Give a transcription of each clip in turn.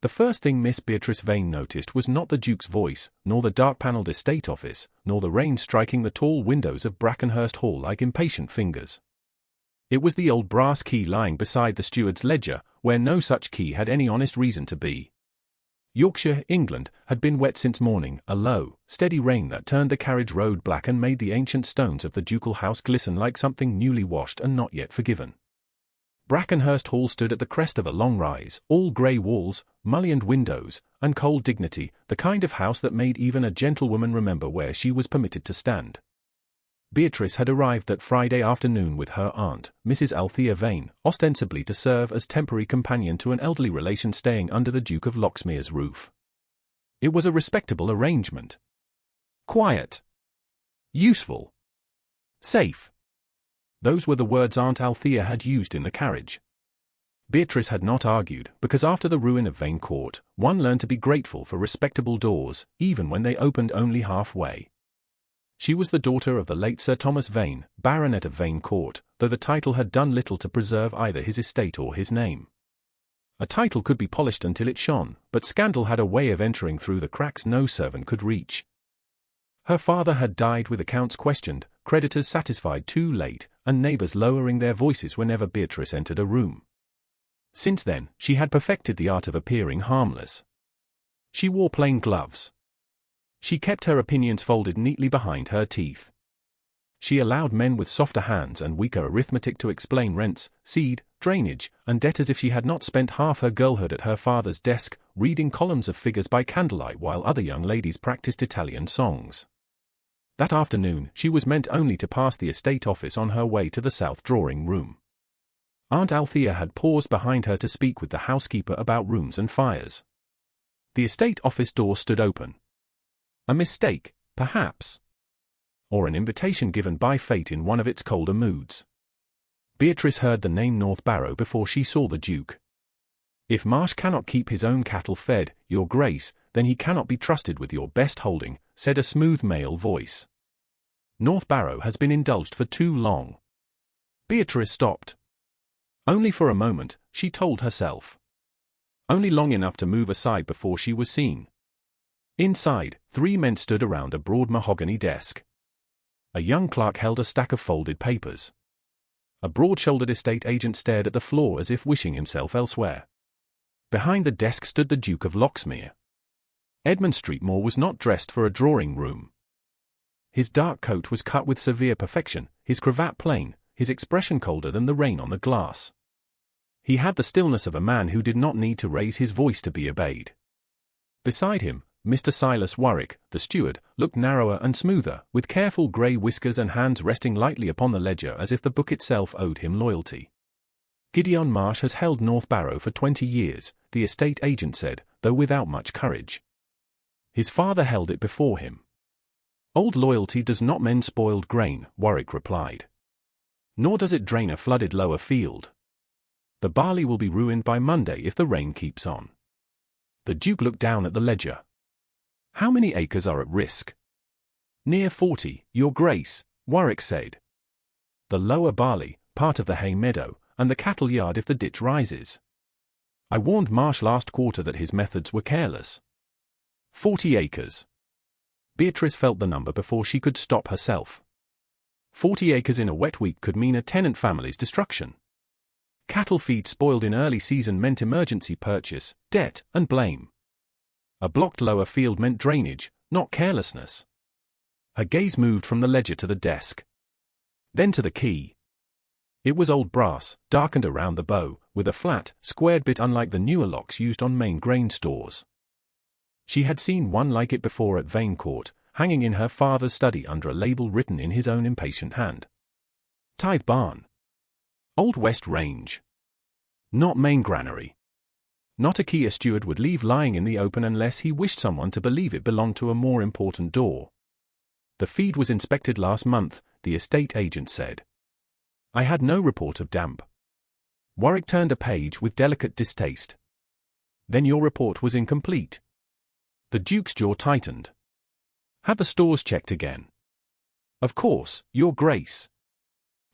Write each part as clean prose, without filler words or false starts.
The first thing Miss Beatrice Vane noticed was not the Duke's voice, nor the dark-panelled estate office, nor the rain striking the tall windows of Brackenhurst Hall like impatient fingers. It was the old brass key lying beside the steward's ledger, where no such key had any honest reason to be. Yorkshire, England, had been wet since morning, a low, steady rain that turned the carriage road black and made the ancient stones of the ducal house glisten like something newly washed and not yet forgiven. Brackenhurst Hall stood at the crest of a long rise, all grey walls, mullioned windows, and cold dignity, the kind of house that made even a gentlewoman remember where she was permitted to stand. Beatrice had arrived that Friday afternoon with her aunt, Mrs. Althea Vane, ostensibly to serve as temporary companion to an elderly relation staying under the Duke of Locksmere's roof. It was a respectable arrangement. Quiet. Useful. Safe. Those were the words Aunt Althea had used in the carriage. Beatrice had not argued, because after the ruin of Vane Court, one learned to be grateful for respectable doors, even when they opened only halfway. She was the daughter of the late Sir Thomas Vane, Baronet of Vane Court, though the title had done little to preserve either his estate or his name. A title could be polished until it shone, but scandal had a way of entering through the cracks no servant could reach. Her father had died with accounts questioned, creditors satisfied too late, and neighbours lowering their voices whenever Beatrice entered a room. Since then, she had perfected the art of appearing harmless. She wore plain gloves. She kept her opinions folded neatly behind her teeth. She allowed men with softer hands and weaker arithmetic to explain rents, seed, drainage, and debt as if she had not spent half her girlhood at her father's desk, reading columns of figures by candlelight while other young ladies practiced Italian songs. That afternoon, she was meant only to pass the estate office on her way to the south drawing-room. Aunt Althea had paused behind her to speak with the housekeeper about rooms and fires. The estate office door stood open. A mistake, perhaps. Or an invitation given by fate in one of its colder moods. Beatrice heard the name North Barrow before she saw the Duke. If Marsh cannot keep his own cattle fed, Your Grace, then he cannot be trusted with your best holding, said a smooth male voice. North Barrow has been indulged for too long. Beatrice stopped. Only for a moment, she told herself. Only long enough to move aside before she was seen. Inside, 3 men stood around a broad mahogany desk. A young clerk held a stack of folded papers. A broad-shouldered estate agent stared at the floor as if wishing himself elsewhere. Behind the desk stood the Duke of Locksmere. Edmund Streetmore was not dressed for a drawing-room. His dark coat was cut with severe perfection, his cravat plain, his expression colder than the rain on the glass. He had the stillness of a man who did not need to raise his voice to be obeyed. Beside him, Mr. Silas Warwick, the steward, looked narrower and smoother, with careful grey whiskers and hands resting lightly upon the ledger as if the book itself owed him loyalty. Gideon Marsh has held North Barrow for 20 years, the estate agent said, though without much courage. His father held it before him. Old loyalty does not mend spoiled grain, Warwick replied. Nor does it drain a flooded lower field. The barley will be ruined by Monday if the rain keeps on. The Duke looked down at the ledger. How many acres are at risk? Near 40, Your Grace, Warwick said. The lower barley, part of the hay meadow, and the cattle yard if the ditch rises. I warned Marsh last quarter that his methods were careless. 40 acres. Beatrice felt the number before she could stop herself. 40 acres in a wet week could mean a tenant family's destruction. Cattle feed spoiled in early season meant emergency purchase, debt, and blame. A blocked lower field meant drainage, not carelessness. Her gaze moved from the ledger to the desk. Then to the key. It was old brass, darkened around the bow, with a flat, squared bit unlike the newer locks used on main grain stores. She had seen one like it before at Vane Court, hanging in her father's study under a label written in his own impatient hand. Tithe Barn. Old West Range. Not main granary. Not a key a steward would leave lying in the open unless he wished someone to believe it belonged to a more important door. The feed was inspected last month, the estate agent said. I had no report of damp. Warwick turned a page with delicate distaste. Then your report was incomplete. The Duke's jaw tightened. Have the stores checked again? Of course, Your Grace.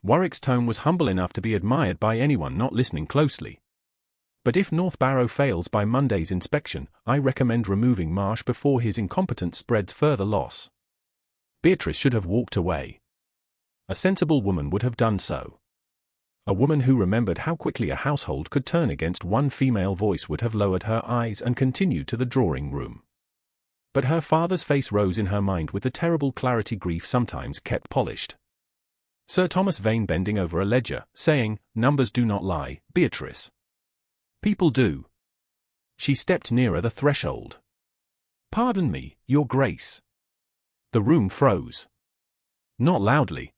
Warwick's tone was humble enough to be admired by anyone not listening closely. But if North Barrow fails by Monday's inspection, I recommend removing Marsh before his incompetence spreads further loss. Beatrice should have walked away. A sensible woman would have done so. A woman who remembered how quickly a household could turn against one female voice would have lowered her eyes and continued to the drawing room. But her father's face rose in her mind with the terrible clarity grief sometimes kept polished. Sir Thomas Vane bending over a ledger, saying, "Numbers do not lie, Beatrice." "People do." She stepped nearer the threshold. "Pardon me, Your Grace." The room froze. Not loudly.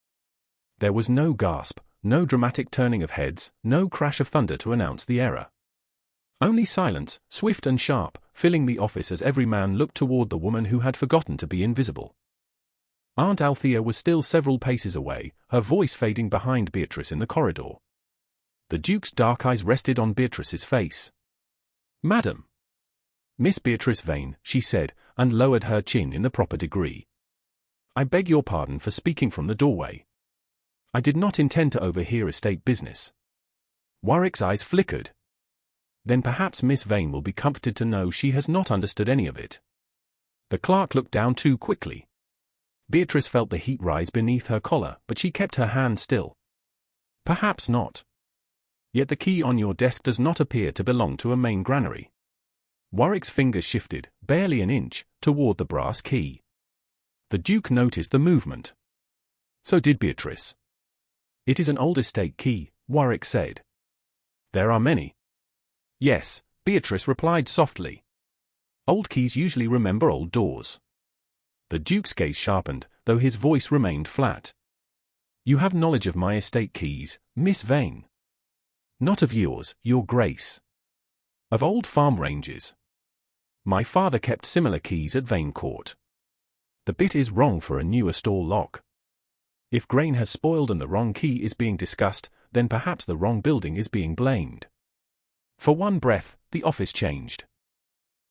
There was no gasp, no dramatic turning of heads, no crash of thunder to announce the error. Only silence, swift and sharp, filling the office as every man looked toward the woman who had forgotten to be invisible. Aunt Althea was still several paces away, her voice fading behind Beatrice in the corridor. The Duke's dark eyes rested on Beatrice's face. "Madam." "Miss Beatrice Vane," she said, and lowered her chin in the proper degree. "I beg your pardon for speaking from the doorway. I did not intend to overhear estate business." Warwick's eyes flickered. "Then perhaps Miss Vane will be comforted to know she has not understood any of it." The clerk looked down too quickly. Beatrice felt the heat rise beneath her collar, but she kept her hand still. "Perhaps not. Yet the key on your desk does not appear to belong to a main granary." Warwick's fingers shifted, barely an inch, toward the brass key. The Duke noticed the movement. So did Beatrice. "It is an old estate key," Warwick said. "There are many." "Yes," Beatrice replied softly. "Old keys usually remember old doors." The Duke's gaze sharpened, though his voice remained flat. "You have knowledge of my estate keys, Miss Vane." "Not of yours, Your Grace." "Of old farm ranges. My father kept similar keys at Vane Court." "The bit is wrong for a newer store lock. If grain has spoiled and the wrong key is being discussed, then perhaps the wrong building is being blamed." For one breath, the office changed.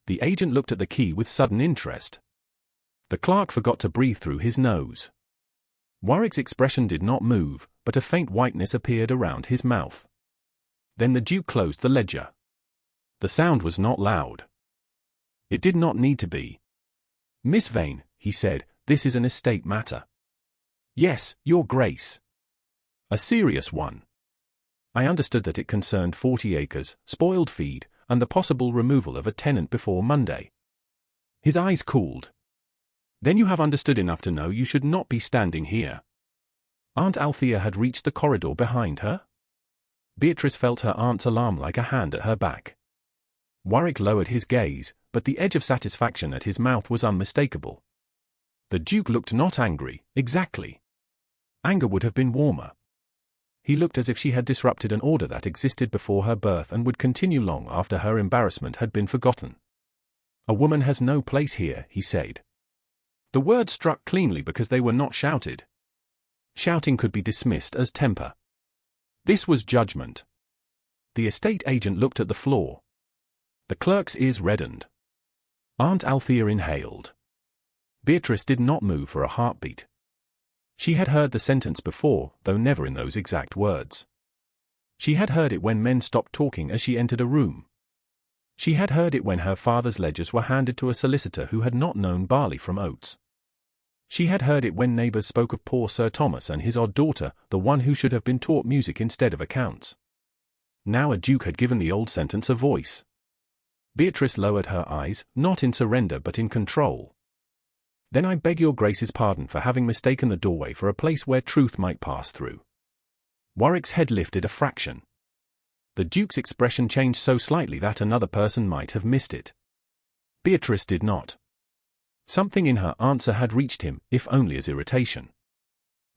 The agent looked at the key with sudden interest. The clerk forgot to breathe through his nose. Warwick's expression did not move, but a faint whiteness appeared around his mouth. Then the Duke closed the ledger. The sound was not loud. It did not need to be. "Miss Vane," he said, "this is an estate matter." "Yes, Your Grace." "A serious one. I understood that it concerned 40 acres, spoiled feed, and the possible removal of a tenant before Monday." His eyes cooled. "Then you have understood enough to know you should not be standing here." Aunt Althea had reached the corridor behind her. Beatrice felt her aunt's alarm like a hand at her back. Warwick lowered his gaze, but the edge of satisfaction at his mouth was unmistakable. The Duke looked not angry, exactly. Anger would have been warmer. He looked as if she had disrupted an order that existed before her birth and would continue long after her embarrassment had been forgotten. "A woman has no place here," he said. The words struck cleanly because they were not shouted. Shouting could be dismissed as temper. This was judgment. The estate agent looked at the floor. The clerk's ears reddened. Aunt Althea inhaled. Beatrice did not move for a heartbeat. She had heard the sentence before, though never in those exact words. She had heard it when men stopped talking as she entered a room. She had heard it when her father's ledgers were handed to a solicitor who had not known barley from oats. She had heard it when neighbors spoke of poor Sir Thomas and his odd daughter, the one who should have been taught music instead of accounts. Now a duke had given the old sentence a voice. Beatrice lowered her eyes, not in surrender but in control. "Then I beg your Grace's pardon for having mistaken the doorway for a place where truth might pass through." Warwick's head lifted a fraction. The Duke's expression changed so slightly that another person might have missed it. Beatrice did not. Something in her answer had reached him, if only as irritation.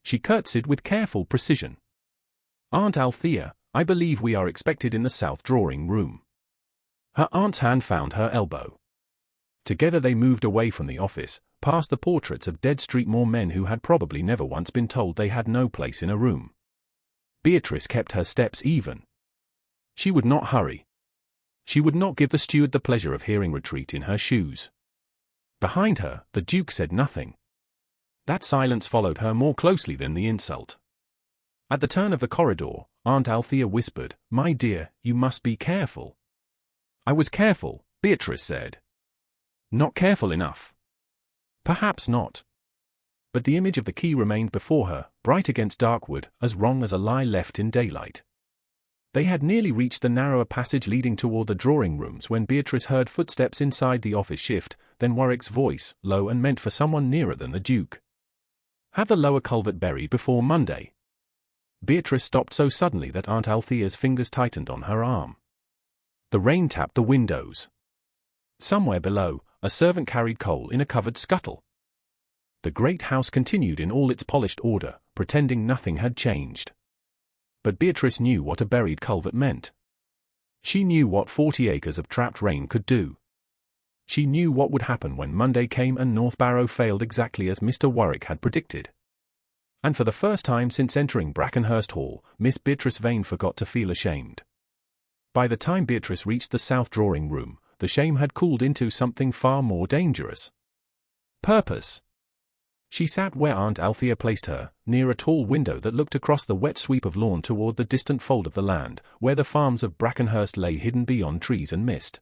She curtsied with careful precision. "Aunt Althea, I believe we are expected in the south drawing room." Her aunt's hand found her elbow. Together they moved away from the office, past the portraits of Dead Street Moor men who had probably never once been told they had no place in a room. Beatrice kept her steps even. She would not hurry. She would not give the steward the pleasure of hearing retreat in her shoes. Behind her, the Duke said nothing. That silence followed her more closely than the insult. At the turn of the corridor, Aunt Althea whispered, "My dear, you must be careful." I was careful, Beatrice said. Not careful enough. Perhaps not. But the image of the key remained before her, bright against dark wood, as wrong as a lie left in daylight. They had nearly reached the narrower passage leading toward the drawing rooms when Beatrice heard footsteps inside the office shift, then Warwick's voice, low and meant for someone nearer than the Duke. Have the lower culvert buried before Monday. Beatrice stopped so suddenly that Aunt Althea's fingers tightened on her arm. The rain tapped the windows. Somewhere below, a servant carried coal in a covered scuttle. The great house continued in all its polished order, pretending nothing had changed. But Beatrice knew what a buried culvert meant. She knew what 40 acres of trapped rain could do. She knew what would happen when Monday came and North Barrow failed exactly as Mr. Warwick had predicted. And for the first time since entering Brackenhurst Hall, Miss Beatrice Vane forgot to feel ashamed. By the time Beatrice reached the south drawing room, the shame had cooled into something far more dangerous. Purpose. She sat where Aunt Althea placed her, near a tall window that looked across the wet sweep of lawn toward the distant fold of the land, where the farms of Brackenhurst lay hidden beyond trees and mist.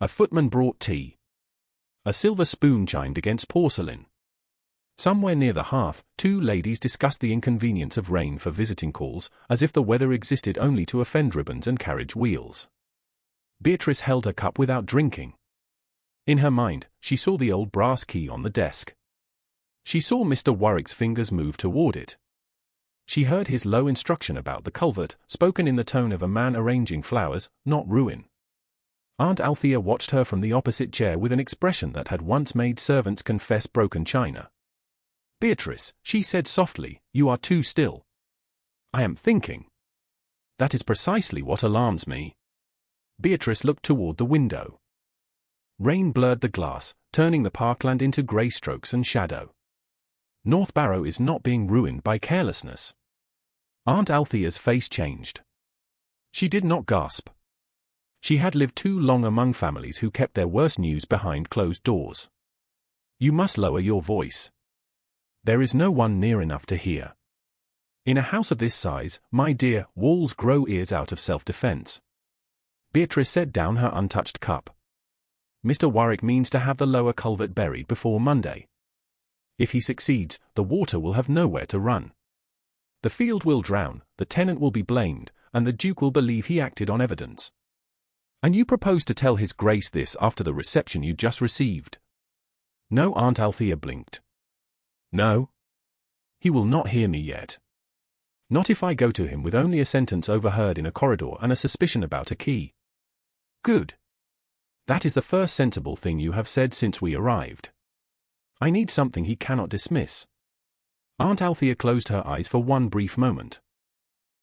A footman brought tea. A silver spoon chimed against porcelain. Somewhere near the hearth, two ladies discussed the inconvenience of rain for visiting calls, as if the weather existed only to offend ribbons and carriage wheels. Beatrice held her cup without drinking. In her mind, she saw the old brass key on the desk. She saw Mr. Warwick's fingers move toward it. She heard his low instruction about the culvert, spoken in the tone of a man arranging flowers, not ruin. Aunt Althea watched her from the opposite chair with an expression that had once made servants confess broken china. Beatrice, she said softly, you are too still. I am thinking. That is precisely what alarms me. Beatrice looked toward the window. Rain blurred the glass, turning the parkland into grey strokes and shadow. North Barrow is not being ruined by carelessness. Aunt Althea's face changed. She did not gasp. She had lived too long among families who kept their worst news behind closed doors. You must lower your voice. There is no one near enough to hear. In a house of this size, my dear, walls grow ears out of self-defense. Beatrice set down her untouched cup. Mr. Warwick means to have the lower culvert buried before Monday. If he succeeds, the water will have nowhere to run. The field will drown, the tenant will be blamed, and the Duke will believe he acted on evidence. And you propose to tell His Grace this after the reception you just received? No, Aunt Althea blinked. No. He will not hear me yet. Not if I go to him with only a sentence overheard in a corridor and a suspicion about a key. Good. That is the first sensible thing you have said since we arrived. I need something he cannot dismiss. Aunt Althea closed her eyes for one brief moment.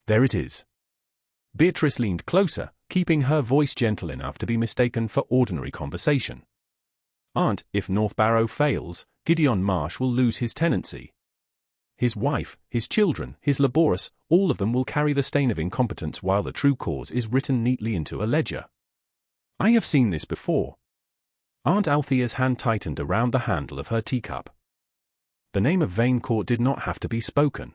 There it is. Beatrice leaned closer, keeping her voice gentle enough to be mistaken for ordinary conversation. Aunt, if North Barrow fails, Gideon Marsh will lose his tenancy. His wife, his children, his laborers, all of them will carry the stain of incompetence while the true cause is written neatly into a ledger. I have seen this before. Aunt Althea's hand tightened around the handle of her teacup. The name of Vane Court did not have to be spoken.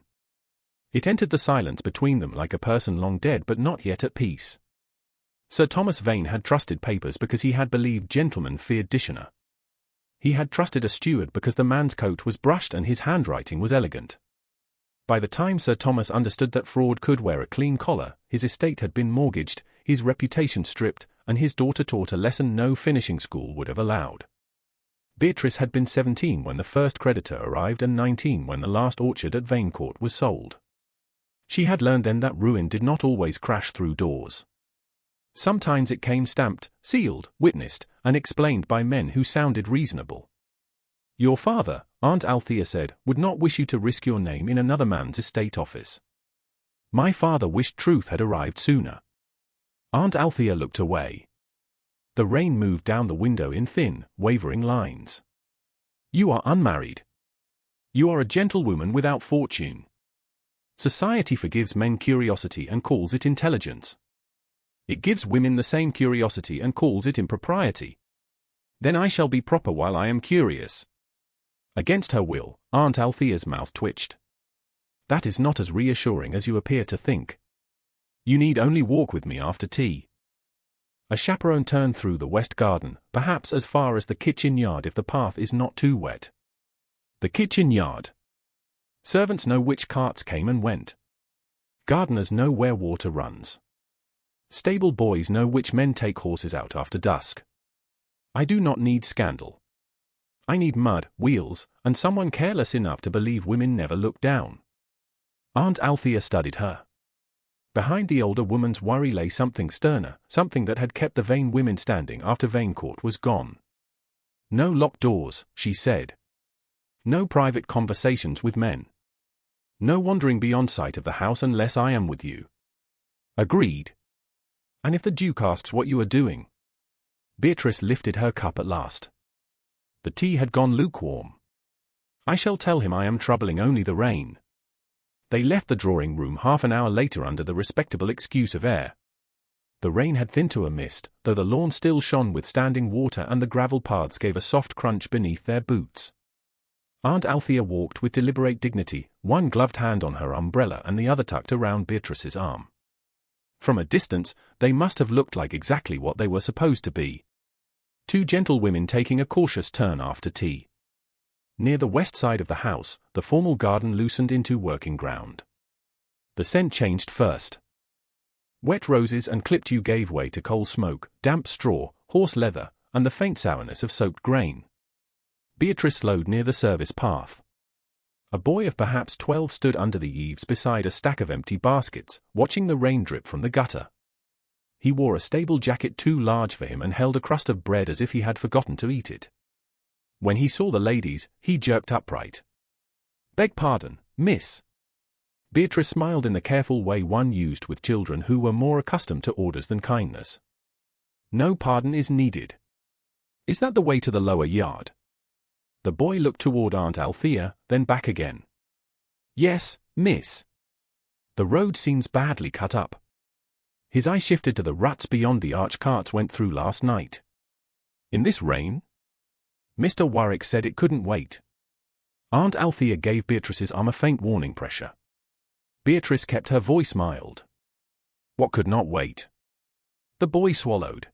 It entered the silence between them like a person long dead but not yet at peace. Sir Thomas Vane had trusted papers because he had believed gentlemen feared Dishonor. He had trusted a steward because the man's coat was brushed and his handwriting was elegant. By the time Sir Thomas understood that fraud could wear a clean collar, his estate had been mortgaged, his reputation stripped, and his daughter taught a lesson no finishing school would have allowed. Beatrice had been 17 when the first creditor arrived and 19 when the last orchard at Vane Court was sold. She had learned then that ruin did not always crash through doors. Sometimes it came stamped, sealed, witnessed, and explained by men who sounded reasonable. Your father, Aunt Althea said, would not wish you to risk your name in another man's estate office. My father wished truth had arrived sooner. Aunt Althea looked away. The rain moved down the window in thin, wavering lines. You are unmarried. You are a gentlewoman without fortune. Society forgives men curiosity and calls it intelligence. It gives women the same curiosity and calls it impropriety. Then I shall be proper while I am curious. Against her will, Aunt Althea's mouth twitched. That is not as reassuring as you appear to think. You need only walk with me after tea. A chaperone turned through the west garden, perhaps as far as the kitchen yard if the path is not too wet. The kitchen yard. Servants know which carts came and went. Gardeners know where water runs. Stable boys know which men take horses out after dusk. I do not need scandal. I need mud, wheels, and someone careless enough to believe women never look down. Aunt Althea studied her. Behind the older woman's worry lay something sterner, something that had kept the Vane women standing after Vanecourt was gone. No locked doors, she said. No private conversations with men. No wandering beyond sight of the house unless I am with you. Agreed. And if the Duke asks what you are doing? Beatrice lifted her cup at last. The tea had gone lukewarm. I shall tell him I am troubling only the rain. They left the drawing room half an hour later under the respectable excuse of air. The rain had thinned to a mist, though the lawn still shone with standing water and the gravel paths gave a soft crunch beneath their boots. Aunt Althea walked with deliberate dignity, one gloved hand on her umbrella and the other tucked around Beatrice's arm. From a distance, they must have looked like exactly what they were supposed to be. Two gentlewomen taking a cautious turn after tea. Near the west side of the house, the formal garden loosened into working ground. The scent changed first. Wet roses and clipped yew gave way to coal smoke, damp straw, horse leather, and the faint sourness of soaked grain. Beatrice slowed near the service path. A boy of perhaps 12 stood under the eaves beside a stack of empty baskets, watching the rain drip from the gutter. He wore a stable jacket too large for him and held a crust of bread as if he had forgotten to eat it. When he saw the ladies, he jerked upright. "Beg pardon, miss." Beatrice smiled in the careful way one used with children who were more accustomed to orders than kindness. "No pardon is needed. Is that the way to the lower yard?" The boy looked toward Aunt Althea, then back again. "Yes, miss. The road seems badly cut up." His eye shifted to the ruts beyond the arch carts went through last night. "In this rain?" Mr. Warwick said it couldn't wait. Aunt Althea gave Beatrice's arm a faint warning pressure. Beatrice kept her voice mild. "What could not wait?" The boy swallowed.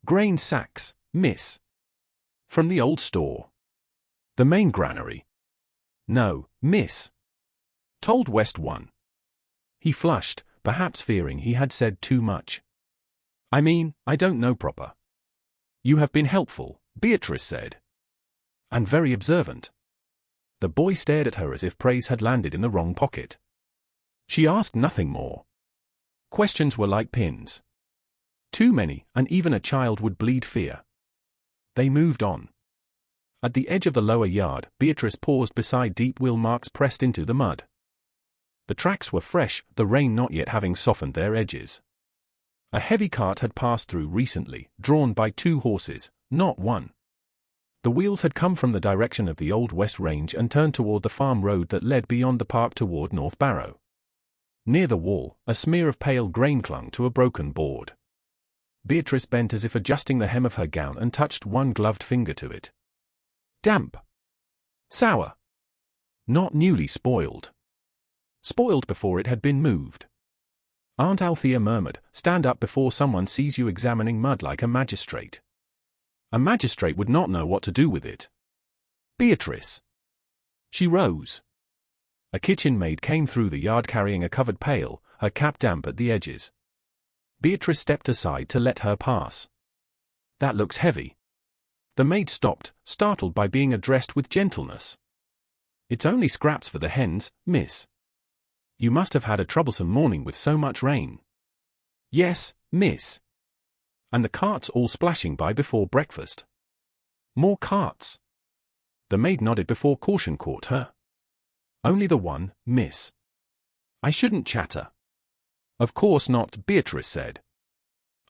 "Grain sacks, miss. From the old store." "The main granary?" "No, miss. Told West one." He flushed, perhaps fearing he had said too much. "I mean, I don't know proper." "You have been helpful," Beatrice said. "And very observant." The boy stared at her as if praise had landed in the wrong pocket. She asked nothing more. Questions were like pins. Too many, and even a child would bleed fear. They moved on. At the edge of the lower yard, Beatrice paused beside deep wheel marks pressed into the mud. The tracks were fresh, the rain not yet having softened their edges. A heavy cart had passed through recently, drawn by 2 horses, not one. The wheels had come from the direction of the Old West Range and turned toward the farm road that led beyond the park toward North Barrow. Near the wall, a smear of pale grain clung to a broken board. Beatrice bent as if adjusting the hem of her gown and touched one gloved finger to it. Damp. Sour. Not newly spoiled. Spoiled before it had been moved. Aunt Althea murmured, "Stand up before someone sees you examining mud like a magistrate." A magistrate would not know what to do with it. "Beatrice." She rose. A kitchen maid came through the yard carrying a covered pail, her cap damp at the edges. Beatrice stepped aside to let her pass. "That looks heavy." The maid stopped, startled by being addressed with gentleness. "It's only scraps for the hens, miss." "You must have had a troublesome morning with so much rain." "Yes, miss." "And the carts all splashing by before breakfast." "More carts." The maid nodded before caution caught her. "Only the one, miss." "I shouldn't chatter." "Of course not," Beatrice said.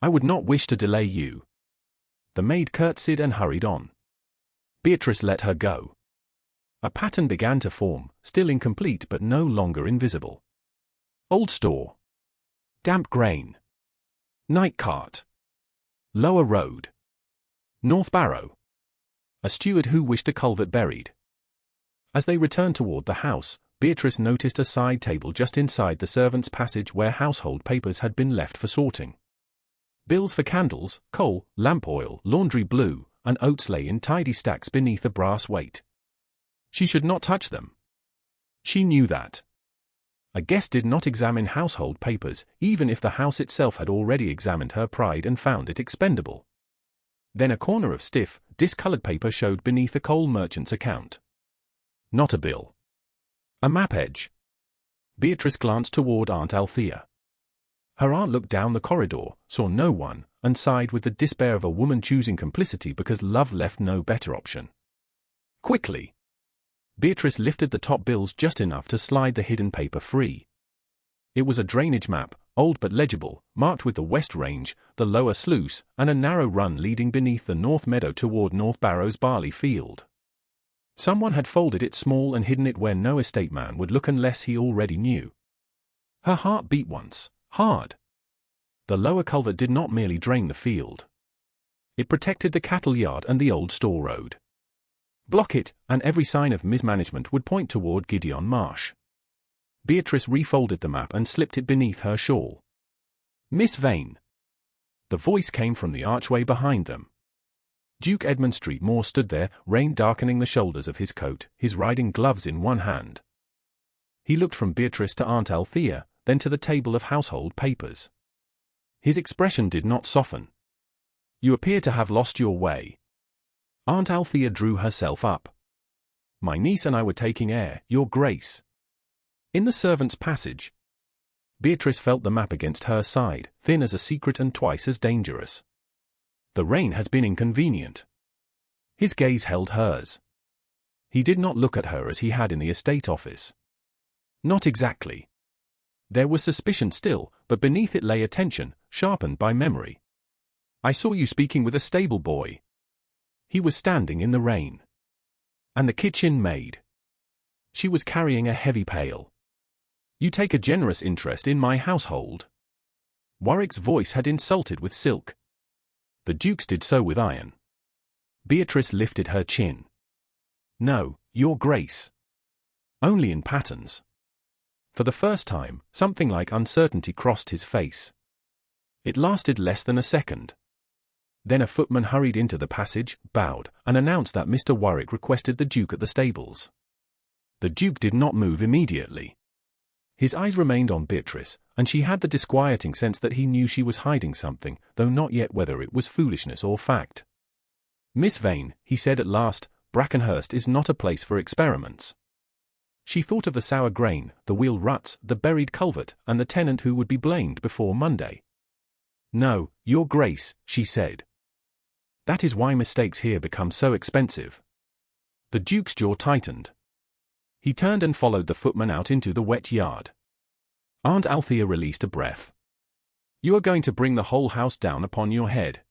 "I would not wish to delay you." The maid curtsied and hurried on. Beatrice let her go. A pattern began to form, still incomplete but no longer invisible. Old store. Damp grain. Night cart. Lower road. North Barrow. A steward who wished a culvert buried. As they returned toward the house, Beatrice noticed a side table just inside the servants' passage where household papers had been left for sorting. Bills for candles, coal, lamp oil, laundry blue, and oats lay in tidy stacks beneath a brass weight. She should not touch them. She knew that. A guest did not examine household papers, even if the house itself had already examined her pride and found it expendable. Then a corner of stiff, discolored paper showed beneath a coal merchant's account. Not a bill. A map edge. Beatrice glanced toward Aunt Althea. Her aunt looked down the corridor, saw no one, and sighed with the despair of a woman choosing complicity because love left no better option. Quickly. Beatrice lifted the top bills just enough to slide the hidden paper free. It was a drainage map, old but legible, marked with the West Range, the lower sluice, and a narrow run leading beneath the North Meadow toward North Barrow's barley field. Someone had folded it small and hidden it where no estate man would look unless he already knew. Her heart beat once, hard. The lower culvert did not merely drain the field. It protected the cattle yard and the old store road. Block it, and every sign of mismanagement would point toward Gideon Marsh. Beatrice refolded the map and slipped it beneath her shawl. Miss Vane. The voice came from the archway behind them. Duke Edmund Street Moore stood there, rain darkening the shoulders of his coat, his riding gloves in one hand. He looked from Beatrice to Aunt Althea, then to the table of household papers. His expression did not soften. You appear to have lost your way. Aunt Althea drew herself up. My niece and I were taking air, Your Grace. In the servants' passage. Beatrice felt the map against her side, thin as a secret and twice as dangerous. The rain has been inconvenient. His gaze held hers. He did not look at her as he had in the estate office. Not exactly. There was suspicion still, but beneath it lay attention, sharpened by memory. I saw you speaking with a stable boy. He was standing in the rain. And the kitchen maid. She was carrying a heavy pail. You take a generous interest in my household. Warwick's voice had insulted with silk. The Duke's did so with iron. Beatrice lifted her chin. No, Your Grace. Only in patterns. For the first time, something like uncertainty crossed his face. It lasted less than a second. Then a footman hurried into the passage, bowed, and announced that Mr. Warwick requested the Duke at the stables. The Duke did not move immediately. His eyes remained on Beatrice, and she had the disquieting sense that he knew she was hiding something, though not yet whether it was foolishness or fact. Miss Vane, he said at last, Brackenhurst is not a place for experiments. She thought of the sour grain, the wheel ruts, the buried culvert, and the tenant who would be blamed before Monday. No, Your Grace, she said. That is why mistakes here become so expensive. The Duke's jaw tightened. He turned and followed the footman out into the wet yard. Aunt Althea released a breath. You are going to bring the whole house down upon your head.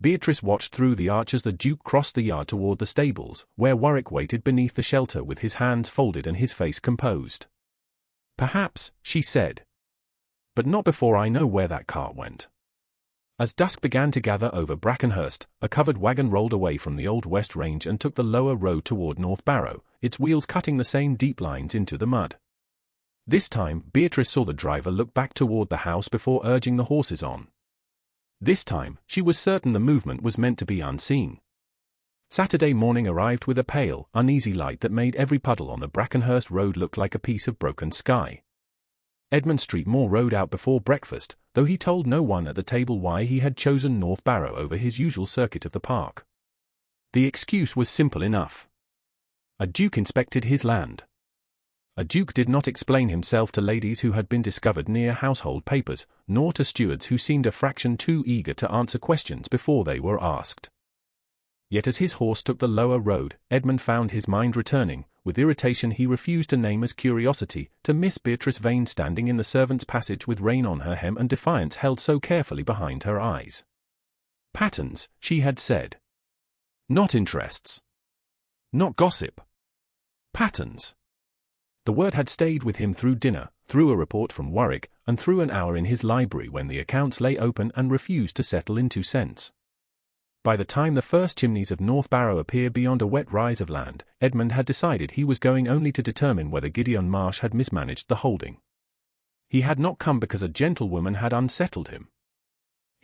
Beatrice watched through the arch as the Duke crossed the yard toward the stables, where Warwick waited beneath the shelter with his hands folded and his face composed. Perhaps, she said. But not before I know where that cart went. As dusk began to gather over Brackenhurst, a covered wagon rolled away from the old West Range and took the lower road toward North Barrow, its wheels cutting the same deep lines into the mud. This time, Beatrice saw the driver look back toward the house before urging the horses on. This time, she was certain the movement was meant to be unseen. Saturday morning arrived with a pale, uneasy light that made every puddle on the Brackenhurst road look like a piece of broken sky. Edmund Street Moore rode out before breakfast, though he told no one at the table why he had chosen North Barrow over his usual circuit of the park. The excuse was simple enough. A duke inspected his land. A duke did not explain himself to ladies who had been discovered near household papers, nor to stewards who seemed a fraction too eager to answer questions before they were asked. Yet as his horse took the lower road, Edmund found his mind returning, with irritation he refused to name as curiosity, to Miss Beatrice Vane standing in the servants' passage with rain on her hem and defiance held so carefully behind her eyes. Patterns, she had said. Not interests. Not gossip. Patterns. The word had stayed with him through dinner, through a report from Warwick, and through an hour in his library when the accounts lay open and refused to settle into cents. By the time the first chimneys of North Barrow appeared beyond a wet rise of land, Edmund had decided he was going only to determine whether Gideon Marsh had mismanaged the holding. He had not come because a gentlewoman had unsettled him.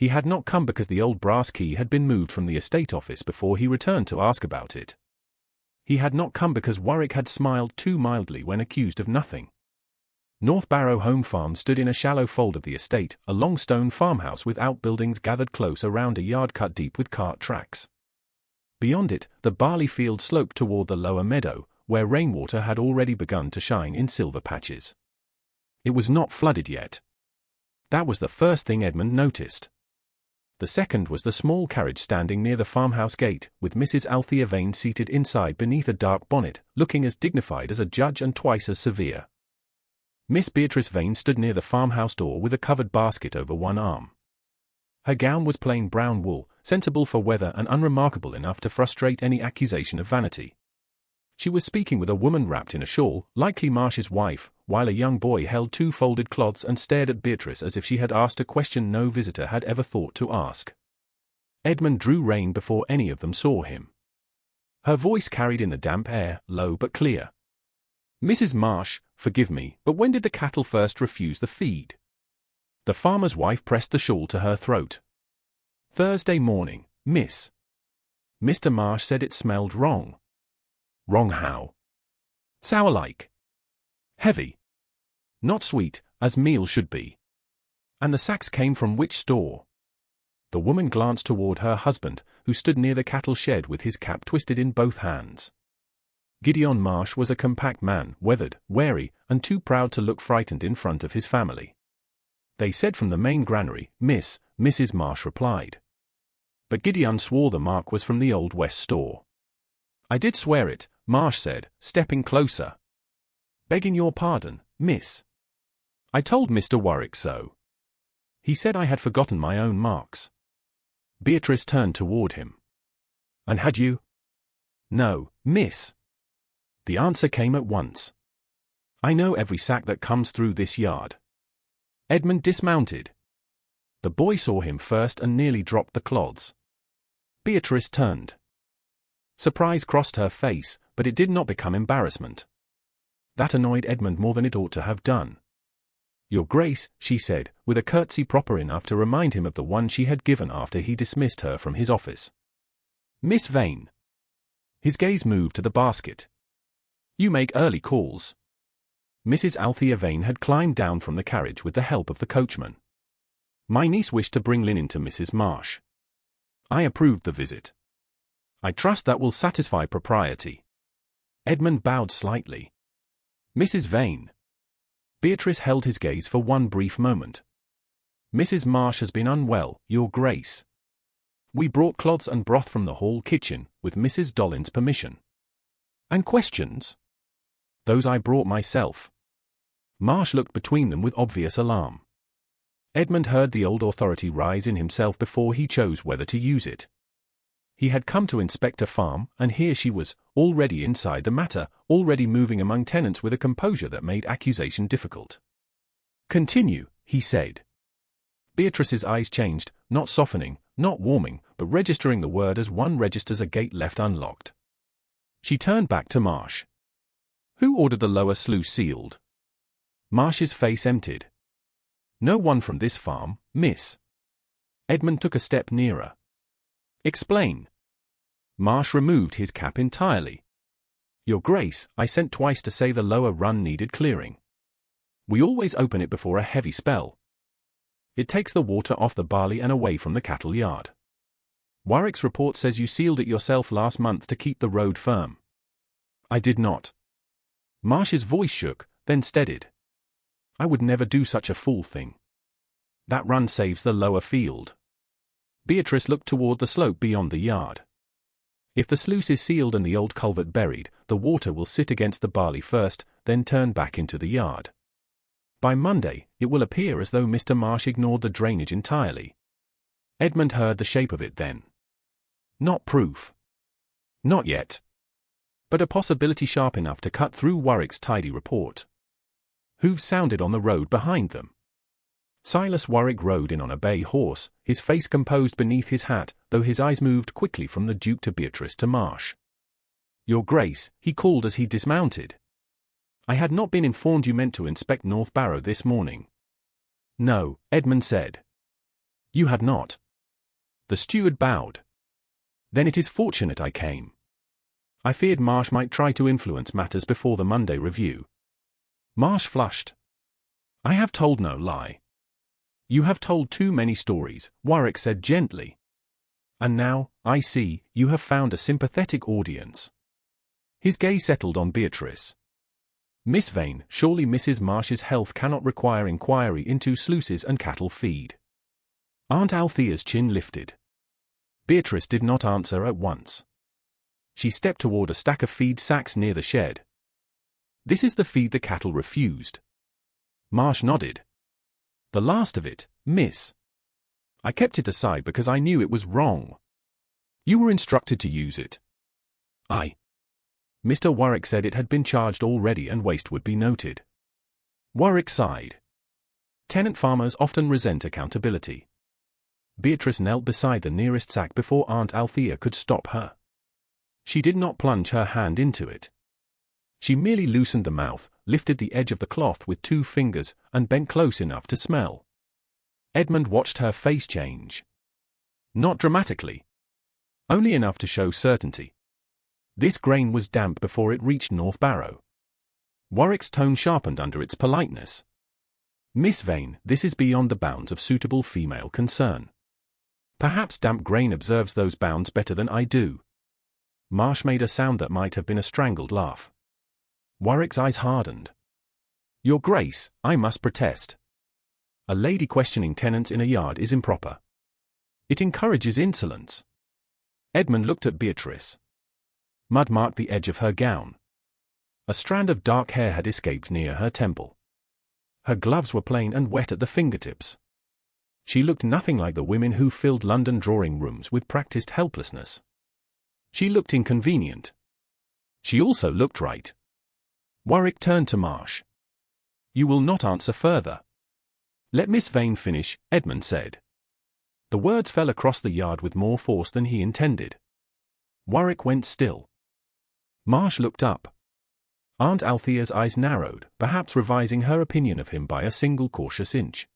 He had not come because the old brass key had been moved from the estate office before he returned to ask about it. He had not come because Warwick had smiled too mildly when accused of nothing. North Barrow Home Farm stood in a shallow fold of the estate, a long stone farmhouse with outbuildings gathered close around a yard cut deep with cart tracks. Beyond it, the barley field sloped toward the lower meadow, where rainwater had already begun to shine in silver patches. It was not flooded yet. That was the first thing Edmund noticed. The second was the small carriage standing near the farmhouse gate, with Mrs. Althea Vane seated inside beneath a dark bonnet, looking as dignified as a judge and twice as severe. Miss Beatrice Vane stood near the farmhouse door with a covered basket over one arm. Her gown was plain brown wool, sensible for weather and unremarkable enough to frustrate any accusation of vanity. She was speaking with a woman wrapped in a shawl, likely Marsh's wife, while a young boy held two folded cloths and stared at Beatrice as if she had asked a question no visitor had ever thought to ask. Edmund drew rein before any of them saw him. Her voice carried in the damp air, low but clear. "Mrs. Marsh, forgive me, but when did the cattle first refuse the feed?" The farmer's wife pressed the shawl to her throat. "Thursday morning, miss." Mr. Marsh said it smelled wrong. "Wrong how?" "Sour-like. Heavy. Not sweet, as meal should be." "And the sacks came from which store?" The woman glanced toward her husband, who stood near the cattle shed with his cap twisted in both hands. Gideon Marsh was a compact man, weathered, wary, and too proud to look frightened in front of his family. "They said from the main granary, miss," Mrs. Marsh replied. But Gideon swore the mark was from the Old West store. "I did swear it," Marsh said, stepping closer. "Begging your pardon, miss. I told Mr. Warwick so. He said I had forgotten my own marks." Beatrice turned toward him. "And had you?" "No, miss." The answer came at once. "I know every sack that comes through this yard." Edmund dismounted. The boy saw him first and nearly dropped the cloths. Beatrice turned. Surprise crossed her face, but it did not become embarrassment. That annoyed Edmund more than it ought to have done. "Your Grace," she said, with a curtsy proper enough to remind him of the one she had given after he dismissed her from his office. "Miss Vane." His gaze moved to the basket. "You make early calls." Mrs. Althea Vane had climbed down from the carriage with the help of the coachman. "My niece wished to bring linen to Mrs. Marsh. I approved the visit. I trust that will satisfy propriety." Edmund bowed slightly. "Mrs. Vane." Beatrice held his gaze for one brief moment. "Mrs. Marsh has been unwell, Your Grace. We brought cloths and broth from the hall kitchen, with Mrs. Dollin's permission." "And questions?" "Those I brought myself." Marsh looked between them with obvious alarm. Edmund heard the old authority rise in himself before he chose whether to use it. He had come to inspect a farm, and here she was, already inside the matter, already moving among tenants with a composure that made accusation difficult. "Continue," he said. Beatrice's eyes changed, not softening, not warming, but registering the word as one registers a gate left unlocked. She turned back to Marsh. "Who ordered the lower sluice sealed?" Marsh's face emptied. "No one from this farm, miss." Edmund took a step nearer. "Explain." Marsh removed his cap entirely. "Your Grace, I sent twice to say the lower run needed clearing. We always open it before a heavy spell. It takes the water off the barley and away from the cattle yard. Warwick's report says you sealed it yourself last month to keep the road firm." "I did not." Marsh's voice shook, then steadied. "I would never do such a fool thing. That run saves the lower field." Beatrice looked toward the slope beyond the yard. "If the sluice is sealed and the old culvert buried, the water will sit against the barley first, then turn back into the yard. By Monday, it will appear as though Mr. Marsh ignored the drainage entirely." Edmund heard the shape of it then. "Not proof." "Not yet. But a possibility sharp enough to cut through Warwick's tidy report." Hooves sounded on the road behind them. Silas Warwick rode in on a bay horse, his face composed beneath his hat, though his eyes moved quickly from the Duke to Beatrice to Marsh. "Your Grace," he called as he dismounted. "I had not been informed you meant to inspect North Barrow this morning." "No," Edmund said. You had not. The steward bowed. Then it is fortunate I came. I feared Marsh might try to influence matters before the Monday review. Marsh flushed. I have told no lie. You have told too many stories, Warwick said gently. And now, I see, you have found a sympathetic audience. His gaze settled on Beatrice. Miss Vane, surely Mrs. Marsh's health cannot require inquiry into sluices and cattle feed. Aunt Althea's chin lifted. Beatrice did not answer at once. She stepped toward a stack of feed sacks near the shed. This is the feed the cattle refused. Marsh nodded. The last of it, miss. I kept it aside because I knew it was wrong. You were instructed to use it. Mr. Warwick said it had been charged already and waste would be noted. Warwick sighed. Tenant farmers often resent accountability. Beatrice knelt beside the nearest sack before Aunt Althea could stop her. She did not plunge her hand into it. She merely loosened the mouth, lifted the edge of the cloth with 2 fingers, and bent close enough to smell. Edmund watched her face change. Not dramatically. Only enough to show certainty. This grain was damp before it reached North Barrow. Warwick's tone sharpened under its politeness. Miss Vane, this is beyond the bounds of suitable female concern. Perhaps damp grain observes those bounds better than I do. Marsh made a sound that might have been a strangled laugh. Warwick's eyes hardened. Your Grace, I must protest. A lady questioning tenants in a yard is improper. It encourages insolence. Edmund looked at Beatrice. Mud marked the edge of her gown. A strand of dark hair had escaped near her temple. Her gloves were plain and wet at the fingertips. She looked nothing like the women who filled London drawing rooms with practiced helplessness. She looked inconvenient. She also looked right. Warwick turned to Marsh. You will not answer further. Let Miss Vane finish, Edmund said. The words fell across the yard with more force than he intended. Warwick went still. Marsh looked up. Aunt Althea's eyes narrowed, perhaps revising her opinion of him by a single cautious inch.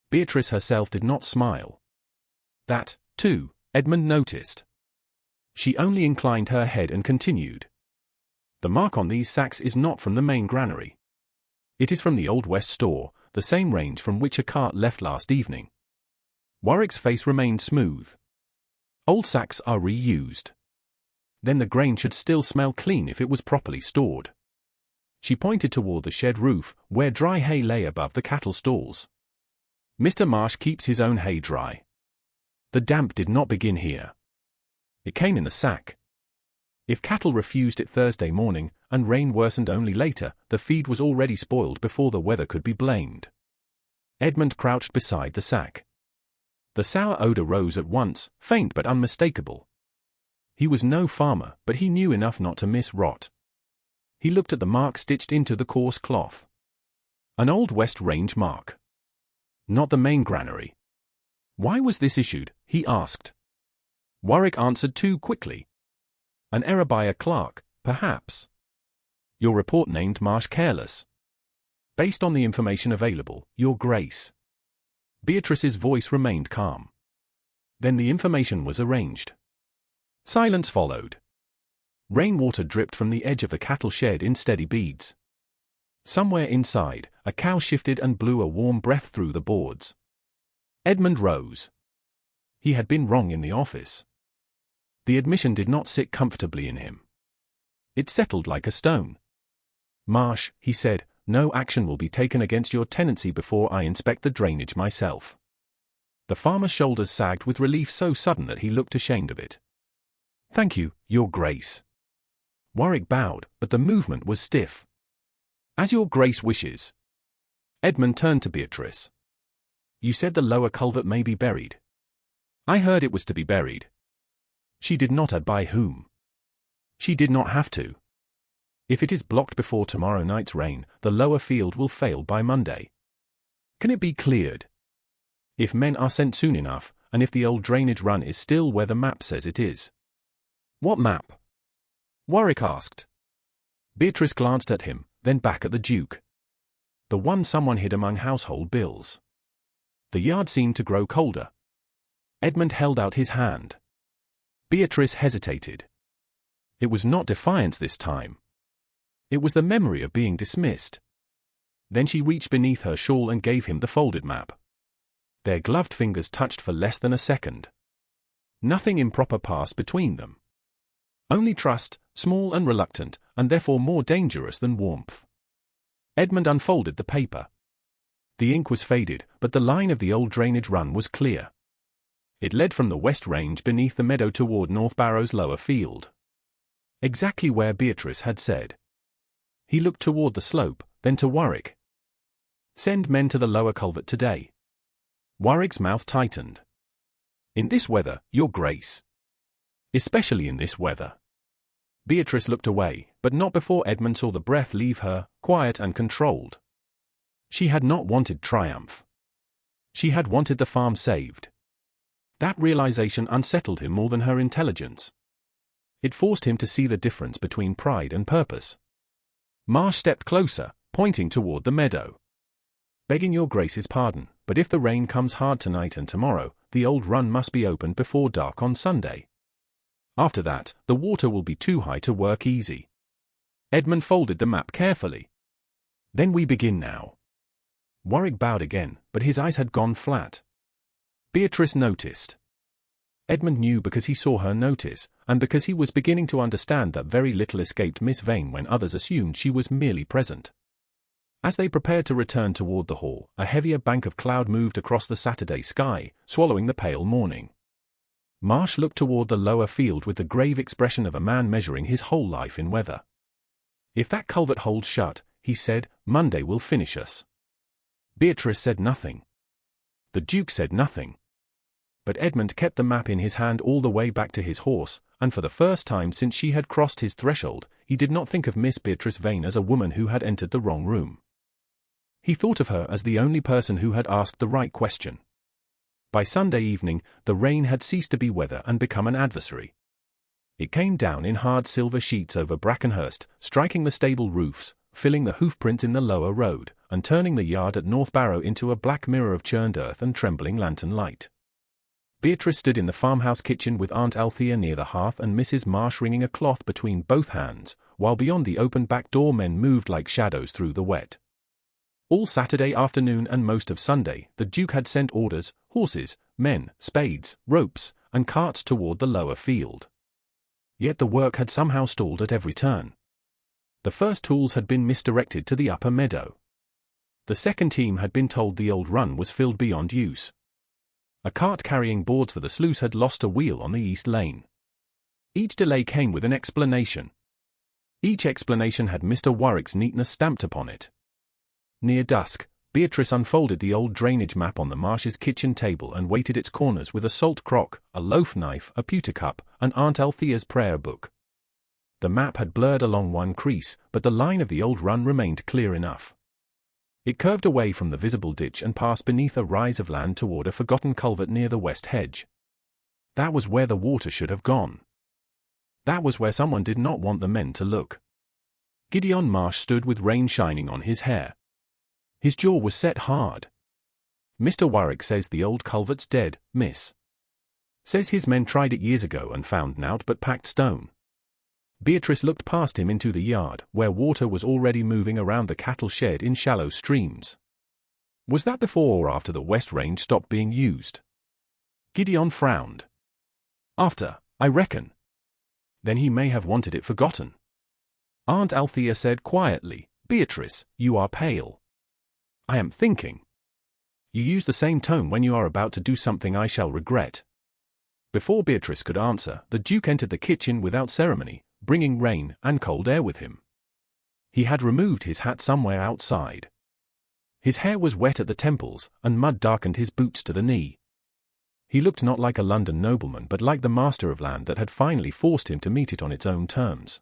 Beatrice herself did not smile. That, too, Edmund noticed. She only inclined her head and continued. The mark on these sacks is not from the main granary. It is from the Old West store, the same range from which a cart left last evening. Warwick's face remained smooth. Old sacks are reused. Then the grain should still smell clean if it was properly stored. She pointed toward the shed roof, where dry hay lay above the cattle stalls. Mr. Marsh keeps his own hay dry. The damp did not begin here. It came in the sack. If cattle refused it Thursday morning, and rain worsened only later, the feed was already spoiled before the weather could be blamed. Edmund crouched beside the sack. The sour odor rose at once, faint but unmistakable. He was no farmer, but he knew enough not to miss rot. He looked at the mark stitched into the coarse cloth. An Old West range mark. Not the main granary. Why was this issued? He asked. Warwick answered too quickly. An error by a clerk, perhaps. Your report named Marsh careless. Based on the information available, Your Grace. Beatrice's voice remained calm. Then the information was arranged. Silence followed. Rainwater dripped from the edge of the cattle shed in steady beads. Somewhere inside, a cow shifted and blew a warm breath through the boards. Edmund rose. He had been wrong in the office. The admission did not sit comfortably in him. It settled like a stone. Marsh, he said, no action will be taken against your tenancy before I inspect the drainage myself. The farmer's shoulders sagged with relief so sudden that he looked ashamed of it. Thank you, Your Grace. Warwick bowed, but the movement was stiff. As Your Grace wishes. Edmund turned to Beatrice. You said the lower culvert may be buried. I heard it was to be buried. She did not add by whom. She did not have to. If it is blocked before tomorrow night's rain, the lower field will fail by Monday. Can it be cleared? If men are sent soon enough, and if the old drainage run is still where the map says it is. What map? Warwick asked. Beatrice glanced at him, then back at the Duke. The one someone hid among household bills. The yard seemed to grow colder, Edmund held out his hand. Beatrice hesitated. It was not defiance this time. It was the memory of being dismissed. Then she reached beneath her shawl and gave him the folded map. Their gloved fingers touched for less than a second. Nothing improper passed between them. Only trust, small and reluctant, and therefore more dangerous than warmth. Edmund unfolded the paper. The ink was faded, but the line of the old drainage run was clear. It led from the west range beneath the meadow toward North Barrow's lower field. Exactly where Beatrice had said. He looked toward the slope, then to Warwick. Send men to the lower culvert today. Warwick's mouth tightened. In this weather, Your Grace. Especially in this weather. Beatrice looked away, but not before Edmund saw the breath leave her, quiet and controlled. She had not wanted triumph. She had wanted the farm saved. That realization unsettled him more than her intelligence. It forced him to see the difference between pride and purpose. Marsh stepped closer, pointing toward the meadow. Begging Your Grace's pardon, but if the rain comes hard tonight and tomorrow, the old run must be opened before dark on Sunday. After that, the water will be too high to work easy. Edmund folded the map carefully. Then we begin now. Warwick bowed again, but his eyes had gone flat. Beatrice noticed. Edmund knew because he saw her notice, and because he was beginning to understand that very little escaped Miss Vane when others assumed she was merely present. As they prepared to return toward the hall, a heavier bank of cloud moved across the Saturday sky, swallowing the pale morning. Marsh looked toward the lower field with the grave expression of a man measuring his whole life in weather. If that culvert holds shut, he said, Monday will finish us. Beatrice said nothing. The Duke said nothing. But Edmund kept the map in his hand all the way back to his horse, and for the first time since she had crossed his threshold, he did not think of Miss Beatrice Vane as a woman who had entered the wrong room. He thought of her as the only person who had asked the right question. By Sunday evening, the rain had ceased to be weather and become an adversary. It came down in hard silver sheets over Brackenhurst, striking the stable roofs, filling the hoofprints in the lower road, and turning the yard at North Barrow into a black mirror of churned earth and trembling lantern light. Beatrice stood in the farmhouse kitchen with Aunt Althea near the hearth and Mrs. Marsh wringing a cloth between both hands, while beyond the open back door men moved like shadows through the wet. All Saturday afternoon and most of Sunday, the Duke had sent orders, horses, men, spades, ropes, and carts toward the lower field. Yet the work had somehow stalled at every turn. The first tools had been misdirected to the upper meadow. The second team had been told the old run was filled beyond use. A cart carrying boards for the sluice had lost a wheel on the east lane. Each delay came with an explanation. Each explanation had Mr. Warwick's neatness stamped upon it. Near dusk, Beatrice unfolded the old drainage map on the Marsh's kitchen table and weighted its corners with a salt crock, a loaf knife, a pewter cup, and Aunt Althea's prayer book. The map had blurred along one crease, but the line of the old run remained clear enough. It curved away from the visible ditch and passed beneath a rise of land toward a forgotten culvert near the west hedge. That was where the water should have gone. That was where someone did not want the men to look. Gideon Marsh stood with rain shining on his hair. His jaw was set hard. Mr. Warwick says the old culvert's dead, miss. Says his men tried it years ago and found naught but packed stone. Beatrice looked past him into the yard, where water was already moving around the cattle shed in shallow streams. Was that before or after the west range stopped being used? Gideon frowned. After, I reckon. Then he may have wanted it forgotten. Aunt Althea said quietly, Beatrice, you are pale. I am thinking. You use the same tone when you are about to do something I shall regret. Before Beatrice could answer, the Duke entered the kitchen without ceremony, bringing rain and cold air with him. He had removed his hat somewhere outside. His hair was wet at the temples, and mud darkened his boots to the knee. He looked not like a London nobleman but like the master of land that had finally forced him to meet it on its own terms.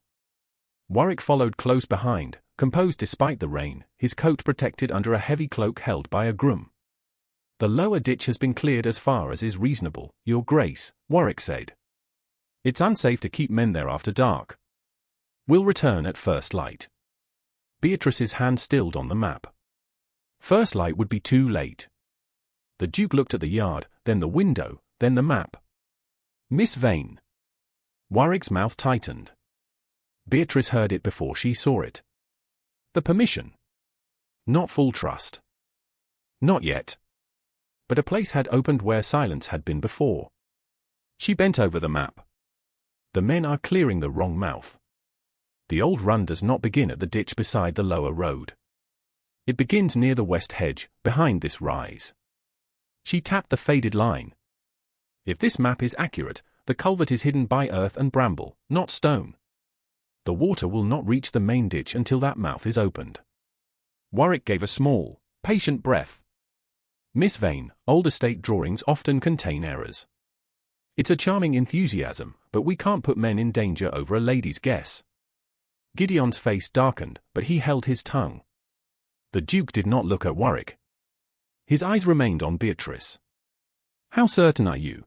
Warwick followed close behind, composed despite the rain, his coat protected under a heavy cloak held by a groom. The lower ditch has been cleared as far as is reasonable, Your Grace, Warwick said. It's unsafe to keep men there after dark. We'll return at first light. Beatrice's hand stilled on the map. First light would be too late. The Duke looked at the yard, then the window, then the map. Miss Vane. Warwick's mouth tightened. Beatrice heard it before she saw it. The permission. Not full trust. Not yet. But a place had opened where silence had been before. She bent over the map. The men are clearing the wrong mouth. The old run does not begin at the ditch beside the lower road. It begins near the west hedge, behind this rise. She tapped the faded line. If this map is accurate, the culvert is hidden by earth and bramble, not stone. The water will not reach the main ditch until that mouth is opened. Warwick gave a small, patient breath. Miss Vane, old estate drawings often contain errors. It's a charming enthusiasm, but we can't put men in danger over a lady's guess. Gideon's face darkened, but he held his tongue. The Duke did not look at Warwick. His eyes remained on Beatrice. How certain are you?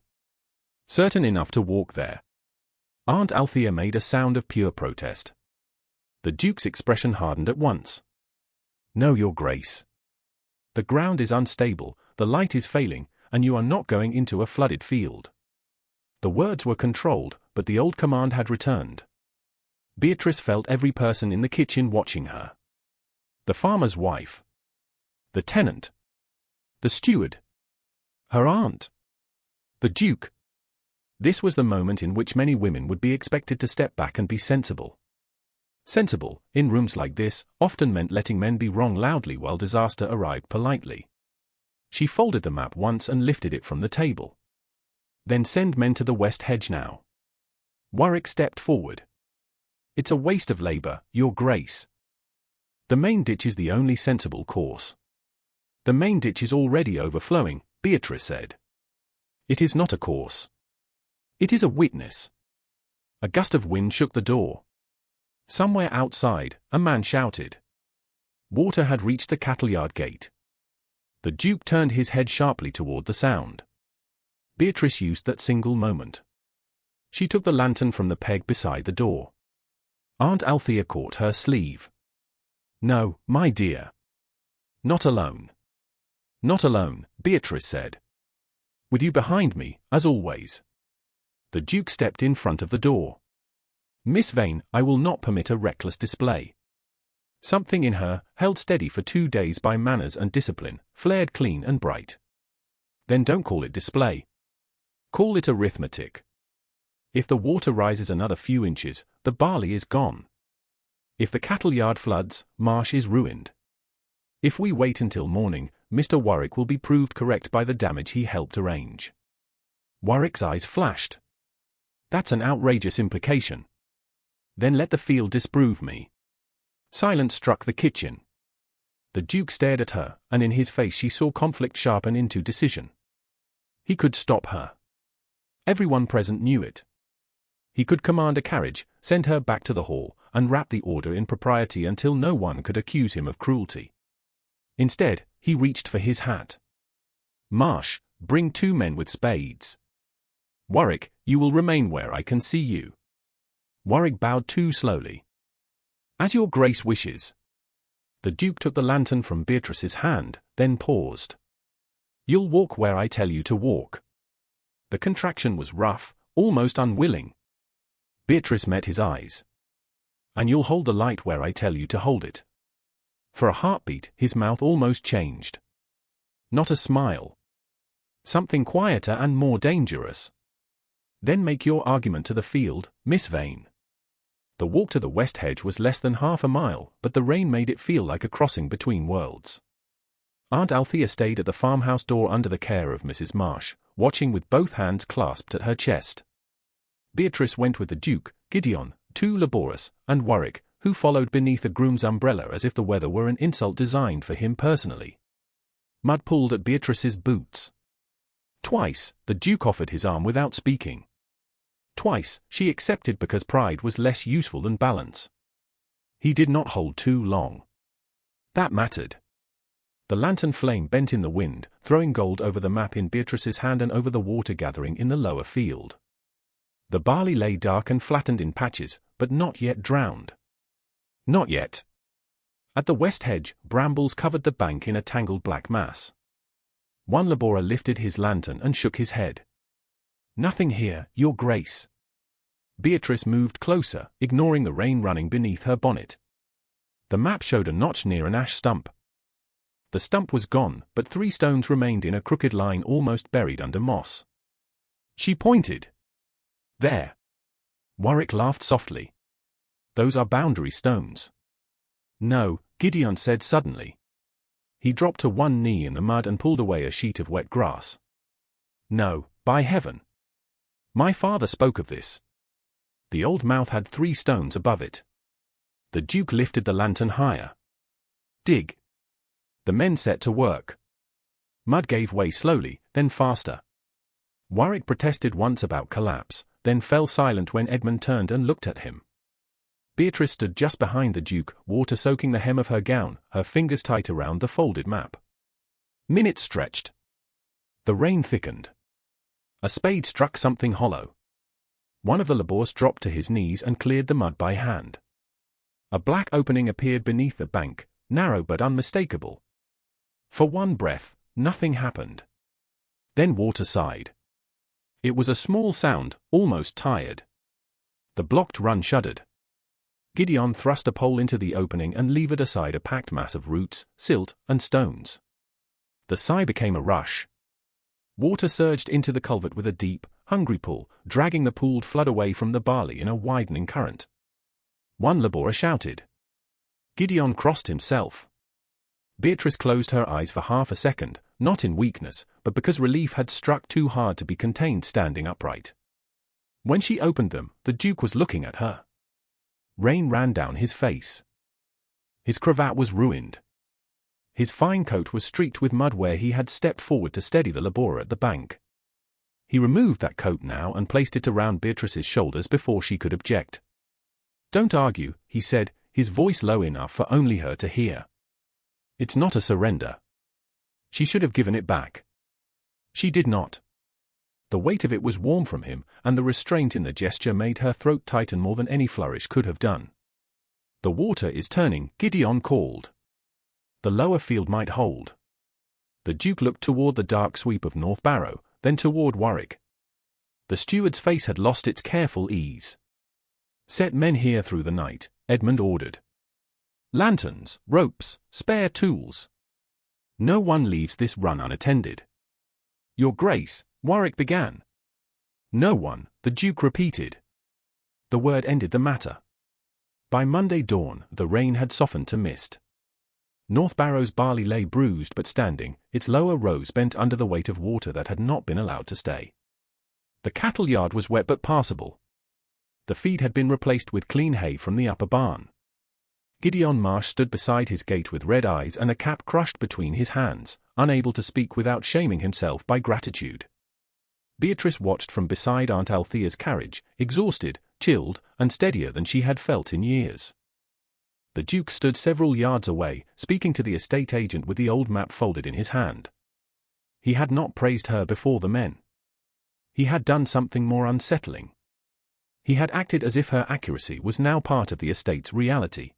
Certain enough to walk there. Aunt Althea made a sound of pure protest. The Duke's expression hardened at once. No, Your Grace. The ground is unstable, the light is failing, and you are not going into a flooded field. The words were controlled, but the old command had returned. Beatrice felt every person in the kitchen watching her. The farmer's wife. The tenant. The steward. Her aunt. The Duke. This was the moment in which many women would be expected to step back and be sensible. Sensible, in rooms like this, often meant letting men be wrong loudly while disaster arrived politely. She folded the map once and lifted it from the table. Then send men to the west hedge now. Warwick stepped forward. It's a waste of labor, Your Grace. The main ditch is the only sensible course. The main ditch is already overflowing, Beatrice said. It is not a course. It is a witness. A gust of wind shook the door. Somewhere outside, a man shouted. Water had reached the cattle-yard gate. The Duke turned his head sharply toward the sound. Beatrice used that single moment. She took the lantern from the peg beside the door. Aunt Althea caught her sleeve. No, my dear. Not alone. Not alone, Beatrice said. With you behind me, as always. The Duke stepped in front of the door. Miss Vane, I will not permit a reckless display. Something in her, held steady for 2 days by manners and discipline, flared clean and bright. Then don't call it display. Call it arithmetic. If the water rises another few inches, the barley is gone. If the cattle yard floods, Marsh is ruined. If we wait until morning, Mr. Warwick will be proved correct by the damage he helped arrange. Warwick's eyes flashed. That's an outrageous implication. Then let the field disprove me. Silence struck the kitchen. The Duke stared at her, and in his face she saw conflict sharpen into decision. He could stop her. Everyone present knew it. He could command a carriage, send her back to the hall, and wrap the order in propriety until no one could accuse him of cruelty. Instead, he reached for his hat. Marsh, bring 2 men with spades. Warwick, you will remain where I can see you. Warwick bowed too slowly. As Your Grace wishes. The Duke took the lantern from Beatrice's hand, then paused. You'll walk where I tell you to walk. The contraction was rough, almost unwilling. Beatrice met his eyes. And you'll hold the light where I tell you to hold it. For a heartbeat, his mouth almost changed. Not a smile. Something quieter and more dangerous. Then make your argument to the field, Miss Vane. The walk to the west hedge was less than half a mile, but the rain made it feel like a crossing between worlds. Aunt Althea stayed at the farmhouse door under the care of Mrs. Marsh, watching with both hands clasped at her chest. Beatrice went with the Duke, Gideon, too laborious, and Warwick, who followed beneath a groom's umbrella as if the weather were an insult designed for him personally. Mud pulled at Beatrice's boots. Twice, the Duke offered his arm without speaking. Twice, she accepted because pride was less useful than balance. He did not hold too long. That mattered. The lantern flame bent in the wind, throwing gold over the map in Beatrice's hand and over the water gathering in the lower field. The barley lay dark and flattened in patches, but not yet drowned. Not yet. At the west hedge, brambles covered the bank in a tangled black mass. One laborer lifted his lantern and shook his head. Nothing here, Your Grace. Beatrice moved closer, ignoring the rain running beneath her bonnet. The map showed a notch near an ash stump. The stump was gone, but 3 stones remained in a crooked line almost buried under moss. She pointed. There. Warwick laughed softly. Those are boundary stones. No, Gideon said suddenly. He dropped to one knee in the mud and pulled away a sheet of wet grass. No, by heaven. My father spoke of this. The old mouth had 3 stones above it. The Duke lifted the lantern higher. Dig. The men set to work. Mud gave way slowly, then faster. Warwick protested once about collapse, then fell silent when Edmund turned and looked at him. Beatrice stood just behind the Duke, water soaking the hem of her gown, her fingers tight around the folded map. Minutes stretched. The rain thickened. A spade struck something hollow. One of the labourers dropped to his knees and cleared the mud by hand. A black opening appeared beneath the bank, narrow but unmistakable. For one breath, nothing happened. Then water sighed. It was a small sound, almost tired. The blocked run shuddered. Gideon thrust a pole into the opening and levered aside a packed mass of roots, silt, and stones. The sigh became a rush. Water surged into the culvert with a deep, hungry pull, dragging the pooled flood away from the barley in a widening current. One labourer shouted. Gideon crossed himself. Beatrice closed her eyes for half a second, not in weakness, but because relief had struck too hard to be contained standing upright. When she opened them, the Duke was looking at her. Rain ran down his face. His cravat was ruined. His fine coat was streaked with mud where he had stepped forward to steady the labourer at the bank. He removed that coat now and placed it around Beatrice's shoulders before she could object. Don't argue, he said, his voice low enough for only her to hear. It's not a surrender. She should have given it back. She did not. The weight of it was warm from him, and the restraint in the gesture made her throat tighten more than any flourish could have done. The water is turning, Gideon called. The lower field might hold. The Duke looked toward the dark sweep of North Barrow, then toward Warwick. The steward's face had lost its careful ease. Set men here through the night, Edmund ordered. Lanterns, ropes, spare tools. No one leaves this run unattended. Your Grace, Warwick began. No one, the Duke repeated. The word ended the matter. By Monday dawn, the rain had softened to mist. North Barrow's barley lay bruised but standing, its lower rows bent under the weight of water that had not been allowed to stay. The cattle yard was wet but passable. The feed had been replaced with clean hay from the upper barn. Gideon Marsh stood beside his gate with red eyes and a cap crushed between his hands, unable to speak without shaming himself by gratitude. Beatrice watched from beside Aunt Althea's carriage, exhausted, chilled, and steadier than she had felt in years. The Duke stood several yards away, speaking to the estate agent with the old map folded in his hand. He had not praised her before the men. He had done something more unsettling. He had acted as if her accuracy was now part of the estate's reality.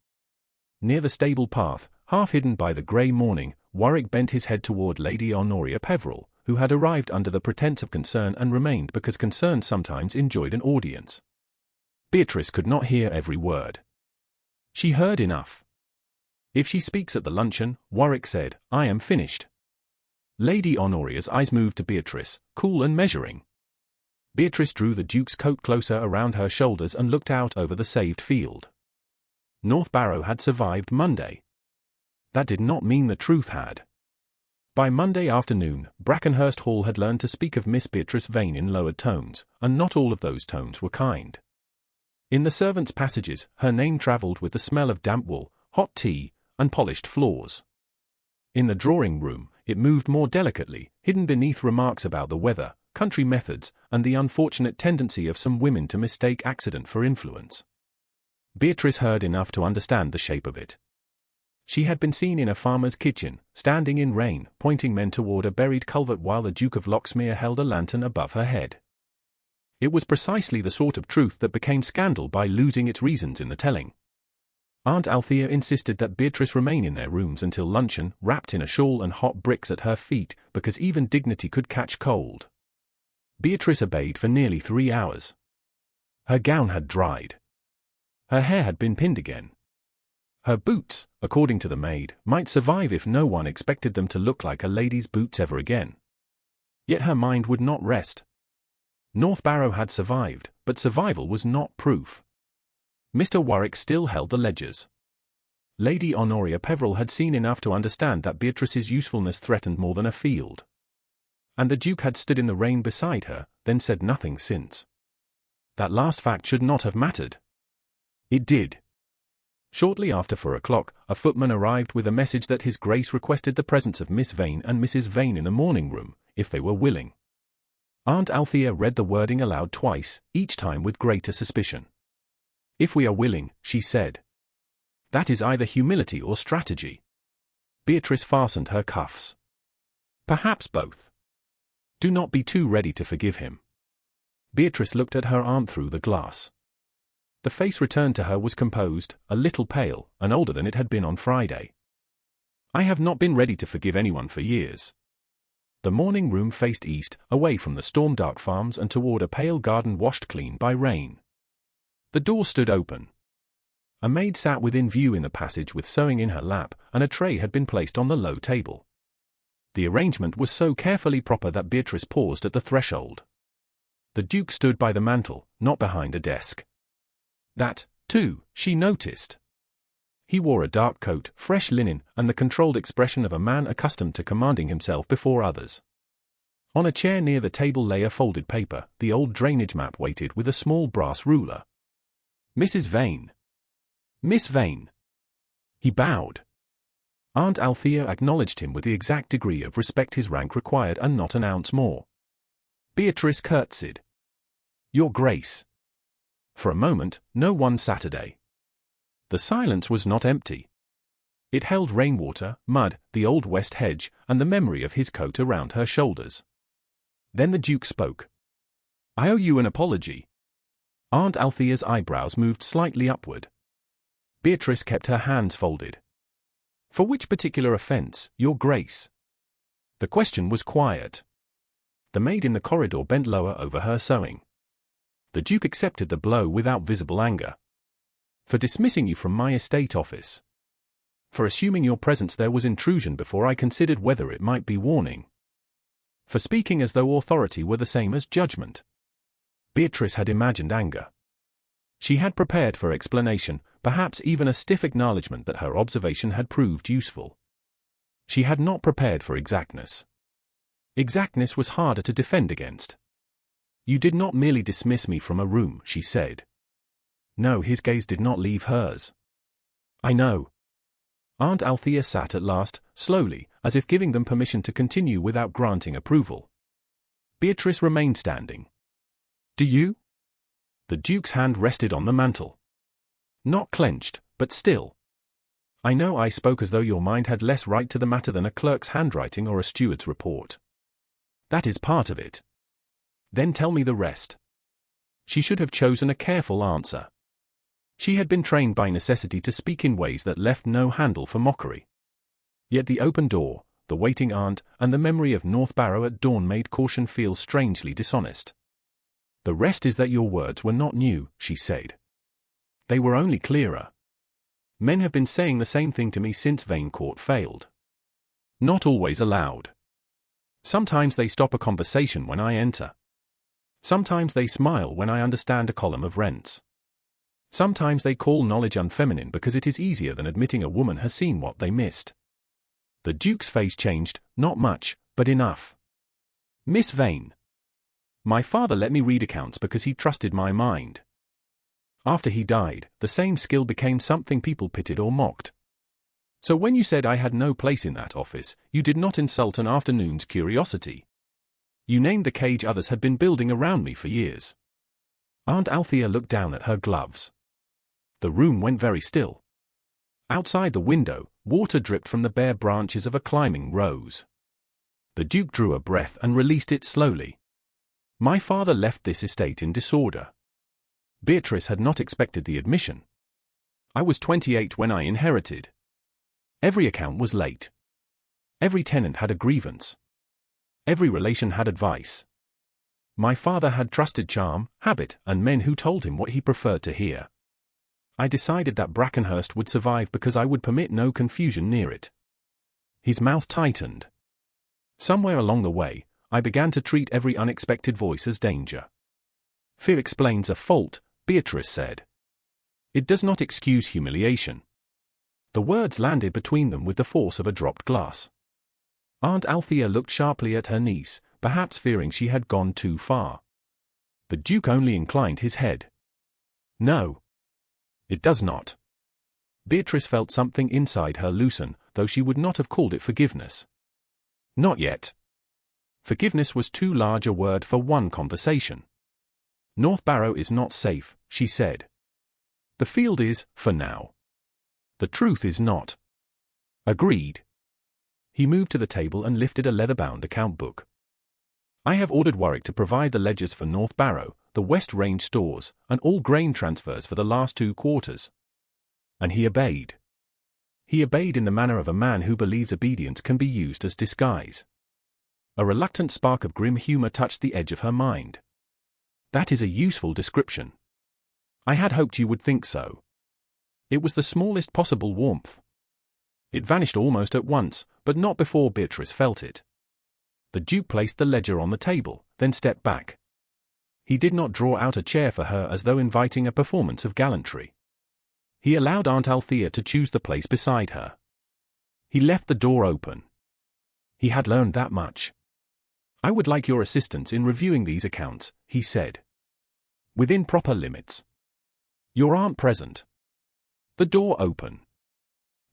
Near the stable path, half hidden by the grey morning, Warwick bent his head toward Lady Honoria Peveril, who had arrived under the pretence of concern and remained because concern sometimes enjoyed an audience. Beatrice could not hear every word. She heard enough. If she speaks at the luncheon, Warwick said, I am finished. Lady Honoria's eyes moved to Beatrice, cool and measuring. Beatrice drew the Duke's coat closer around her shoulders and looked out over the saved field. North Barrow had survived Monday. That did not mean the truth had. By Monday afternoon, Brackenhurst Hall had learned to speak of Miss Beatrice Vane in lowered tones, and not all of those tones were kind. In the servants' passages, her name travelled with the smell of damp wool, hot tea, and polished floors. In the drawing-room, it moved more delicately, hidden beneath remarks about the weather, country methods, and the unfortunate tendency of some women to mistake accident for influence. Beatrice heard enough to understand the shape of it. She had been seen in a farmer's kitchen, standing in rain, pointing men toward a buried culvert while the Duke of Locksmere held a lantern above her head. It was precisely the sort of truth that became scandal by losing its reasons in the telling. Aunt Althea insisted that Beatrice remain in their rooms until luncheon, wrapped in a shawl and hot bricks at her feet, because even dignity could catch cold. Beatrice obeyed for nearly 3 hours. Her gown had dried. Her hair had been pinned again. Her boots, according to the maid, might survive if no one expected them to look like a lady's boots ever again. Yet her mind would not rest. North Barrow had survived, but survival was not proof. Mr. Warwick still held the ledgers. Lady Honoria Peveril had seen enough to understand that Beatrice's usefulness threatened more than a field. And the Duke had stood in the rain beside her, then said nothing since. That last fact should not have mattered. It did. Shortly after 4 o'clock, a footman arrived with a message that His Grace requested the presence of Miss Vane and Mrs. Vane in the morning room, if they were willing. Aunt Althea read the wording aloud twice, each time with greater suspicion. "If we are willing," she said. "That is either humility or strategy." Beatrice fastened her cuffs. "Perhaps both. Do not be too ready to forgive him." Beatrice looked at her aunt through the glass. The face returned to her was composed, a little pale, and older than it had been on Friday. "I have not been ready to forgive anyone for years." The morning room faced east, away from the storm-dark farms and toward a pale garden washed clean by rain. The door stood open. A maid sat within view in the passage with sewing in her lap, and a tray had been placed on the low table. The arrangement was so carefully proper that Beatrice paused at the threshold. The Duke stood by the mantel, not behind a desk. That, too, she noticed. He wore a dark coat, fresh linen, and the controlled expression of a man accustomed to commanding himself before others. On a chair near the table lay a folded paper, the old drainage map weighted with a small brass ruler. "Mrs. Vane." "Miss Vane." He bowed. Aunt Althea acknowledged him with the exact degree of respect his rank required and not an ounce more. Beatrice curtsied. "Your Grace." For a moment, no one Saturday. The silence was not empty. It held rainwater, mud, the old west hedge, and the memory of his coat around her shoulders. Then the Duke spoke. "I owe you an apology." Aunt Althea's eyebrows moved slightly upward. Beatrice kept her hands folded. "For which particular offence, Your Grace?" The question was quiet. The maid in the corridor bent lower over her sewing. The Duke accepted the blow without visible anger. "For dismissing you from my estate office. For assuming your presence there was intrusion before I considered whether it might be warning. For speaking as though authority were the same as judgment." Beatrice had imagined anger. She had prepared for explanation, perhaps even a stiff acknowledgement that her observation had proved useful. She had not prepared for exactness. Exactness was harder to defend against. "You did not merely dismiss me from a room," she said. No, his gaze did not leave hers. "I know." Aunt Althea sat at last, slowly, as if giving them permission to continue without granting approval. Beatrice remained standing. "Do you?" The Duke's hand rested on the mantel. Not clenched, but still. "I know I spoke as though your mind had less right to the matter than a clerk's handwriting or a steward's report. That is part of it. Then tell me the rest." She should have chosen a careful answer. She had been trained by necessity to speak in ways that left no handle for mockery. Yet the open door, the waiting aunt, and the memory of North Barrow at dawn made caution feel strangely dishonest. "The rest is that your words were not new," she said. "They were only clearer. Men have been saying the same thing to me since Vane Court failed. Not always aloud. Sometimes they stop a conversation when I enter. Sometimes they smile when I understand a column of rents. Sometimes they call knowledge unfeminine because it is easier than admitting a woman has seen what they missed." The Duke's face changed, not much, but enough. "Miss Vane. My father let me read accounts because he trusted my mind. After he died, the same skill became something people pitied or mocked. So when you said I had no place in that office, you did not insult an afternoon's curiosity. You named the cage others had been building around me for years." Aunt Althea looked down at her gloves. The room went very still. Outside the window, water dripped from the bare branches of a climbing rose. The Duke drew a breath and released it slowly. "My father left this estate in disorder." Beatrice had not expected the admission. "I was 28 when I inherited. Every account was late. Every tenant had a grievance. Every relation had advice. My father had trusted charm, habit, and men who told him what he preferred to hear. I decided that Brackenhurst would survive because I would permit no confusion near it. His mouth tightened. Somewhere along the way, I began to treat every unexpected voice as danger. Fear explains a fault, Beatrice said. It does not excuse humiliation. The words landed between them with the force of a dropped glass. Aunt Althea looked sharply at her niece, perhaps fearing she had gone too far. The Duke only inclined his head. No. It does not. Beatrice felt something inside her loosen, though she would not have called it forgiveness. Not yet. Forgiveness was too large a word for one conversation. North Barrow is not safe, she said. The field is, for now. The truth is not. Agreed. He moved to the table and lifted a leather-bound account book. I have ordered Warwick to provide the ledgers for North Barrow, the West Range stores, and all grain transfers for the last 2 quarters. And he obeyed. He obeyed in the manner of a man who believes obedience can be used as disguise. A reluctant spark of grim humor touched the edge of her mind. That is a useful description. I had hoped you would think so. It was the smallest possible warmth. It vanished almost at once, but not before Beatrice felt it. The Duke placed the ledger on the table, then stepped back. He did not draw out a chair for her as though inviting a performance of gallantry. He allowed Aunt Althea to choose the place beside her. He left the door open. He had learned that much. I would like your assistance in reviewing these accounts, he said. Within proper limits. Your aunt present. The door open.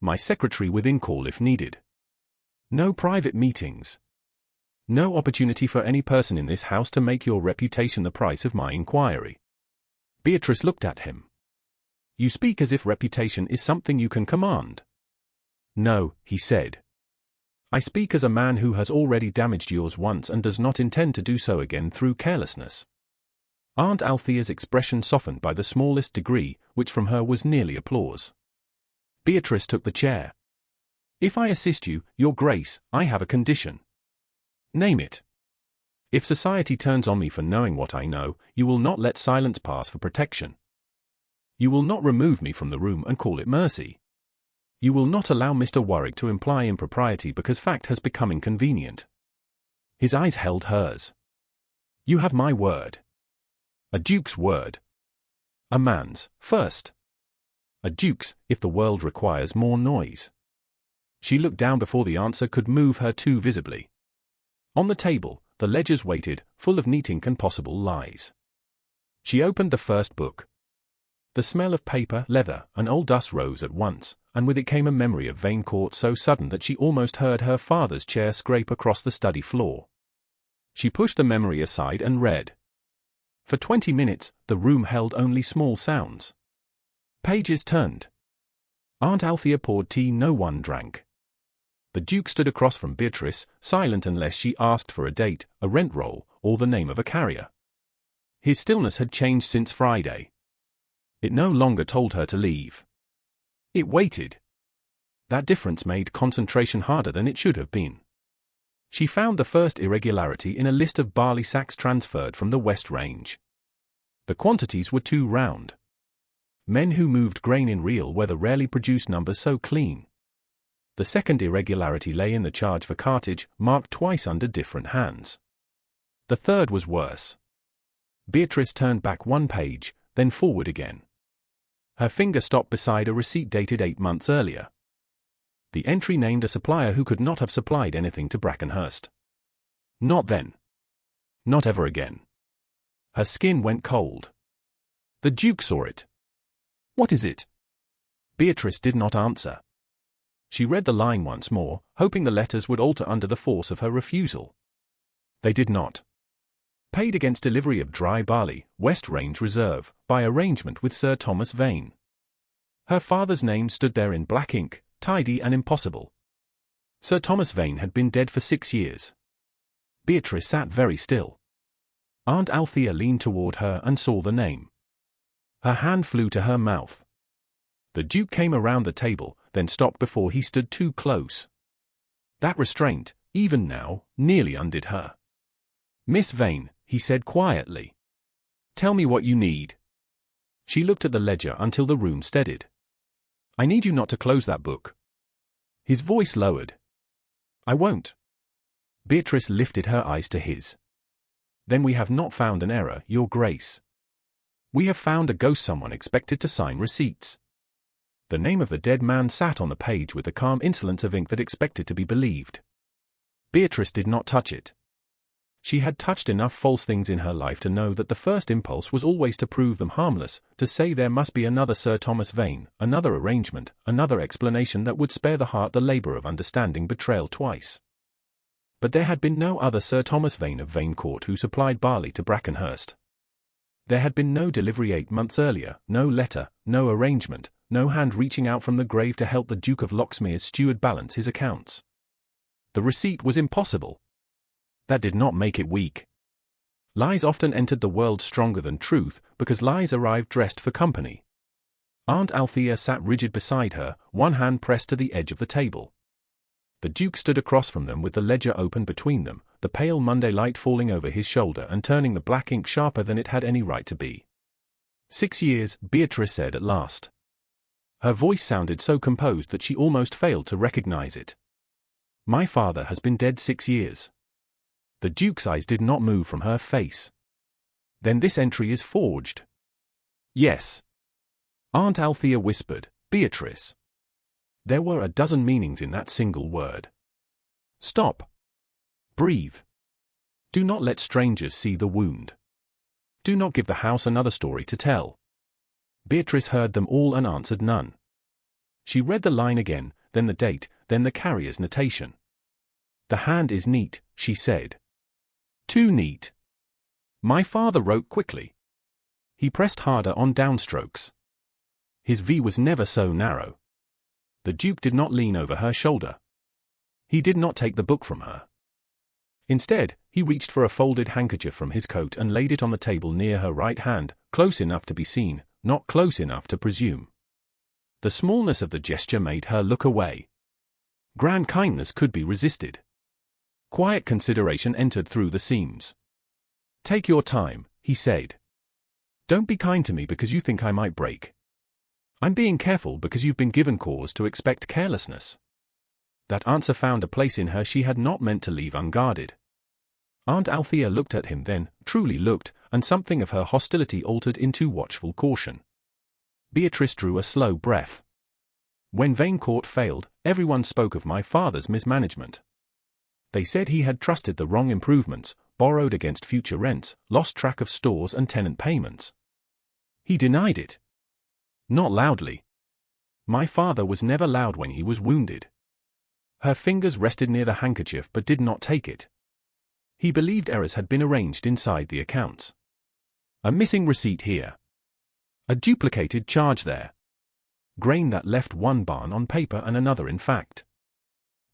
My secretary within call if needed. No private meetings. No opportunity for any person in this house to make your reputation the price of my inquiry. Beatrice looked at him. You speak as if reputation is something you can command. No, he said. I speak as a man who has already damaged yours once and does not intend to do so again through carelessness. Aunt Althea's expression softened by the smallest degree, which from her was nearly applause. Beatrice took the chair. If I assist you, your grace, I have a condition. Name it. If society turns on me for knowing what I know, you will not let silence pass for protection. You will not remove me from the room and call it mercy. You will not allow Mr. Warwick to imply impropriety because fact has become inconvenient. His eyes held hers. You have my word. A duke's word. A man's, first. A duke's, if the world requires more noise. She looked down before the answer could move her too visibly. On the table, the ledgers waited, full of neat ink and possible lies. She opened the first book. The smell of paper, leather, and old dust rose at once, and with it came a memory of Vane Court so sudden that she almost heard her father's chair scrape across the study floor. She pushed the memory aside and read. For 20 minutes, the room held only small sounds. Pages turned. Aunt Althea poured tea no one drank. The Duke stood across from Beatrice, silent unless she asked for a date, a rent roll, or the name of a carrier. His stillness had changed since Friday. It no longer told her to leave. It waited. That difference made concentration harder than it should have been. She found the first irregularity in a list of barley sacks transferred from the West Range. The quantities were too round. Men who moved grain in real weather rarely produced numbers so clean. The second irregularity lay in the charge for cartage, marked twice under different hands. The third was worse. Beatrice turned back one page, then forward again. Her finger stopped beside a receipt dated 8 months earlier. The entry named a supplier who could not have supplied anything to Brackenhurst. Not then. Not ever again. Her skin went cold. The Duke saw it. What is it? Beatrice did not answer. She read the line once more, hoping the letters would alter under the force of her refusal. They did not. Paid against delivery of dry barley, West Range Reserve, by arrangement with Sir Thomas Vane. Her father's name stood there in black ink, tidy and impossible. Sir Thomas Vane had been dead for 6 years. Beatrice sat very still. Aunt Althea leaned toward her and saw the name. Her hand flew to her mouth. The Duke came around the table, then stopped before he stood too close. That restraint, even now, nearly undid her. Miss Vane, he said quietly. "Tell me what you need." She looked at the ledger until the room steadied. "I need you not to close that book." His voice lowered. "I won't." Beatrice lifted her eyes to his. "Then we have not found an error, Your Grace. We have found a ghost, someone expected to sign receipts." The name of the dead man sat on the page with the calm insolence of ink that expected to be believed. Beatrice did not touch it. She had touched enough false things in her life to know that the first impulse was always to prove them harmless, to say there must be another Sir Thomas Vane, another arrangement, another explanation that would spare the heart the labour of understanding betrayal twice. But there had been no other Sir Thomas Vane of Vane Court who supplied barley to Brackenhurst. There had been no delivery 8 months earlier, no letter, no arrangement, no hand reaching out from the grave to help the Duke of Locksmere's steward balance his accounts. The receipt was impossible. That did not make it weak. Lies often entered the world stronger than truth, because lies arrived dressed for company. Aunt Althea sat rigid beside her, one hand pressed to the edge of the table. The Duke stood across from them with the ledger open between them, the pale Monday light falling over his shoulder and turning the black ink sharper than it had any right to be. 6 years, Beatrice said at last. Her voice sounded so composed that she almost failed to recognize it. "My father has been dead 6 years." The Duke's eyes did not move from her face. "Then this entry is forged?" "Yes." Aunt Althea whispered, "Beatrice." There were a dozen meanings in that single word. Stop. Breathe. Do not let strangers see the wound. Do not give the house another story to tell. Beatrice heard them all and answered none. She read the line again, then the date, then the carrier's notation. "The hand is neat," she said. "Too neat." My father wrote quickly. He pressed harder on downstrokes. His V was never so narrow. The Duke did not lean over her shoulder. He did not take the book from her. Instead, he reached for a folded handkerchief from his coat and laid it on the table near her right hand, close enough to be seen, not close enough to presume. The smallness of the gesture made her look away. Grand kindness could be resisted. Quiet consideration entered through the seams. "Take your time," he said. "Don't be kind to me because you think I might break. I'm being careful because you've been given cause to expect carelessness." That answer found a place in her she had not meant to leave unguarded. Aunt Althea looked at him then, truly looked, and something of her hostility altered into watchful caution. Beatrice drew a slow breath. "When Vane Court failed, everyone spoke of my father's mismanagement. They said he had trusted the wrong improvements, borrowed against future rents, lost track of stores and tenant payments. He denied it. Not loudly. My father was never loud when he was wounded." Her fingers rested near the handkerchief but did not take it. "He believed errors had been arranged inside the accounts. A missing receipt here. A duplicated charge there. Grain that left one barn on paper and another in fact.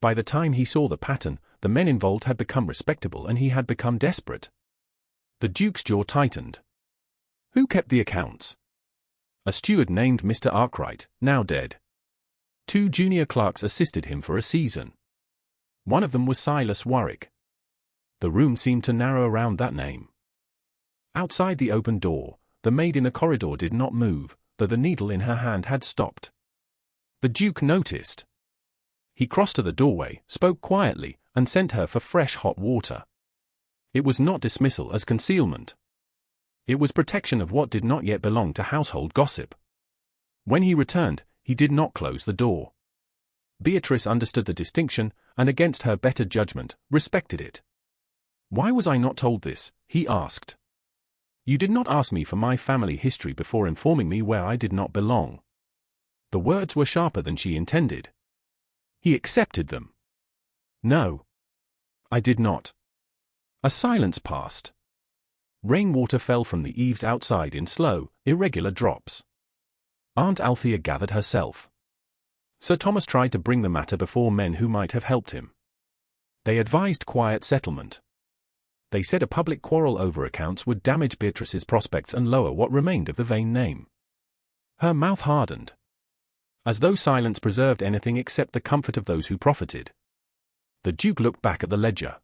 By the time he saw the pattern, the men involved had become respectable and he had become desperate." The Duke's jaw tightened. "Who kept the accounts?" "A steward named Mr. Arkwright, now dead. 2 junior clerks assisted him for a season. One of them was Silas Warwick." The room seemed to narrow around that name. Outside the open door, the maid in the corridor did not move, though the needle in her hand had stopped. The Duke noticed. He crossed to the doorway, spoke quietly, and sent her for fresh hot water. It was not dismissal as concealment. It was protection of what did not yet belong to household gossip. When he returned, he did not close the door. Beatrice understood the distinction, and against her better judgment, respected it. "Why was I not told this?" he asked. "You did not ask me for my family history before informing me where I did not belong." The words were sharper than she intended. He accepted them. "No. I did not." A silence passed. Rainwater fell from the eaves outside in slow, irregular drops. Aunt Althea gathered herself. Sir Thomas tried to bring the matter before men who might have helped him. They advised quiet settlement. They said a public quarrel over accounts would damage Beatrice's prospects and lower what remained of the Vane name. Her mouth hardened. As though silence preserved anything except the comfort of those who profited. The Duke looked back at the ledger.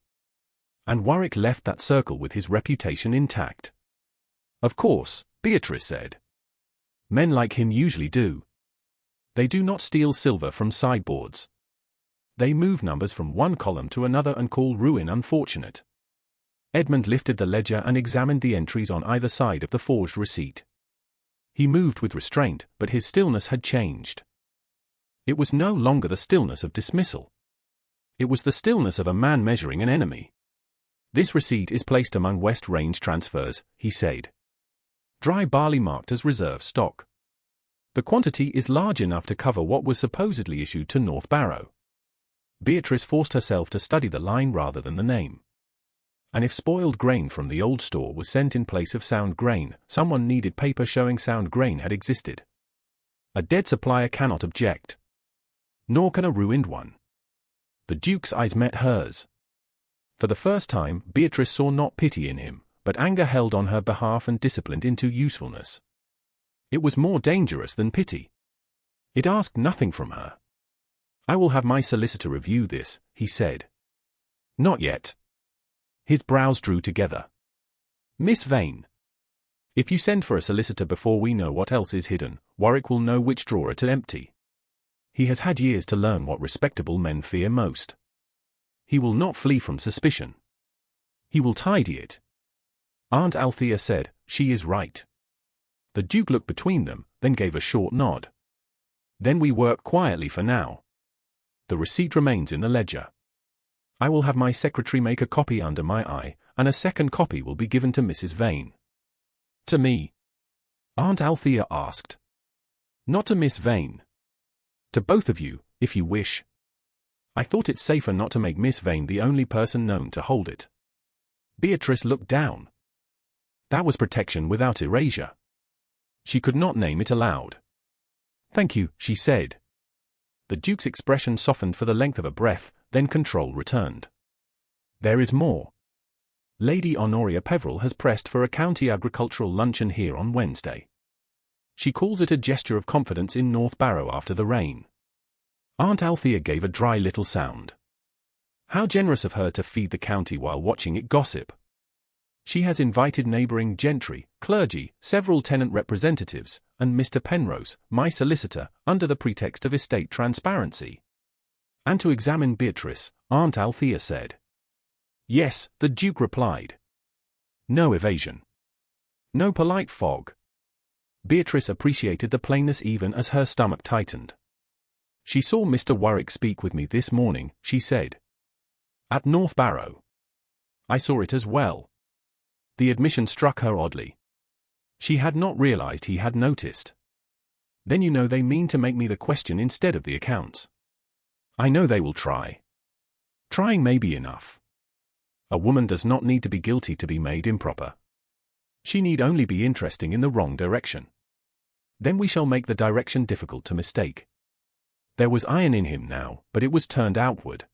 And Warwick left that circle with his reputation intact. Of course, Beatrice said. Men like him usually do. They do not steal silver from sideboards. They move numbers from one column to another and call ruin unfortunate. Edmund lifted the ledger and examined the entries on either side of the forged receipt. He moved with restraint, but his stillness had changed. It was no longer the stillness of dismissal. It was the stillness of a man measuring an enemy. This receipt is placed among West Range transfers, he said. Dry barley marked as reserve stock. The quantity is large enough to cover what was supposedly issued to North Barrow. Beatrice forced herself to study the line rather than the name. And if spoiled grain from the old store was sent in place of sound grain, someone needed paper showing sound grain had existed. A dead supplier cannot object. Nor can a ruined one. The Duke's eyes met hers. For the first time, Beatrice saw not pity in him, but anger held on her behalf and disciplined into usefulness. It was more dangerous than pity. It asked nothing from her. I will have my solicitor review this, he said. Not yet. His brows drew together. Miss Vane. If you send for a solicitor before we know what else is hidden, Warwick will know which drawer to empty. He has had years to learn what respectable men fear most. He will not flee from suspicion. He will tidy it. Aunt Althea said, she is right. The Duke looked between them, then gave a short nod. Then we work quietly for now. The receipt remains in the ledger. I will have my secretary make a copy under my eye, and a second copy will be given to Mrs. Vane. To me? Aunt Althea asked. Not to Miss Vane. To both of you, if you wish. I thought it safer not to make Miss Vane the only person known to hold it. Beatrice looked down. That was protection without erasure. She could not name it aloud. Thank you, she said. The Duke's expression softened for the length of a breath, then control returned. There is more. Lady Honoria Peveril has pressed for a county agricultural luncheon here on Wednesday. She calls it a gesture of confidence in North Barrow after the rain. Aunt Althea gave a dry little sound. How generous of her to feed the county while watching it gossip. She has invited neighbouring gentry, clergy, several tenant representatives, and Mr. Penrose, my solicitor, under the pretext of estate transparency. And to examine Beatrice, Aunt Althea said. Yes, the Duke replied. No evasion. No polite fog. Beatrice appreciated the plainness even as her stomach tightened. She saw Mr. Warwick speak with me this morning, she said. At North Barrow. I saw it as well. The admission struck her oddly. She had not realized he had noticed. Then you know they mean to make me the question instead of the accounts. I know they will try. Trying may be enough. A woman does not need to be guilty to be made improper. She need only be interesting in the wrong direction. Then we shall make the direction difficult to mistake. There was iron in him now, but it was turned outward.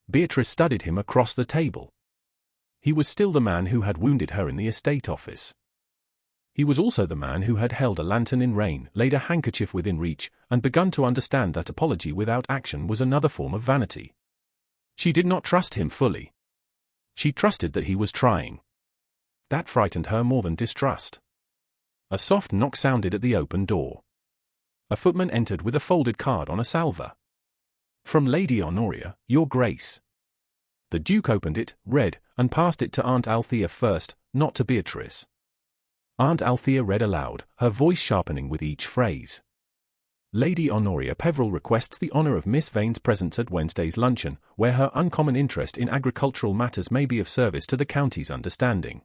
Beatrice studied him across the table. He was still the man who had wounded her in the estate office. He was also the man who had held a lantern in rain, laid a handkerchief within reach, and begun to understand that apology without action was another form of vanity. She did not trust him fully. She trusted that he was trying. That frightened her more than distrust. A soft knock sounded at the open door. A footman entered with a folded card on a salver. From Lady Honoria, Your Grace. The Duke opened it, read, and passed it to Aunt Althea first, not to Beatrice. Aunt Althea read aloud, her voice sharpening with each phrase. Lady Honoria Peveril requests the honour of Miss Vane's presence at Wednesday's luncheon, where her uncommon interest in agricultural matters may be of service to the county's understanding.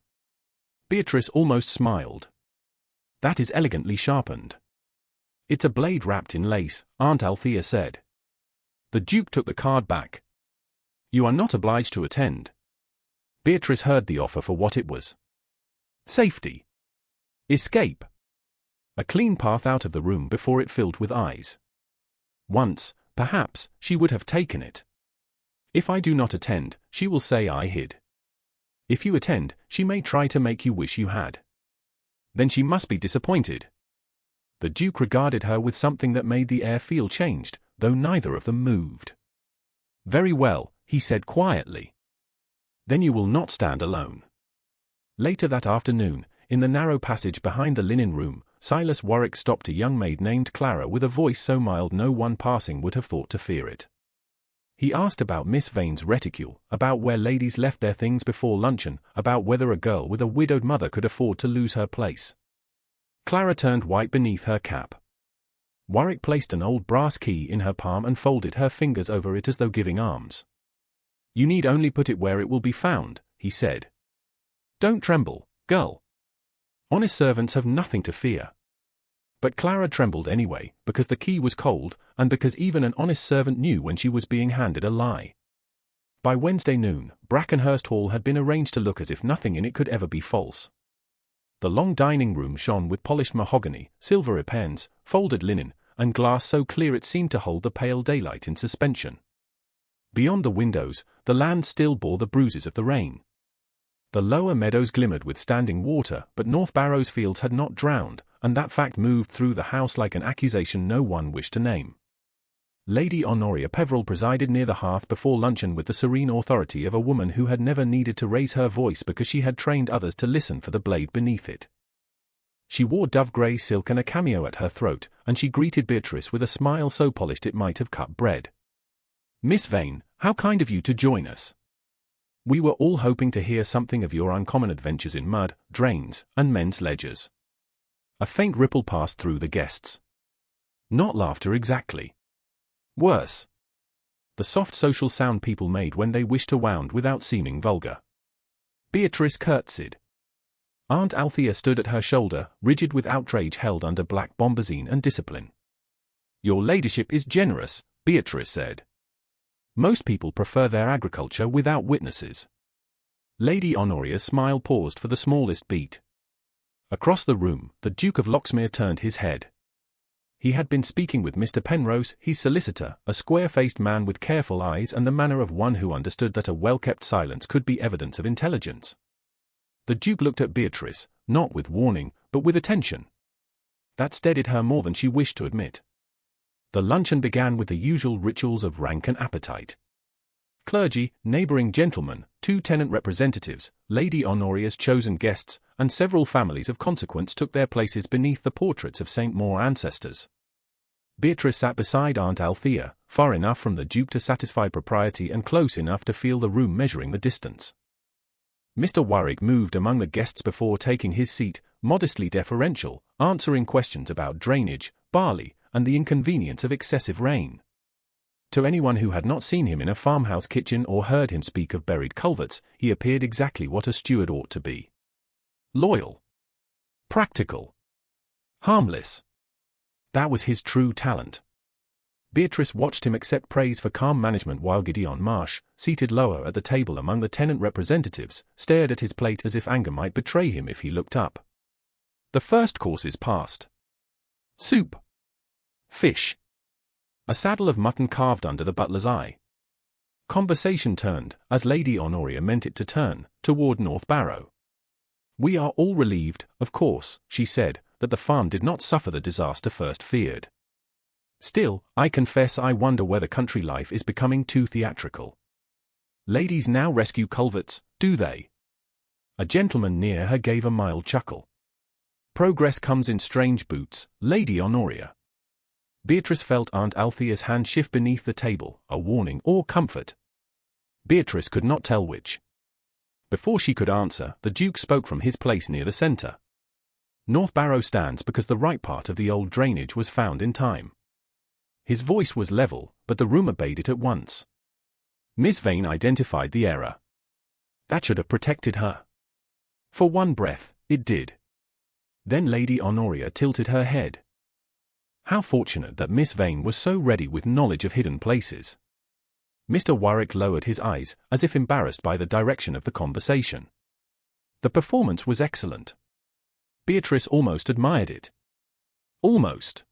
Beatrice almost smiled. That is elegantly sharpened. It's a blade wrapped in lace, Aunt Althea said. The Duke took the card back. You are not obliged to attend. Beatrice heard the offer for what it was. Safety. Escape. A clean path out of the room before it filled with eyes. Once, perhaps, she would have taken it. If I do not attend, she will say I hid. If you attend, she may try to make you wish you had. Then she must be disappointed. The Duke regarded her with something that made the air feel changed, though neither of them moved. Very well, he said quietly. Then you will not stand alone. Later that afternoon, in the narrow passage behind the linen room, Silas Warwick stopped a young maid named Clara with a voice so mild no one passing would have thought to fear it. He asked about Miss Vane's reticule, about where ladies left their things before luncheon, about whether a girl with a widowed mother could afford to lose her place. Clara turned white beneath her cap. Warwick placed an old brass key in her palm and folded her fingers over it as though giving alms. "You need only put it where it will be found," he said. "Don't tremble, girl. Honest servants have nothing to fear." But Clara trembled anyway, because the key was cold, and because even an honest servant knew when she was being handed a lie. By Wednesday noon, Brackenhurst Hall had been arranged to look as if nothing in it could ever be false. The long dining room shone with polished mahogany, silver pens, folded linen, and glass so clear it seemed to hold the pale daylight in suspension. Beyond the windows, the land still bore the bruises of the rain. The lower meadows glimmered with standing water, but North Barrow's fields had not drowned, and that fact moved through the house like an accusation no one wished to name. Lady Honoria Peveril presided near the hearth before luncheon with the serene authority of a woman who had never needed to raise her voice because she had trained others to listen for the blade beneath it. She wore dove-grey silk and a cameo at her throat, and she greeted Beatrice with a smile so polished it might have cut bread. "Miss Vane, how kind of you to join us. We were all hoping to hear something of your uncommon adventures in mud, drains, and men's ledgers." A faint ripple passed through the guests. Not laughter exactly. Worse. The soft social sound people made when they wished to wound without seeming vulgar. Beatrice curtsied. Aunt Althea stood at her shoulder, rigid with outrage held under black bombazine and discipline. "Your ladyship is generous," Beatrice said. "Most people prefer their agriculture without witnesses." Lady Honoria's smile paused for the smallest beat. Across the room, the Duke of Locksmere turned his head. He had been speaking with Mr. Penrose, his solicitor, a square-faced man with careful eyes and the manner of one who understood that a well-kept silence could be evidence of intelligence. The Duke looked at Beatrice, not with warning, but with attention. That steadied her more than she wished to admit. The luncheon began with the usual rituals of rank and appetite. Clergy, neighbouring gentlemen, 2 tenant representatives, Lady Honoria's chosen guests, and several families of consequence took their places beneath the portraits of St. Maur ancestors. Beatrice sat beside Aunt Althea, far enough from the Duke to satisfy propriety and close enough to feel the room measuring the distance. Mr. Warwick moved among the guests before taking his seat, modestly deferential, answering questions about drainage, barley, and the inconvenience of excessive rain. To anyone who had not seen him in a farmhouse kitchen or heard him speak of buried culverts, he appeared exactly what a steward ought to be. Loyal. Practical. Harmless. That was his true talent. Beatrice watched him accept praise for calm management while Gideon Marsh, seated lower at the table among the tenant representatives, stared at his plate as if anger might betray him if he looked up. The first courses passed. Soup. Fish. A saddle of mutton carved under the butler's eye. Conversation turned, as Lady Honoria meant it to turn, toward North Barrow. "We are all relieved, of course," she said, "that the farm did not suffer the disaster first feared. Still, I confess I wonder whether country life is becoming too theatrical. Ladies now rescue culverts, do they?" A gentleman near her gave a mild chuckle. "Progress comes in strange boots, Lady Honoria." Beatrice felt Aunt Althea's hand shift beneath the table, a warning or comfort. Beatrice could not tell which. Before she could answer, the Duke spoke from his place near the centre. "North Barrow stands because the right part of the old drainage was found in time." His voice was level, but the room obeyed it at once. Miss Vane identified the error. That should have protected her. For one breath, it did. Then Lady Honoria tilted her head. How fortunate that Miss Vane was so ready with knowledge of hidden places. Mr. Warwick lowered his eyes, as if embarrassed by the direction of the conversation. The performance was excellent. Beatrice almost admired it. Almost.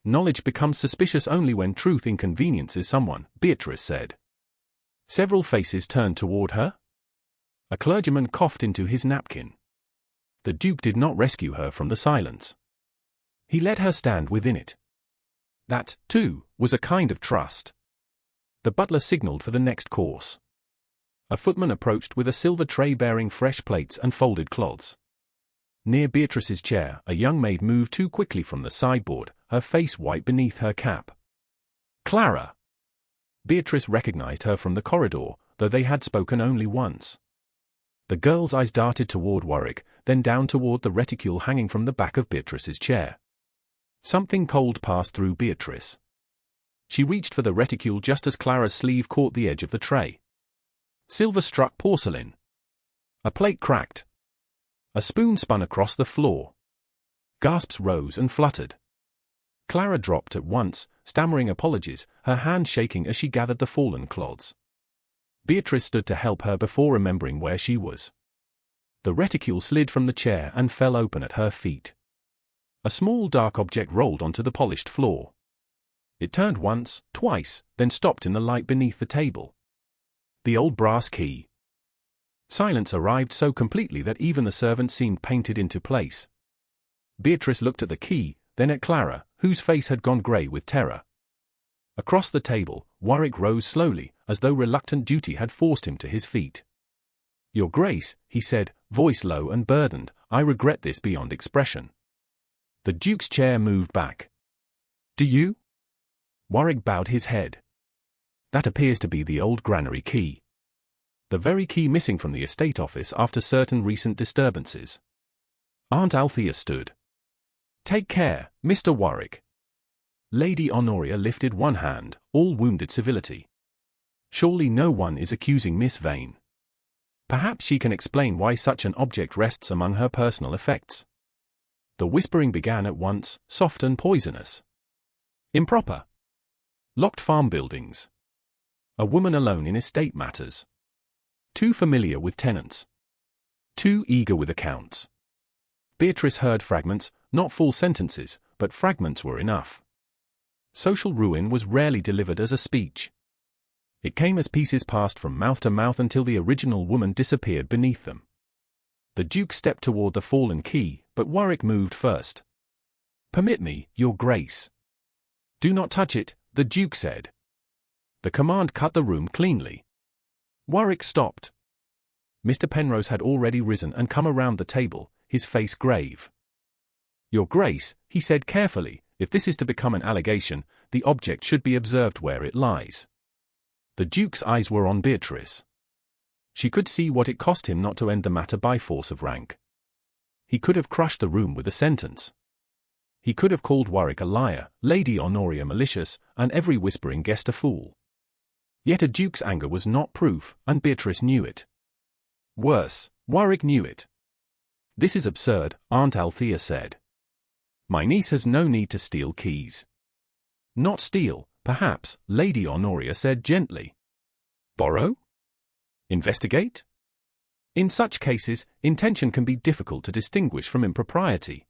Knowledge becomes suspicious only when truth inconveniences someone, Beatrice said. Several faces turned toward her. A clergyman coughed into his napkin. The Duke did not rescue her from the silence. He let her stand within it. That, too, was a kind of trust. The butler signalled for the next course. A footman approached with a silver tray bearing fresh plates and folded cloths. Near Beatrice's chair, a young maid moved too quickly from the sideboard, her face white beneath her cap. Clara! Beatrice recognized her from the corridor, though they had spoken only once. The girl's eyes darted toward Warwick, then down toward the reticule hanging from the back of Beatrice's chair. Something cold passed through Beatrice. She reached for the reticule just as Clara's sleeve caught the edge of the tray. Silver struck porcelain. A plate cracked. A spoon spun across the floor. Gasps rose and fluttered. Clara dropped at once, stammering apologies, her hand shaking as she gathered the fallen cloths. Beatrice stood to help her before remembering where she was. The reticule slid from the chair and fell open at her feet. A small dark object rolled onto the polished floor. It turned once, twice, then stopped in the light beneath the table. The old brass key. Silence arrived so completely that even the servant seemed painted into place. Beatrice looked at the key, then at Clara, whose face had gone grey with terror. Across the table, Warwick rose slowly, as though reluctant duty had forced him to his feet. "Your Grace," he said, voice low and burdened, "I regret this beyond expression." The Duke's chair moved back. "Do you?" Warwick bowed his head. "That appears to be the old granary key. The very key missing from the estate office after certain recent disturbances." Aunt Althea stood. "Take care, Mr. Warwick." Lady Honoria lifted one hand, all wounded civility. "Surely no one is accusing Miss Vane. Perhaps she can explain why such an object rests among her personal effects." The whispering began at once, soft and poisonous. "Improper. Locked farm buildings. A woman alone in estate matters. Too familiar with tenants. Too eager with accounts." Beatrice heard fragments, not full sentences, but fragments were enough. Social ruin was rarely delivered as a speech. It came as pieces passed from mouth to mouth until the original woman disappeared beneath them. The Duke stepped toward the fallen key, but Warwick moved first. "Permit me, Your Grace." "Do not touch it," the Duke said. The command cut the room cleanly. Warwick stopped. Mr. Penrose had already risen and come around the table, his face grave. "Your Grace," he said carefully, "if this is to become an allegation, the object should be observed where it lies." The Duke's eyes were on Beatrice. She could see what it cost him not to end the matter by force of rank. He could have crushed the room with a sentence. He could have called Warwick a liar, Lady Honoria malicious, and every whispering guest a fool. Yet a duke's anger was not proof, and Beatrice knew it. Worse, Warwick knew it. "This is absurd," Aunt Althea said. "My niece has no need to steal keys." "Not steal, perhaps," Lady Honoria said gently. "Borrow? Investigate?" In such cases, intention can be difficult to distinguish from impropriety.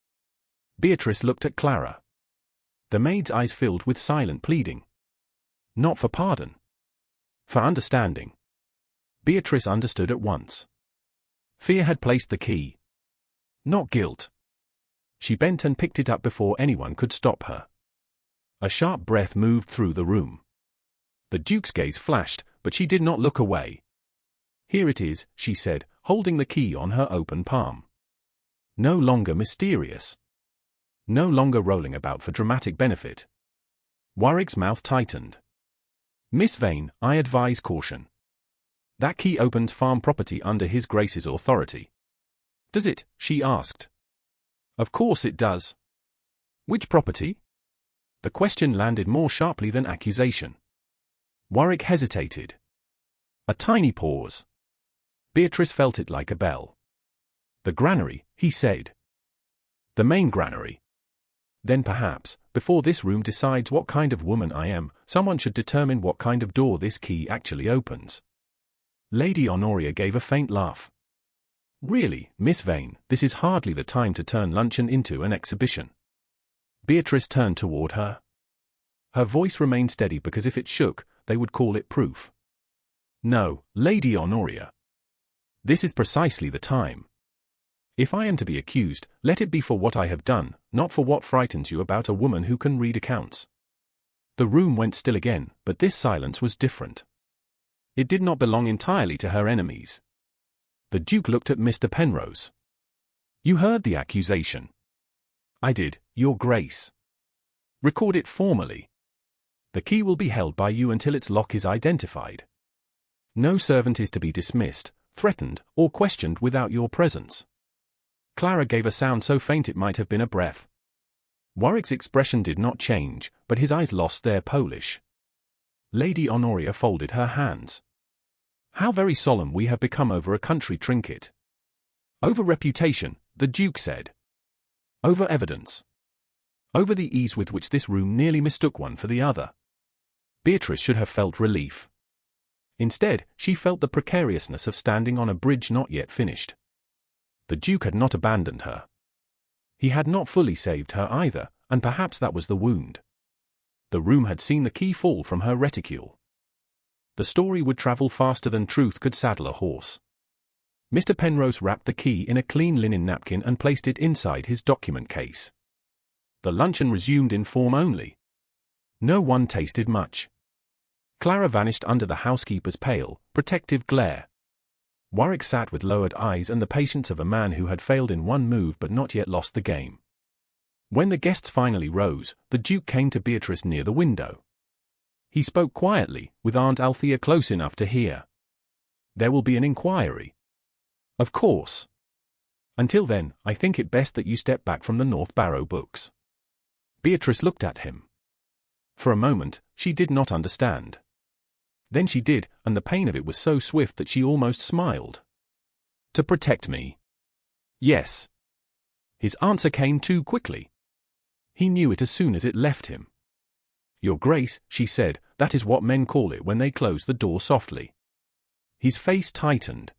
Beatrice looked at Clara. The maid's eyes filled with silent pleading. Not for pardon. For understanding. Beatrice understood at once. Fear had placed the key. Not guilt. She bent and picked it up before anyone could stop her. A sharp breath moved through the room. The Duke's gaze flashed, but she did not look away. "Here it is," she said, holding the key on her open palm. No longer mysterious. No longer rolling about for dramatic benefit. Warwick's mouth tightened. "Miss Vane, I advise caution. That key opens farm property under His Grace's authority." "Does it?" she asked. "Of course it does." "Which property?" The question landed more sharply than accusation. Warwick hesitated. A tiny pause. Beatrice felt it like a bell. "The granary," he said. "The main granary." "Then perhaps, before this room decides what kind of woman I am, someone should determine what kind of door this key actually opens." Lady Honoria gave a faint laugh. "Really, Miss Vane, this is hardly the time to turn luncheon into an exhibition." Beatrice turned toward her. Her voice remained steady because if it shook, they would call it proof. "No, Lady Honoria. This is precisely the time. If I am to be accused, let it be for what I have done, not for what frightens you about a woman who can read accounts." The room went still again, but this silence was different. It did not belong entirely to her enemies. The Duke looked at Mr. Penrose. "You heard the accusation." "I did, Your Grace." "Record it formally. The key will be held by you until its lock is identified. No servant is to be dismissed, threatened, or questioned without your presence." Clara gave a sound so faint it might have been a breath. Warwick's expression did not change, but his eyes lost their Polish. Lady Honoria folded her hands. "How very solemn we have become over a country trinket." "Over reputation," the Duke said. "Over evidence. Over the ease with which this room nearly mistook one for the other." Beatrice should have felt relief. Instead, she felt the precariousness of standing on a bridge not yet finished. The Duke had not abandoned her. He had not fully saved her either, and perhaps that was the wound. The room had seen the key fall from her reticule. The story would travel faster than truth could saddle a horse. Mr. Penrose wrapped the key in a clean linen napkin and placed it inside his document case. The luncheon resumed in form only. No one tasted much. Clara vanished under the housekeeper's pale, protective glare. Warwick sat with lowered eyes and the patience of a man who had failed in one move but not yet lost the game. When the guests finally rose, the Duke came to Beatrice near the window. He spoke quietly, with Aunt Althea close enough to hear. "There will be an inquiry." "Of course. Until then, I think it best that you step back from the North Barrow books." Beatrice looked at him. For a moment, she did not understand. Then she did, and the pain of it was so swift that she almost smiled. "To protect me?" "Yes." His answer came too quickly. He knew it as soon as it left him. "Your Grace," she said, "that is what men call it when they close the door softly." His face tightened.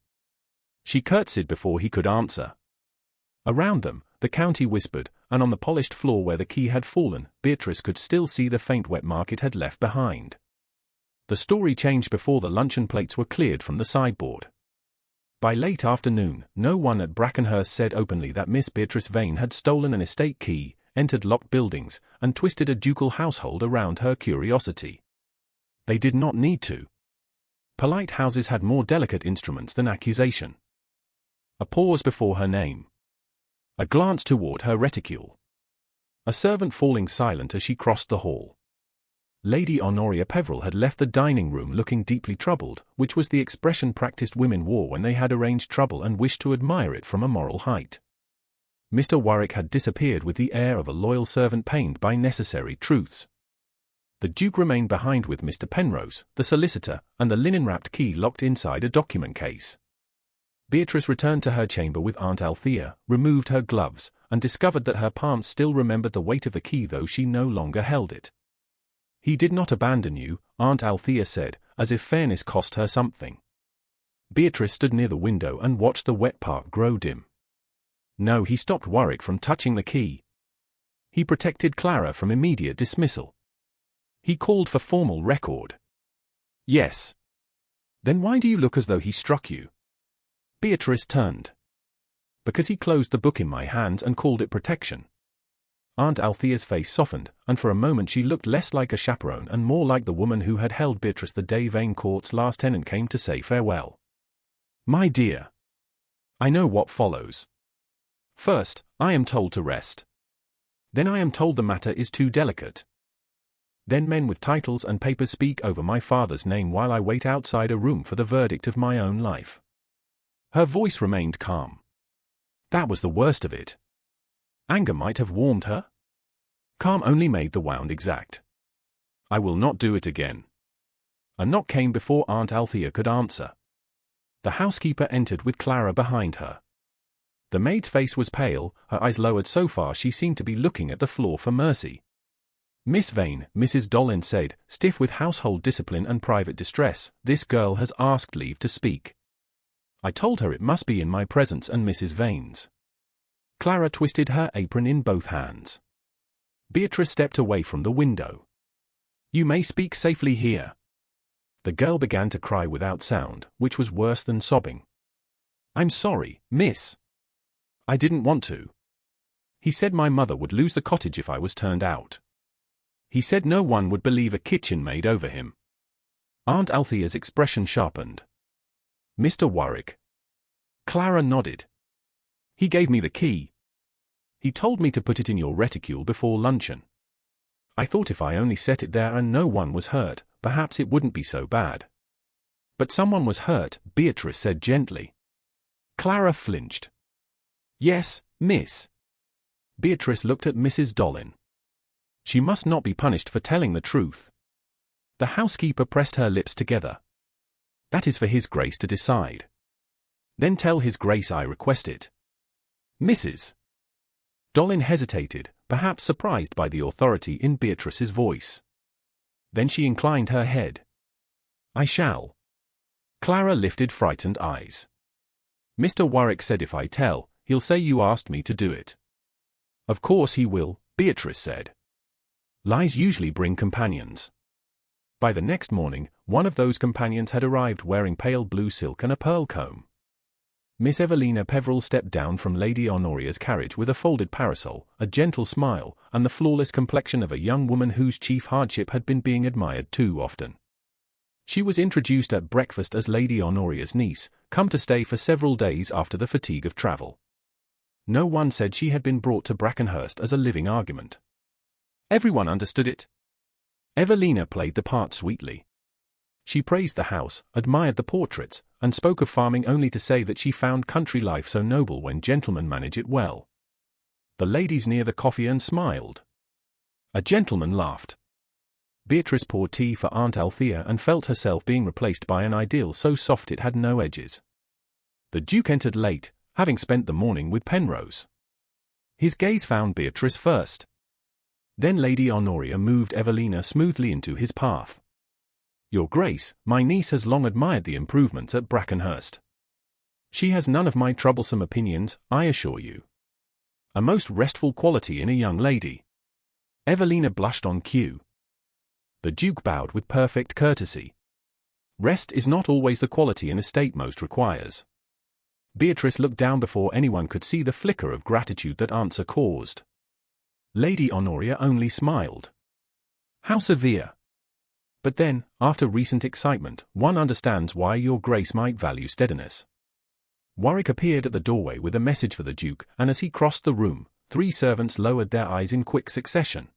She curtsied before he could answer. Around them, the county whispered, and on the polished floor where the key had fallen, Beatrice could still see the faint wet mark it had left behind. The story changed before the luncheon plates were cleared from the sideboard. By late afternoon, no one at Brackenhurst said openly that Miss Beatrice Vane had stolen an estate key, entered locked buildings, and twisted a ducal household around her curiosity. They did not need to. Polite houses had more delicate instruments than accusation. A pause before her name. A glance toward her reticule. A servant falling silent as she crossed the hall. Lady Honoria Peveril had left the dining room looking deeply troubled, which was the expression practiced women wore when they had arranged trouble and wished to admire it from a moral height. Mr. Warwick had disappeared with the air of a loyal servant pained by necessary truths. The Duke remained behind with Mr. Penrose, the solicitor, and the linen-wrapped key locked inside a document case. Beatrice returned to her chamber with Aunt Althea, removed her gloves, and discovered that her palms still remembered the weight of the key though she no longer held it. "He did not abandon you," Aunt Althea said, as if fairness cost her something. Beatrice stood near the window and watched the wet park grow dim. "No, he stopped Warwick from touching the key. He protected Clara from immediate dismissal. He called for formal record." "Yes." "Then why do you look as though he struck you?" Beatrice turned. "Because he closed the book in my hands and called it protection." Aunt Althea's face softened, and for a moment she looked less like a chaperone and more like the woman who had held Beatrice the day Vane Court's last tenant came to say farewell. "My dear, I know what follows. First, I am told to rest. Then I am told the matter is too delicate. Then men with titles and papers speak over my father's name while I wait outside a room for the verdict of my own life." Her voice remained calm. That was the worst of it. Anger might have warmed her. Calm only made the wound exact. "I will not do it again." A knock came before Aunt Althea could answer. The housekeeper entered with Clara behind her. The maid's face was pale, her eyes lowered so far she seemed to be looking at the floor for mercy. "Miss Vane," Mrs. Dollin said, stiff with household discipline and private distress, "this girl has asked leave to speak. I told her it must be in my presence and Mrs. Vane's." Clara twisted her apron in both hands. Beatrice stepped away from the window. "You may speak safely here." The girl began to cry without sound, which was worse than sobbing. "I'm sorry, miss. I didn't want to. He said my mother would lose the cottage if I was turned out. He said no one would believe a kitchen maid over him. Aunt Althea's expression sharpened. Mr. Warwick. Clara nodded. He gave me the key. He told me to put it in your reticule before luncheon. I thought if I only set it there and no one was hurt, perhaps it wouldn't be so bad. But someone was hurt, Beatrice said gently. Clara flinched. Yes, miss. Beatrice looked at Mrs. Dollin. She must not be punished for telling the truth. The housekeeper pressed her lips together. That is for His Grace to decide. Then tell His Grace I request it. Mrs. Dollin hesitated, perhaps surprised by the authority in Beatrice's voice. Then she inclined her head. I shall. Clara lifted frightened eyes. Mr. Warwick said if I tell, he'll say you asked me to do it. Of course he will, Beatrice said. Lies usually bring companions. By the next morning, one of those companions had arrived wearing pale blue silk and a pearl comb. Miss Evelina Peveril stepped down from Lady Honoria's carriage with a folded parasol, a gentle smile, and the flawless complexion of a young woman whose chief hardship had been being admired too often. She was introduced at breakfast as Lady Honoria's niece, come to stay for several days after the fatigue of travel. No one said she had been brought to Brackenhurst as a living argument. Everyone understood it. Evelina played the part sweetly. She praised the house, admired the portraits, and spoke of farming only to say that she found country life so noble when gentlemen manage it well. The ladies near the coffee urn smiled. A gentleman laughed. Beatrice poured tea for Aunt Althea and felt herself being replaced by an ideal so soft it had no edges. The Duke entered late, having spent the morning with Penrose. His gaze found Beatrice first. Then Lady Honoria moved Evelina smoothly into his path. Your Grace, my niece has long admired the improvements at Brackenhurst. She has none of my troublesome opinions, I assure you. A most restful quality in a young lady. Evelina blushed on cue. The Duke bowed with perfect courtesy. Rest is not always the quality an estate most requires. Beatrice looked down before anyone could see the flicker of gratitude that answer caused. Lady Honoria only smiled. How severe! But then, after recent excitement, one understands why your Grace might value steadiness. Warwick appeared at the doorway with a message for the Duke, and as he crossed the room, 3 servants lowered their eyes in quick succession.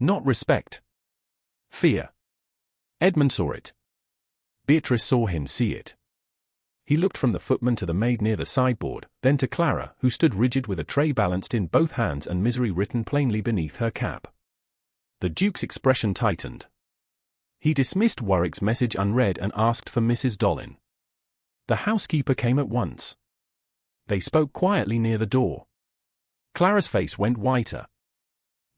Not respect. Fear. Edmund saw it. Beatrice saw him see it. He looked from the footman to the maid near the sideboard, then to Clara, who stood rigid with a tray balanced in both hands and misery written plainly beneath her cap. The Duke's expression tightened. He dismissed Warwick's message unread and asked for Mrs. Dollin. The housekeeper came at once. They spoke quietly near the door. Clara's face went whiter.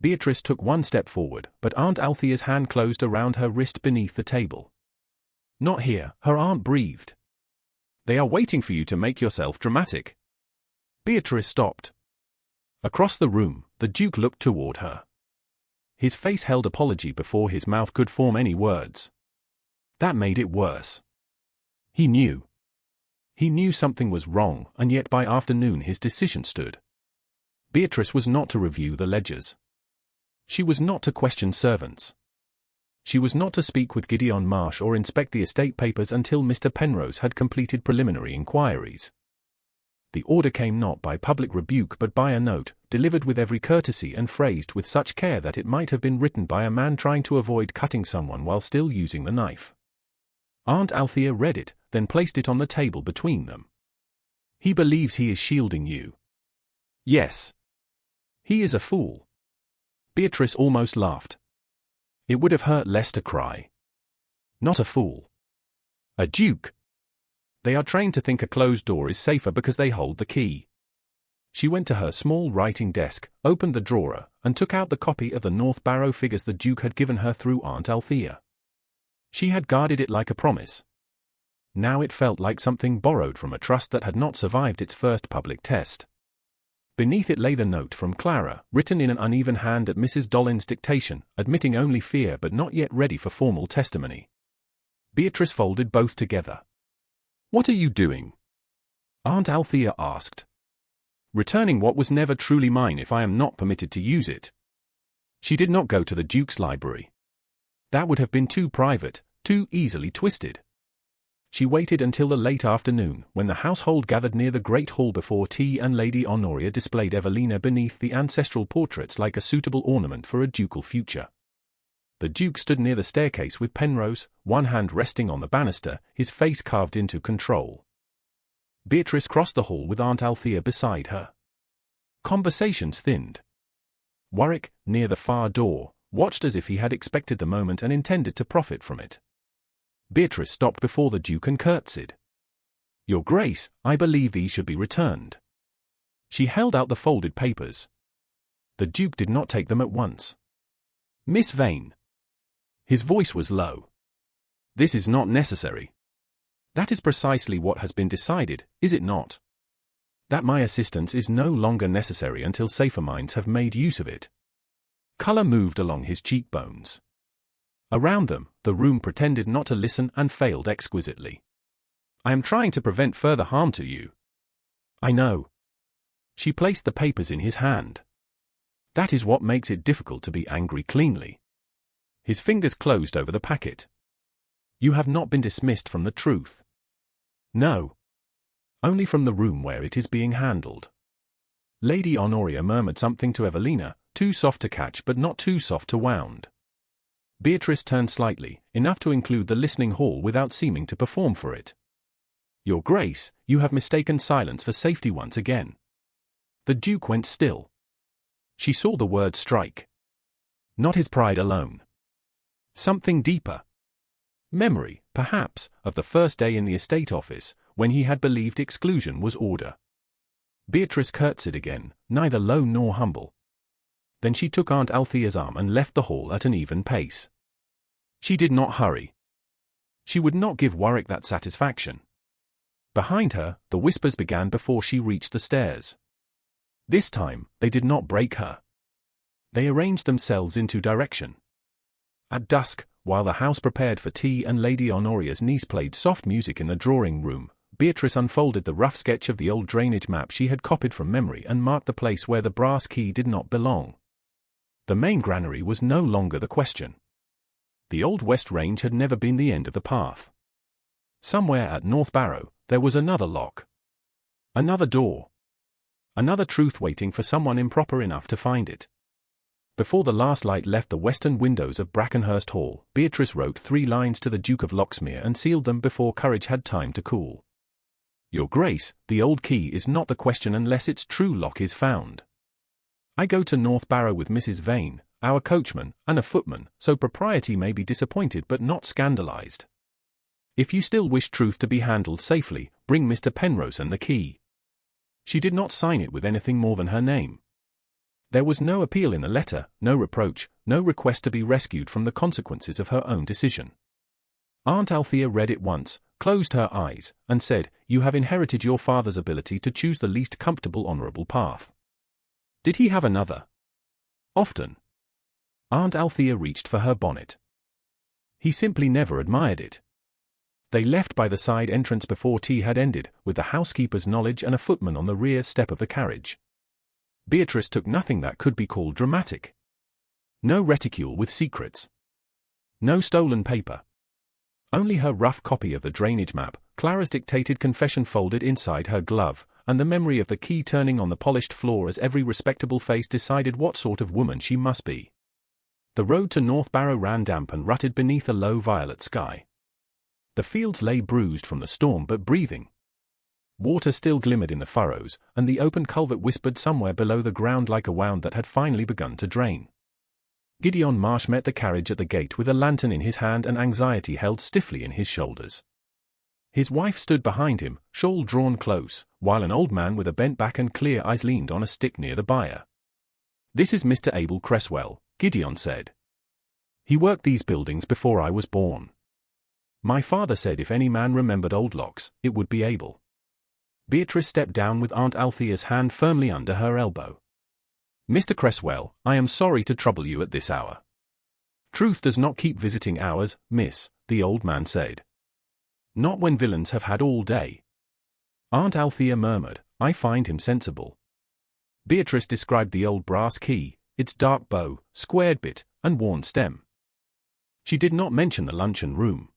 Beatrice took one step forward, but Aunt Althea's hand closed around her wrist beneath the table. Not here, her aunt breathed. They are waiting for you to make yourself dramatic. Beatrice stopped. Across the room, the Duke looked toward her. His face held apology before his mouth could form any words. That made it worse. He knew. He knew something was wrong, and yet by afternoon his decision stood. Beatrice was not to review the ledgers. She was not to question servants. She was not to speak with Gideon Marsh or inspect the estate papers until Mr. Penrose had completed preliminary inquiries. The order came not by public rebuke but by a note, delivered with every courtesy and phrased with such care that it might have been written by a man trying to avoid cutting someone while still using the knife. Aunt Althea read it, then placed it on the table between them. He believes he is shielding you. Yes. He is a fool. Beatrice almost laughed. It would have hurt less to cry. Not a fool. A duke. They are trained to think a closed door is safer because they hold the key. She went to her small writing desk, opened the drawer, and took out the copy of the North Barrow figures the Duke had given her through Aunt Althea. She had guarded it like a promise. Now it felt like something borrowed from a trust that had not survived its first public test. Beneath it lay the note from Clara, written in an uneven hand at Mrs. Dollin's dictation, admitting only fear but not yet ready for formal testimony. Beatrice folded both together. What are you doing? Aunt Althea asked. Returning what was never truly mine if I am not permitted to use it. She did not go to the Duke's library. That would have been too private, too easily twisted. She waited until the late afternoon, when the household gathered near the great hall before tea and Lady Honoria displayed Evelina beneath the ancestral portraits like a suitable ornament for a ducal future. The Duke stood near the staircase with Penrose, one hand resting on the banister, his face carved into control. Beatrice crossed the hall with Aunt Althea beside her. Conversations thinned. Warwick, near the far door, watched as if he had expected the moment and intended to profit from it. Beatrice stopped before the Duke and curtsied. "Your Grace, I believe these should be returned." She held out the folded papers. The Duke did not take them at once. "Miss Vane." His voice was low. "This is not necessary." "That is precisely what has been decided, is it not? That my assistance is no longer necessary until safer minds have made use of it." Colour moved along his cheekbones. Around them, the room pretended not to listen and failed exquisitely. "I am trying to prevent further harm to you." "I know." She placed the papers in his hand. "That is what makes it difficult to be angry cleanly." His fingers closed over the packet. "You have not been dismissed from the truth." "No. Only from the room where it is being handled." Lady Honoria murmured something to Evelina, too soft to catch but not too soft to wound. Beatrice turned slightly, enough to include the listening hall without seeming to perform for it. "Your Grace, you have mistaken silence for safety once again." The Duke went still. She saw the word strike. Not his pride alone. Something deeper. Memory, perhaps, of the first day in the estate office, when he had believed exclusion was order. Beatrice curtsied again, neither low nor humble. Then she took Aunt Althea's arm and left the hall at an even pace. She did not hurry. She would not give Warwick that satisfaction. Behind her, the whispers began before she reached the stairs. This time, they did not break her. They arranged themselves into direction. At dusk, while the house prepared for tea and Lady Honoria's niece played soft music in the drawing room, Beatrice unfolded the rough sketch of the old drainage map she had copied from memory and marked the place where the brass key did not belong. The main granary was no longer the question. The Old West Range had never been the end of the path. Somewhere at North Barrow, there was another lock. Another door. Another truth waiting for someone improper enough to find it. Before the last light left the western windows of Brackenhurst Hall, Beatrice wrote 3 lines to the Duke of Locksmere and sealed them before courage had time to cool. "Your Grace, the old key is not the question unless its true lock is found. I go to North Barrow with Mrs. Vane, our coachman, and a footman, so propriety may be disappointed but not scandalized. If you still wish truth to be handled safely, bring Mr. Penrose and the key." She did not sign it with anything more than her name. There was no appeal in the letter, no reproach, no request to be rescued from the consequences of her own decision. Aunt Althea read it once, closed her eyes, and said, "You have inherited your father's ability to choose the least comfortable honorable path." Did he have another? Often. Aunt Althea reached for her bonnet. He simply never admired it. They left by the side entrance before tea had ended, with the housekeeper's knowledge and a footman on the rear step of the carriage. Beatrice took nothing that could be called dramatic. No reticule with secrets. No stolen paper. Only her rough copy of the drainage map, Clara's dictated confession folded inside her glove, and the memory of the key turning on the polished floor as every respectable face decided what sort of woman she must be. The road to North Barrow ran damp and rutted beneath a low violet sky. The fields lay bruised from the storm but breathing. Water still glimmered in the furrows, and the open culvert whispered somewhere below the ground like a wound that had finally begun to drain. Gideon Marsh met the carriage at the gate with a lantern in his hand and anxiety held stiffly in his shoulders. His wife stood behind him, shawl drawn close, while an old man with a bent back and clear eyes leaned on a stick near the buyer. "This is Mr. Abel Cresswell," Gideon said. "He worked these buildings before I was born. My father said if any man remembered old locks, it would be Abel." Beatrice stepped down with Aunt Althea's hand firmly under her elbow. "Mr. Cresswell, I am sorry to trouble you at this hour." "Truth does not keep visiting hours, miss," the old man said. "Not when villains have had all day." Aunt Althea murmured, "I find him sensible." Beatrice described the old brass key, its dark bow, squared bit, and worn stem. She did not mention the luncheon room.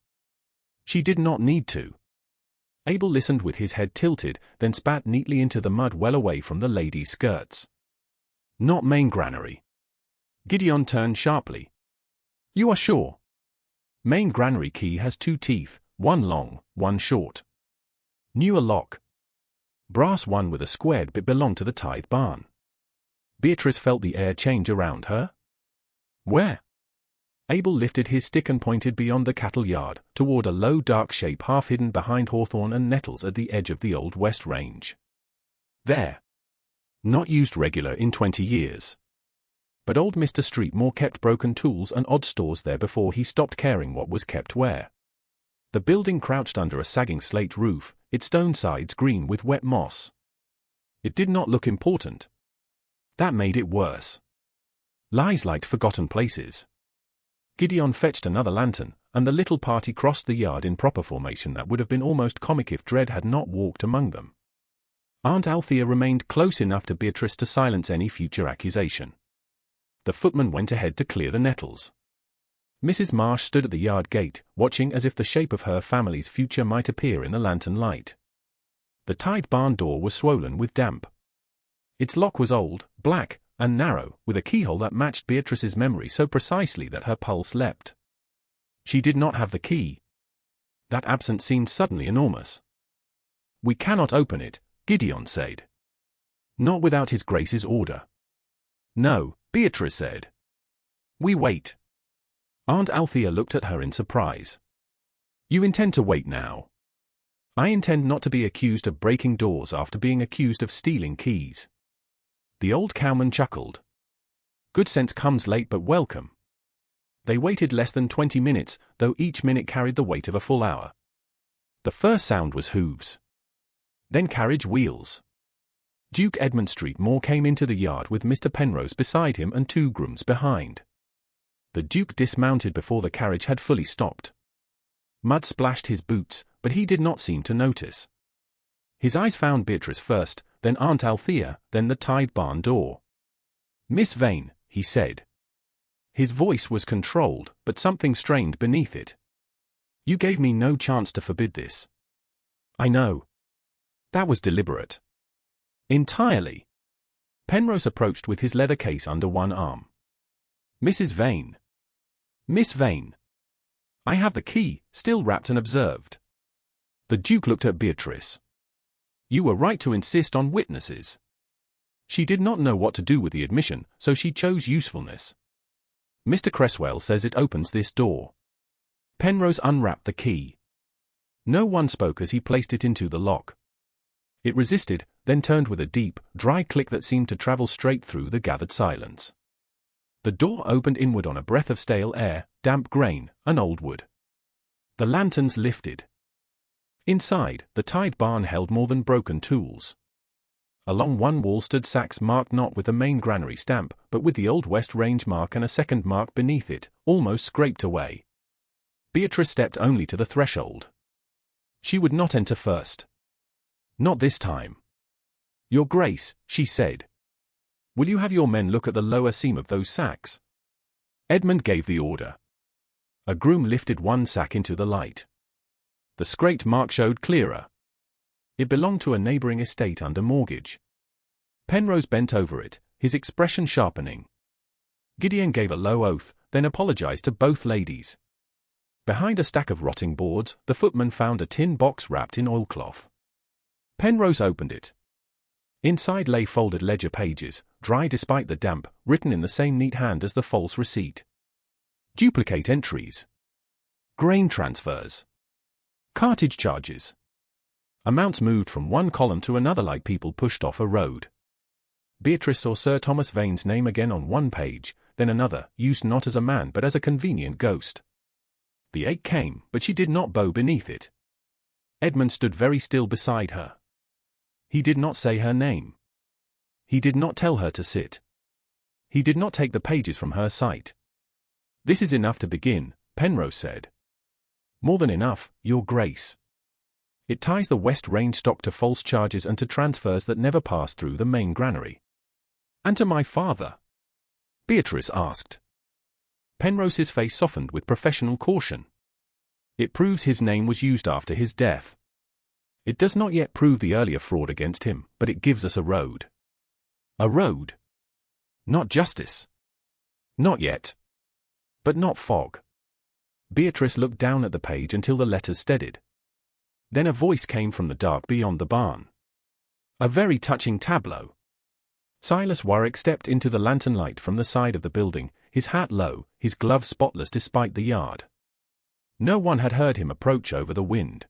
She did not need to. Abel listened with his head tilted, then spat neatly into the mud well away from the lady's skirts. Not main granary. Gideon turned sharply. You are sure? Main granary key has 2 teeth, one long, one short. Newer lock. Brass one with a squared bit belonged to the tithe barn. Beatrice felt the air change around her. Where? Abel lifted his stick and pointed beyond the cattle yard, toward a low dark shape half hidden behind hawthorn and nettles at the edge of the Old West Range. There. Not used regular in 20 years. But old Mr. Streetmore kept broken tools and odd stores there before he stopped caring what was kept where. The building crouched under a sagging slate roof, its stone sides green with wet moss. It did not look important. That made it worse. Lies liked forgotten places. Gideon fetched another lantern, and the little party crossed the yard in proper formation that would have been almost comic if Dread had not walked among them. Aunt Althea remained close enough to Beatrice to silence any future accusation. The footman went ahead to clear the nettles. Mrs. Marsh stood at the yard gate, watching as if the shape of her family's future might appear in the lantern light. The tithe barn door was swollen with damp. Its lock was old, black, and narrow, with a keyhole that matched Beatrice's memory so precisely that her pulse leapt. She did not have the key. That absence seemed suddenly enormous. We cannot open it, Gideon said. Not without his Grace's order. No, Beatrice said. We wait. Aunt Althea looked at her in surprise. You intend to wait now? I intend not to be accused of breaking doors after being accused of stealing keys. The old cowman chuckled. Good sense comes late but welcome. They waited less than 20 minutes, though each minute carried the weight of a full hour. The first sound was hooves. Then carriage wheels. Duke Edmund Streetmore came into the yard with Mr. Penrose beside him and 2 grooms behind. The Duke dismounted before the carriage had fully stopped. Mud splashed his boots, but he did not seem to notice. His eyes found Beatrice first, then Aunt Althea, then the tithe barn door. Miss Vane, he said. His voice was controlled, but something strained beneath it. You gave me no chance to forbid this. I know. That was deliberate. Entirely. Penrose approached with his leather case under one arm. Mrs. Vane. Miss Vane. I have the key, still wrapped and observed. The Duke looked at Beatrice. You were right to insist on witnesses. She did not know what to do with the admission, so she chose usefulness. Mr. Cresswell says it opens this door. Penrose unwrapped the key. No one spoke as he placed it into the lock. It resisted, then turned with a deep, dry click that seemed to travel straight through the gathered silence. The door opened inward on a breath of stale air, damp grain, and old wood. The lanterns lifted. Inside, the tithe barn held more than broken tools. Along one wall stood sacks marked not with the main granary stamp, but with the Old West Range mark and a second mark beneath it, almost scraped away. Beatrice stepped only to the threshold. She would not enter first. Not this time. Your Grace, she said. Will you have your men look at the lower seam of those sacks? Edmund gave the order. A groom lifted one sack into the light. The scraped mark showed clearer. It belonged to a neighboring estate under mortgage. Penrose bent over it, his expression sharpening. Gideon gave a low oath, then apologized to both ladies. Behind a stack of rotting boards, the footman found a tin box wrapped in oilcloth. Penrose opened it. Inside lay folded ledger pages, dry despite the damp, written in the same neat hand as the false receipt. Duplicate entries. Grain transfers. Cartage charges. Amounts moved from one column to another like people pushed off a road. Beatrice saw Sir Thomas Vane's name again on one page, then another, used not as a man but as a convenient ghost. The ache came, but she did not bow beneath it. Edmund stood very still beside her. He did not say her name. He did not tell her to sit. He did not take the pages from her sight. This is enough to begin, Penrose said. More than enough, Your Grace. It ties the West Range stock to false charges and to transfers that never passed through the main granary. And to my father? Beatrice asked. Penrose's face softened with professional caution. It proves his name was used after his death. It does not yet prove the earlier fraud against him, but it gives us a road. A road. Not justice. Not yet. But not fog. Beatrice looked down at the page until the letters steadied. Then a voice came from the dark beyond the barn. A very touching tableau. Silas Warwick stepped into the lantern light from the side of the building, his hat low, his gloves spotless despite the yard. No one had heard him approach over the wind.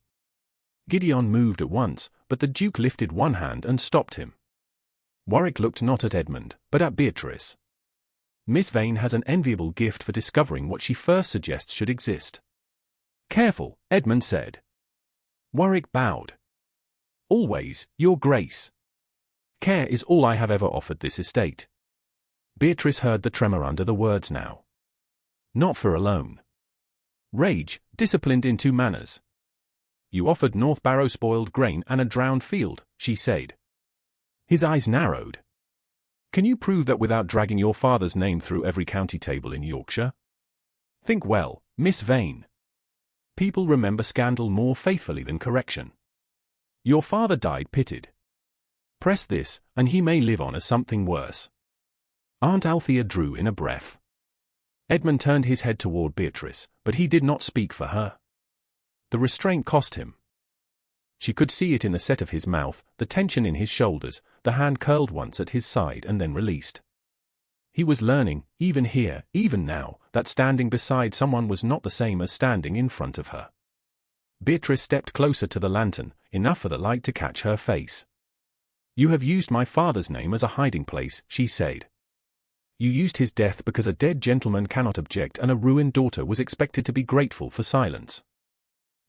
Gideon moved at once, but the Duke lifted one hand and stopped him. Warwick looked not at Edmund, but at Beatrice. Miss Vane has an enviable gift for discovering what she first suggests should exist. Careful, Edmund said. Warwick bowed. Always, Your Grace. Care is all I have ever offered this estate. Beatrice heard the tremor under the words now. Not for alone. Rage, disciplined into manners. You offered North Barrow spoiled grain and a drowned field, she said. His eyes narrowed. Can you prove that without dragging your father's name through every county table in Yorkshire? Think well, Miss Vane. People remember scandal more faithfully than correction. Your father died pitted. Press this, and he may live on as something worse. Aunt Althea drew in a breath. Edmund turned his head toward Beatrice, but he did not speak for her. The restraint cost him. She could see it in the set of his mouth, the tension in his shoulders, the hand curled once at his side and then released. He was learning, even here, even now, that standing beside someone was not the same as standing in front of her. Beatrice stepped closer to the lantern, enough for the light to catch her face. You have used my father's name as a hiding place, she said. You used his death because a dead gentleman cannot object and a ruined daughter was expected to be grateful for silence.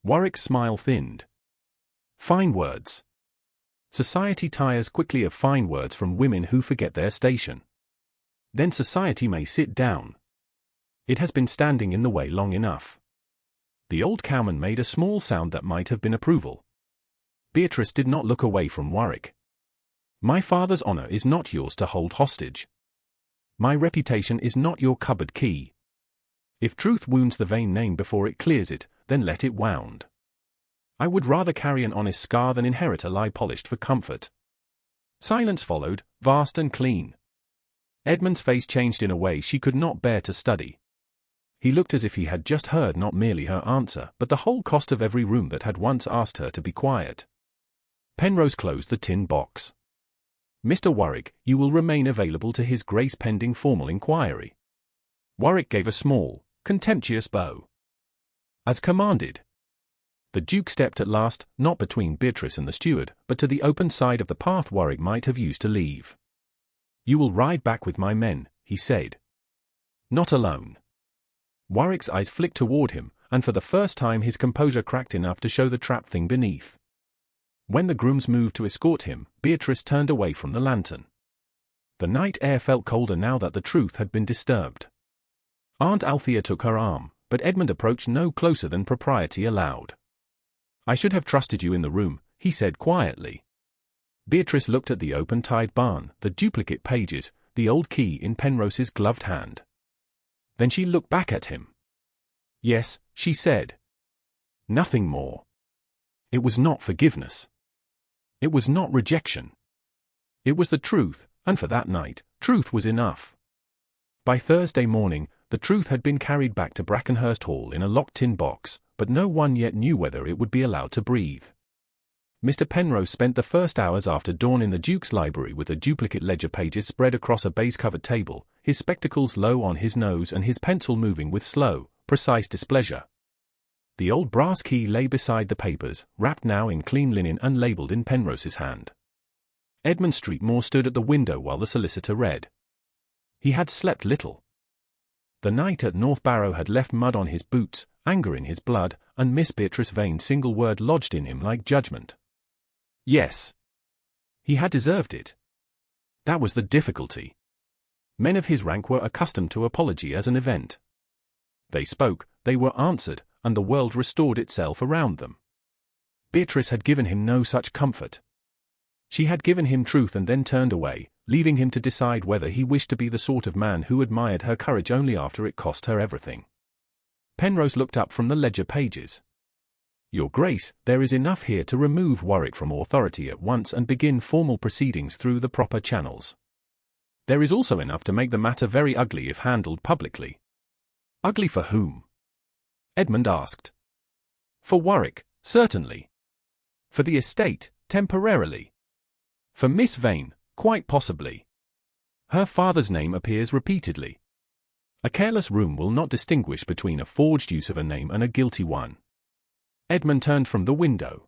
Warwick's smile thinned. Fine words. Society tires quickly of fine words from women who forget their station. Then society may sit down. It has been standing in the way long enough. The old cowman made a small sound that might have been approval. Beatrice did not look away from Warwick. My father's honor is not yours to hold hostage. My reputation is not your cupboard key. If truth wounds the Vane name before it clears it, then let it wound. I would rather carry an honest scar than inherit a lie polished for comfort. Silence followed, vast and clean. Edmund's face changed in a way she could not bear to study. He looked as if he had just heard not merely her answer, but the whole cost of every room that had once asked her to be quiet. Penrose closed the tin box. Mr. Warwick, you will remain available to His Grace pending formal inquiry. Warwick gave a small, contemptuous bow. As commanded. The Duke stepped at last, not between Beatrice and the steward, but to the open side of the path Warwick might have used to leave. You will ride back with my men, he said. Not alone. Warwick's eyes flicked toward him, and for the first time his composure cracked enough to show the trapped thing beneath. When the grooms moved to escort him, Beatrice turned away from the lantern. The night air felt colder now that the truth had been disturbed. Aunt Althea took her arm, but Edmund approached no closer than propriety allowed. I should have trusted you in the room, he said quietly. Beatrice looked at the open-tied barn, the duplicate pages, the old key in Penrose's gloved hand. Then she looked back at him. Yes, she said. Nothing more. It was not forgiveness. It was not rejection. It was the truth, and for that night, truth was enough. By Thursday morning, the truth had been carried back to Brackenhurst Hall in a locked tin box, but no one yet knew whether it would be allowed to breathe. Mr. Penrose spent the first hours after dawn in the Duke's library with the duplicate ledger pages spread across a baize-covered table, his spectacles low on his nose and his pencil moving with slow, precise displeasure. The old brass key lay beside the papers, wrapped now in clean linen and labelled in Penrose's hand. Edmund Streetmore stood at the window while the solicitor read. He had slept little. The night at North Barrow had left mud on his boots, anger in his blood, and Miss Beatrice Vane's single word lodged in him like judgment. Yes. He had deserved it. That was the difficulty. Men of his rank were accustomed to apology as an event. They spoke, they were answered, and the world restored itself around them. Beatrice had given him no such comfort. She had given him truth and then turned away, leaving him to decide whether he wished to be the sort of man who admired her courage only after it cost her everything. Penrose looked up from the ledger pages. "Your Grace, there is enough here to remove Warwick from authority at once and begin formal proceedings through the proper channels. There is also enough to make the matter very ugly if handled publicly." "Ugly for whom?" Edmund asked. "For Warwick, certainly. For the estate, temporarily. For Miss Vane, quite possibly. Her father's name appears repeatedly. A careless room will not distinguish between a forged use of a name and a guilty one." Edmund turned from the window.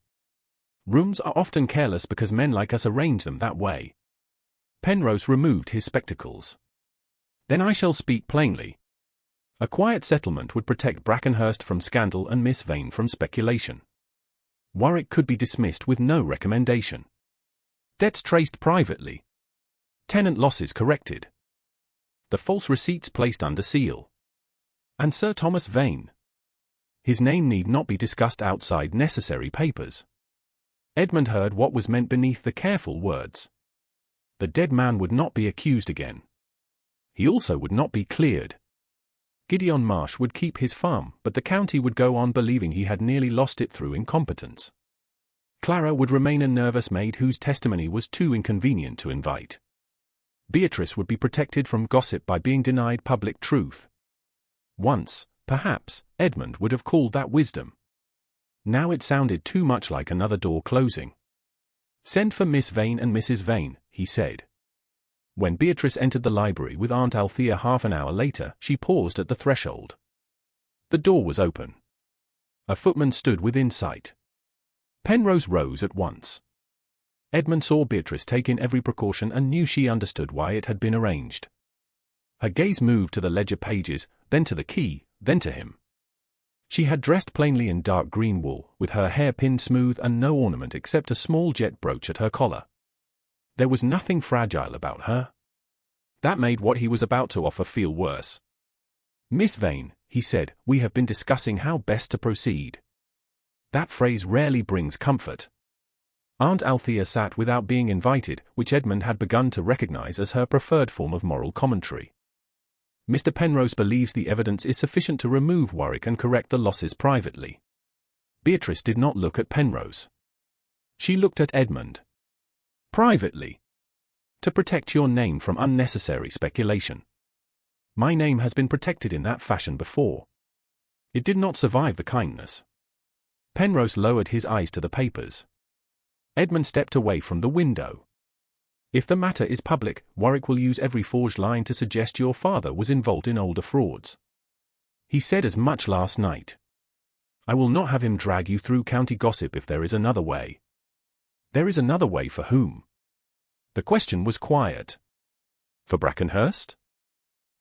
"Rooms are often careless because men like us arrange them that way." Penrose removed his spectacles. "Then I shall speak plainly. A quiet settlement would protect Brackenhurst from scandal and Miss Vane from speculation. Warwick could be dismissed with no recommendation. Debts traced privately. Tenant losses corrected. The false receipts placed under seal. And Sir Thomas Vane. His name need not be discussed outside necessary papers." Edmund heard what was meant beneath the careful words. The dead man would not be accused again. He also would not be cleared. Gideon Marsh would keep his farm, but the county would go on believing he had nearly lost it through incompetence. Clara would remain a nervous maid whose testimony was too inconvenient to invite. Beatrice would be protected from gossip by being denied public truth. Once, perhaps, Edmund would have called that wisdom. Now it sounded too much like another door closing. "Send for Miss Vane and Mrs. Vane," he said. When Beatrice entered the library with Aunt Althea half an hour later, she paused at the threshold. The door was open. A footman stood within sight. Penrose rose at once. Edmund saw Beatrice take in every precaution and knew she understood why it had been arranged. Her gaze moved to the ledger pages, then to the key, then to him. She had dressed plainly in dark green wool, with her hair pinned smooth and no ornament except a small jet brooch at her collar. There was nothing fragile about her. That made what he was about to offer feel worse. "Miss Vane," he said, "we have been discussing how best to proceed." That phrase rarely brings comfort. Aunt Althea sat without being invited, which Edmund had begun to recognize as her preferred form of moral commentary. "Mr. Penrose believes the evidence is sufficient to remove Warwick and correct the losses privately." Beatrice did not look at Penrose. She looked at Edmund. "Privately. To protect your name from unnecessary speculation. My name has been protected in that fashion before. It did not survive the kindness." Penrose lowered his eyes to the papers. Edmund stepped away from the window. "If the matter is public, Warwick will use every forged line to suggest your father was involved in older frauds. He said as much last night. I will not have him drag you through county gossip if there is another way." "There is another way for whom?" The question was quiet. "For Brackenhurst?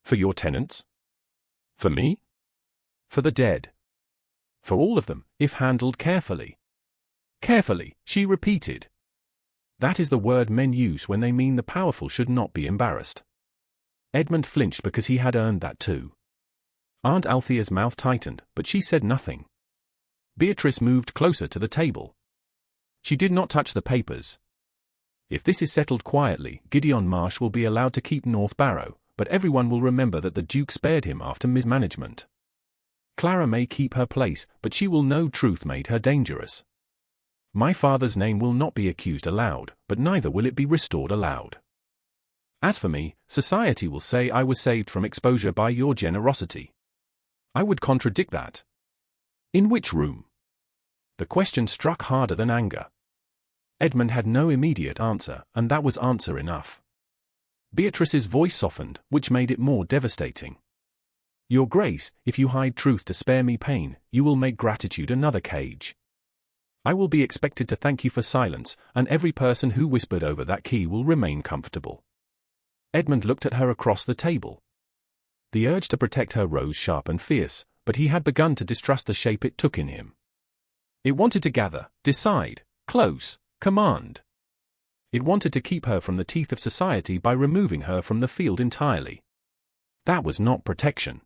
For your tenants? For me? For the dead? For all of them, if handled carefully." "Carefully," she repeated. That is the word men use when they mean the powerful should not be embarrassed. Edmund flinched because he had earned that too. Aunt Althea's mouth tightened, but she said nothing. Beatrice moved closer to the table. She did not touch the papers. "If this is settled quietly, Gideon Marsh will be allowed to keep North Barrow, but everyone will remember that the Duke spared him after mismanagement. Clara may keep her place, but she will know truth made her dangerous. My father's name will not be accused aloud, but neither will it be restored aloud. As for me, society will say I was saved from exposure by your generosity. I would contradict that." "In which room?" The question struck harder than anger. Edmund had no immediate answer, and that was answer enough. Beatrice's voice softened, which made it more devastating. "Your Grace, if you hide truth to spare me pain, you will make gratitude another cage. I will be expected to thank you for silence, and every person who whispered over that key will remain comfortable." Edmund looked at her across the table. The urge to protect her rose sharp and fierce, but he had begun to distrust the shape it took in him. It wanted to gather, decide, close, command. It wanted to keep her from the teeth of society by removing her from the field entirely. That was not protection.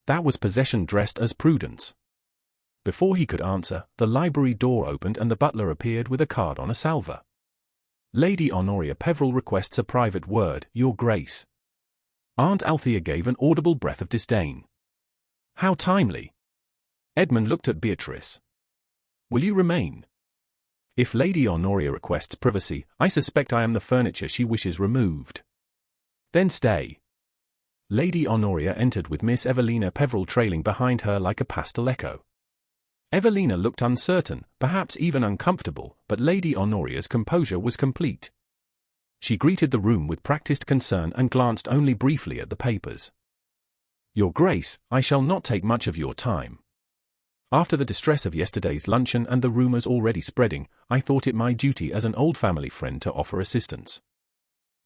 That was possession dressed as prudence. Before he could answer, the library door opened and the butler appeared with a card on a salver. Lady Honoria Peveril requests a private word, Your Grace. Aunt Althea gave an audible breath of disdain. How timely. Edmund looked at Beatrice. Will you remain? If Lady Honoria requests privacy, I suspect I am the furniture she wishes removed. Then stay. Lady Honoria entered with Miss Evelina Peveril trailing behind her like a pastel echo. Evelina looked uncertain, perhaps even uncomfortable, but Lady Honoria's composure was complete. She greeted the room with practiced concern and glanced only briefly at the papers. Your Grace, I shall not take much of your time. After the distress of yesterday's luncheon and the rumours already spreading, I thought it my duty as an old family friend to offer assistance.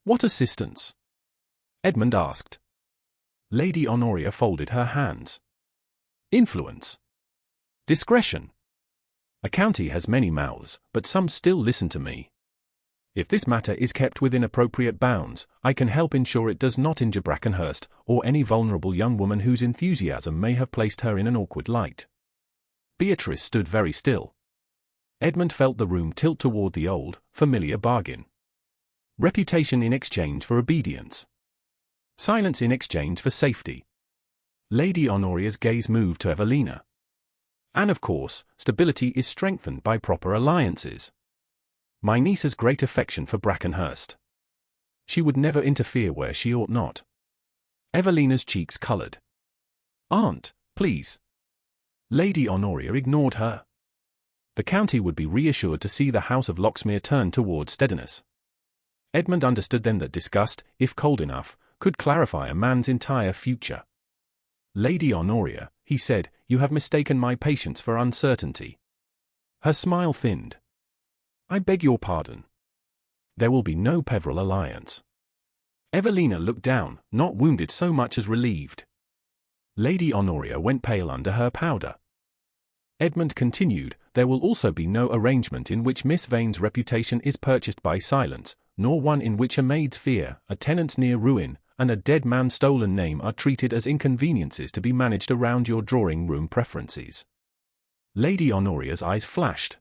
What assistance? Edmund asked. Lady Honoria folded her hands. Influence. Discretion. A county has many mouths, but some still listen to me. If this matter is kept within appropriate bounds, I can help ensure it does not injure Brackenhurst or any vulnerable young woman whose enthusiasm may have placed her in an awkward light. Beatrice stood very still. Edmund felt the room tilt toward the old, familiar bargain. Reputation in exchange for obedience. Silence in exchange for safety. Lady Honoria's gaze moved to Evelina. And of course, stability is strengthened by proper alliances. My niece has great affection for Brackenhurst. She would never interfere where she ought not. Evelina's cheeks coloured. Aunt, please. Lady Honoria ignored her. The county would be reassured to see the house of Locksmere turn toward steadiness. Edmund understood then that disgust, if cold enough, could clarify a man's entire future. Lady Honoria, he said, you have mistaken my patience for uncertainty. Her smile thinned. I beg your pardon. There will be no Peveril alliance. Evelina looked down, not wounded so much as relieved. Lady Honoria went pale under her powder. Edmund continued, there will also be no arrangement in which Miss Vane's reputation is purchased by silence, nor one in which a maid's fear, a tenant's near ruin, and a dead man's stolen name are treated as inconveniences to be managed around your drawing-room preferences. Lady Honoria's eyes flashed.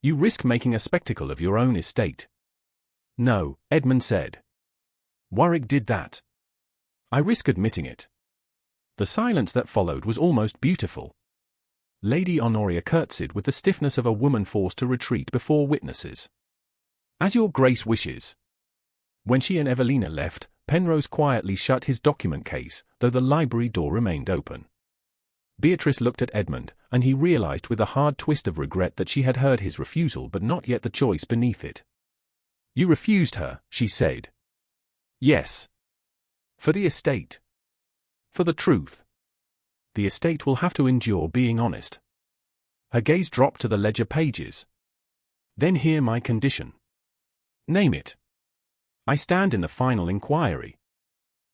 You risk making a spectacle of your own estate. No, Edmund said. Warwick did that. I risk admitting it. The silence that followed was almost beautiful. Lady Honoria curtsied with the stiffness of a woman forced to retreat before witnesses. As your Grace wishes. When she and Evelina left, Penrose quietly shut his document case, though the library door remained open. Beatrice looked at Edmund, and he realized with a hard twist of regret that she had heard his refusal but not yet the choice beneath it. You refused her, she said. Yes. For the estate. For the truth. The estate will have to endure being honest. Her gaze dropped to the ledger pages. Then hear my condition. Name it. I stand in the final inquiry.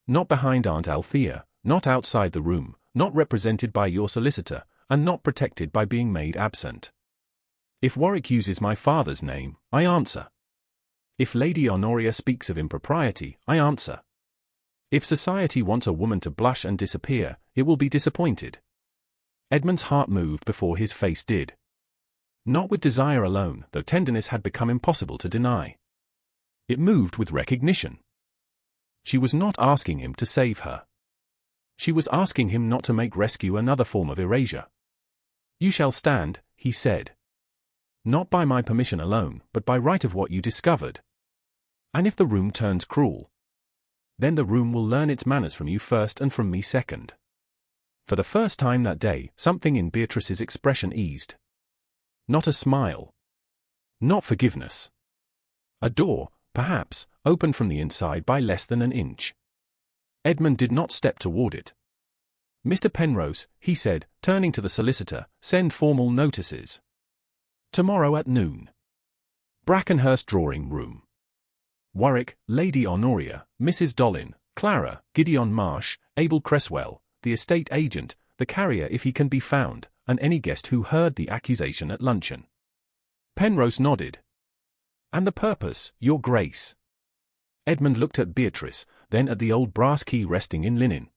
Not behind Aunt Althea, not outside the room, not represented by your solicitor, and not protected by being made absent. If Warwick uses my father's name, I answer. If Lady Honoria speaks of impropriety, I answer. If society wants a woman to blush and disappear, it will be disappointed. Edmund's heart moved before his face did. Not with desire alone, though tenderness had become impossible to deny. It moved with recognition. She was not asking him to save her. She was asking him not to make rescue another form of erasure. You shall stand, he said. Not by my permission alone, but by right of what you discovered. And if the room turns cruel, then the room will learn its manners from you first and from me second. For the first time that day, something in Beatrice's expression eased. Not a smile. Not forgiveness. A door, perhaps, opened from the inside by less than an inch. Edmund did not step toward it. Mr. Penrose, he said, turning to the solicitor, send formal notices. Tomorrow at noon. Brackenhurst drawing room. Warwick, Lady Honoria, Mrs. Dollin, Clara, Gideon Marsh, Abel Cresswell, the estate agent, the carrier if he can be found, and any guest who heard the accusation at luncheon. Penrose nodded. And the purpose, your Grace? Edmund looked at Beatrice, then at the old brass key resting in linen.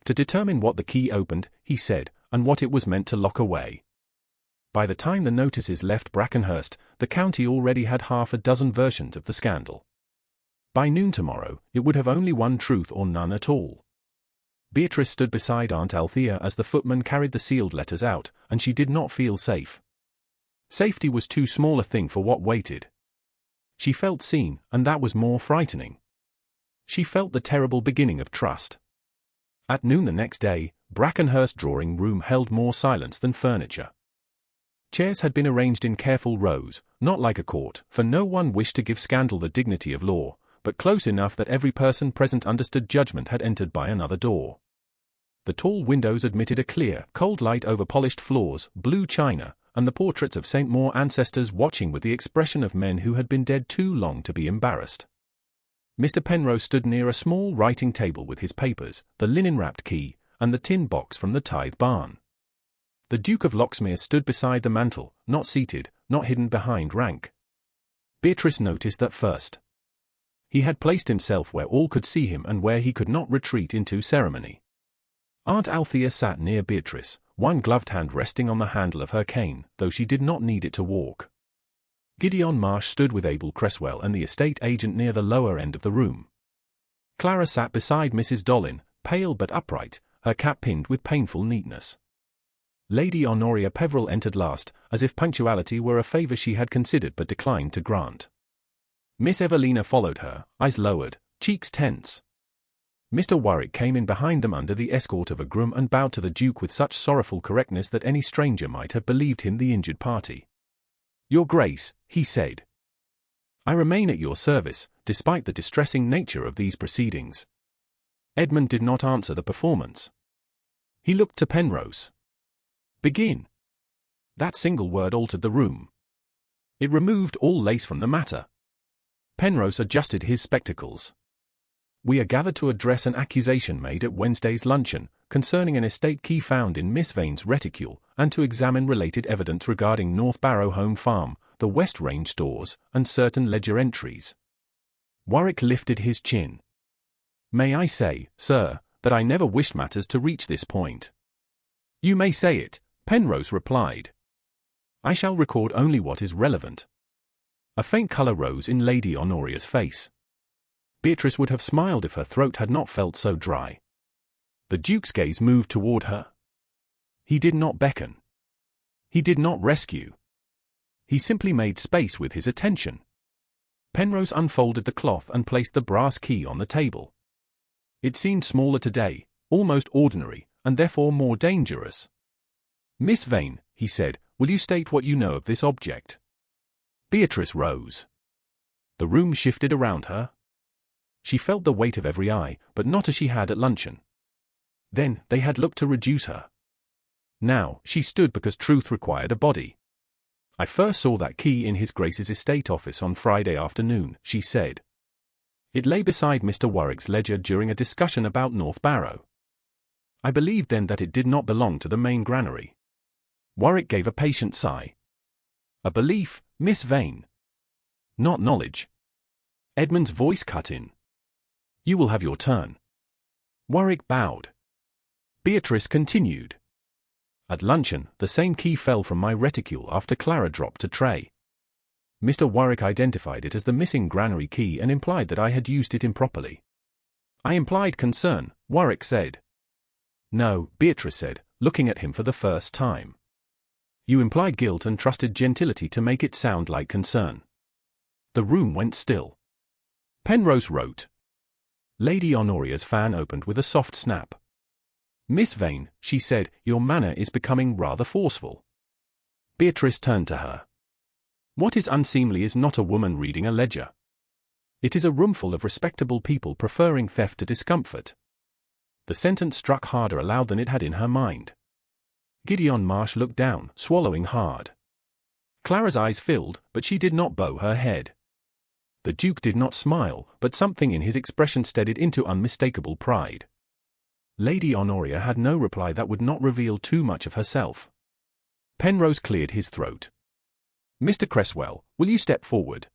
To determine what the key opened, he said, and what it was meant to lock away. By the time the notices left Brackenhurst, the county already had half a dozen versions of the scandal. By noon tomorrow, it would have only one truth or none at all. Beatrice stood beside Aunt Althea as the footman carried the sealed letters out, and she did not feel safe. Safety was too small a thing for what waited. She felt seen, and that was more frightening. She felt the terrible beginning of trust. At noon the next day, Brackenhurst drawing room held more silence than furniture. Chairs had been arranged in careful rows, not like a court, for no one wished to give scandal the dignity of law, but close enough that every person present understood judgment had entered by another door. The tall windows admitted a clear, cold light over polished floors, blue china, and the portraits of St. Maur ancestors watching with the expression of men who had been dead too long to be embarrassed. Mr. Penrose stood near a small writing table with his papers, the linen-wrapped key, and the tin box from the tithe barn. The Duke of Locksmere stood beside the mantel, not seated, not hidden behind rank. Beatrice noticed that first. He had placed himself where all could see him and where he could not retreat into ceremony. Aunt Althea sat near Beatrice, one gloved hand resting on the handle of her cane, though she did not need it to walk. Gideon Marsh stood with Abel Cresswell and the estate agent near the lower end of the room. Clara sat beside Mrs. Dollin, pale but upright, her cap pinned with painful neatness. Lady Honoria Peveril entered last, as if punctuality were a favour she had considered but declined to grant. Miss Evelina followed her, eyes lowered, cheeks tense. Mr. Warwick came in behind them under the escort of a groom and bowed to the Duke with such sorrowful correctness that any stranger might have believed him the injured party. "Your Grace," he said, "I remain at your service, despite the distressing nature of these proceedings." Edmund did not answer the performance. He looked to Penrose. "Begin." That single word altered the room. It removed all lace from the matter. Penrose adjusted his spectacles. "We are gathered to address an accusation made at Wednesday's luncheon, concerning an estate key found in Miss Vane's reticule, and to examine related evidence regarding North Barrow Home Farm, the West Range stores, and certain ledger entries." Warwick lifted his chin. "May I say, sir, that I never wished matters to reach this point." "You may say it," Penrose replied. "I shall record only what is relevant." A faint colour rose in Lady Honoria's face. Beatrice would have smiled if her throat had not felt so dry. The Duke's gaze moved toward her. He did not beckon. He did not rescue. He simply made space with his attention. Penrose unfolded the cloth and placed the brass key on the table. It seemed smaller today, almost ordinary, and therefore more dangerous. "Miss Vane," he said, "will you state what you know of this object?" Beatrice rose. The room shifted around her. She felt the weight of every eye, but not as she had at luncheon. Then, they had looked to reduce her. Now, she stood because truth required a body. "I first saw that key in His Grace's estate office on Friday afternoon," she said. "It lay beside Mr. Warwick's ledger during a discussion about North Barrow. I believed then that it did not belong to the main granary." Warwick gave a patient sigh. "A belief, Miss Vane. Not knowledge." Edmund's voice cut in. "You will have your turn." Warwick bowed. Beatrice continued. "At luncheon, the same key fell from my reticule after Clara dropped a tray. Mr. Warwick identified it as the missing granary key and implied that I had used it improperly." "I implied concern," Warwick said. "No," Beatrice said, looking at him for the first time. "You implied guilt and trusted gentility to make it sound like concern." The room went still. Penrose wrote. Lady Honoria's fan opened with a soft snap. "Miss Vane," she said, "your manner is becoming rather forceful." Beatrice turned to her. "What is unseemly is not a woman reading a ledger. It is a roomful of respectable people preferring theft to discomfort." The sentence struck harder aloud than it had in her mind. Gideon Marsh looked down, swallowing hard. Clara's eyes filled, but she did not bow her head. The Duke did not smile, but something in his expression steadied into unmistakable pride. Lady Honoria had no reply that would not reveal too much of herself. Penrose cleared his throat. "Mr. Cresswell, will you step forward?"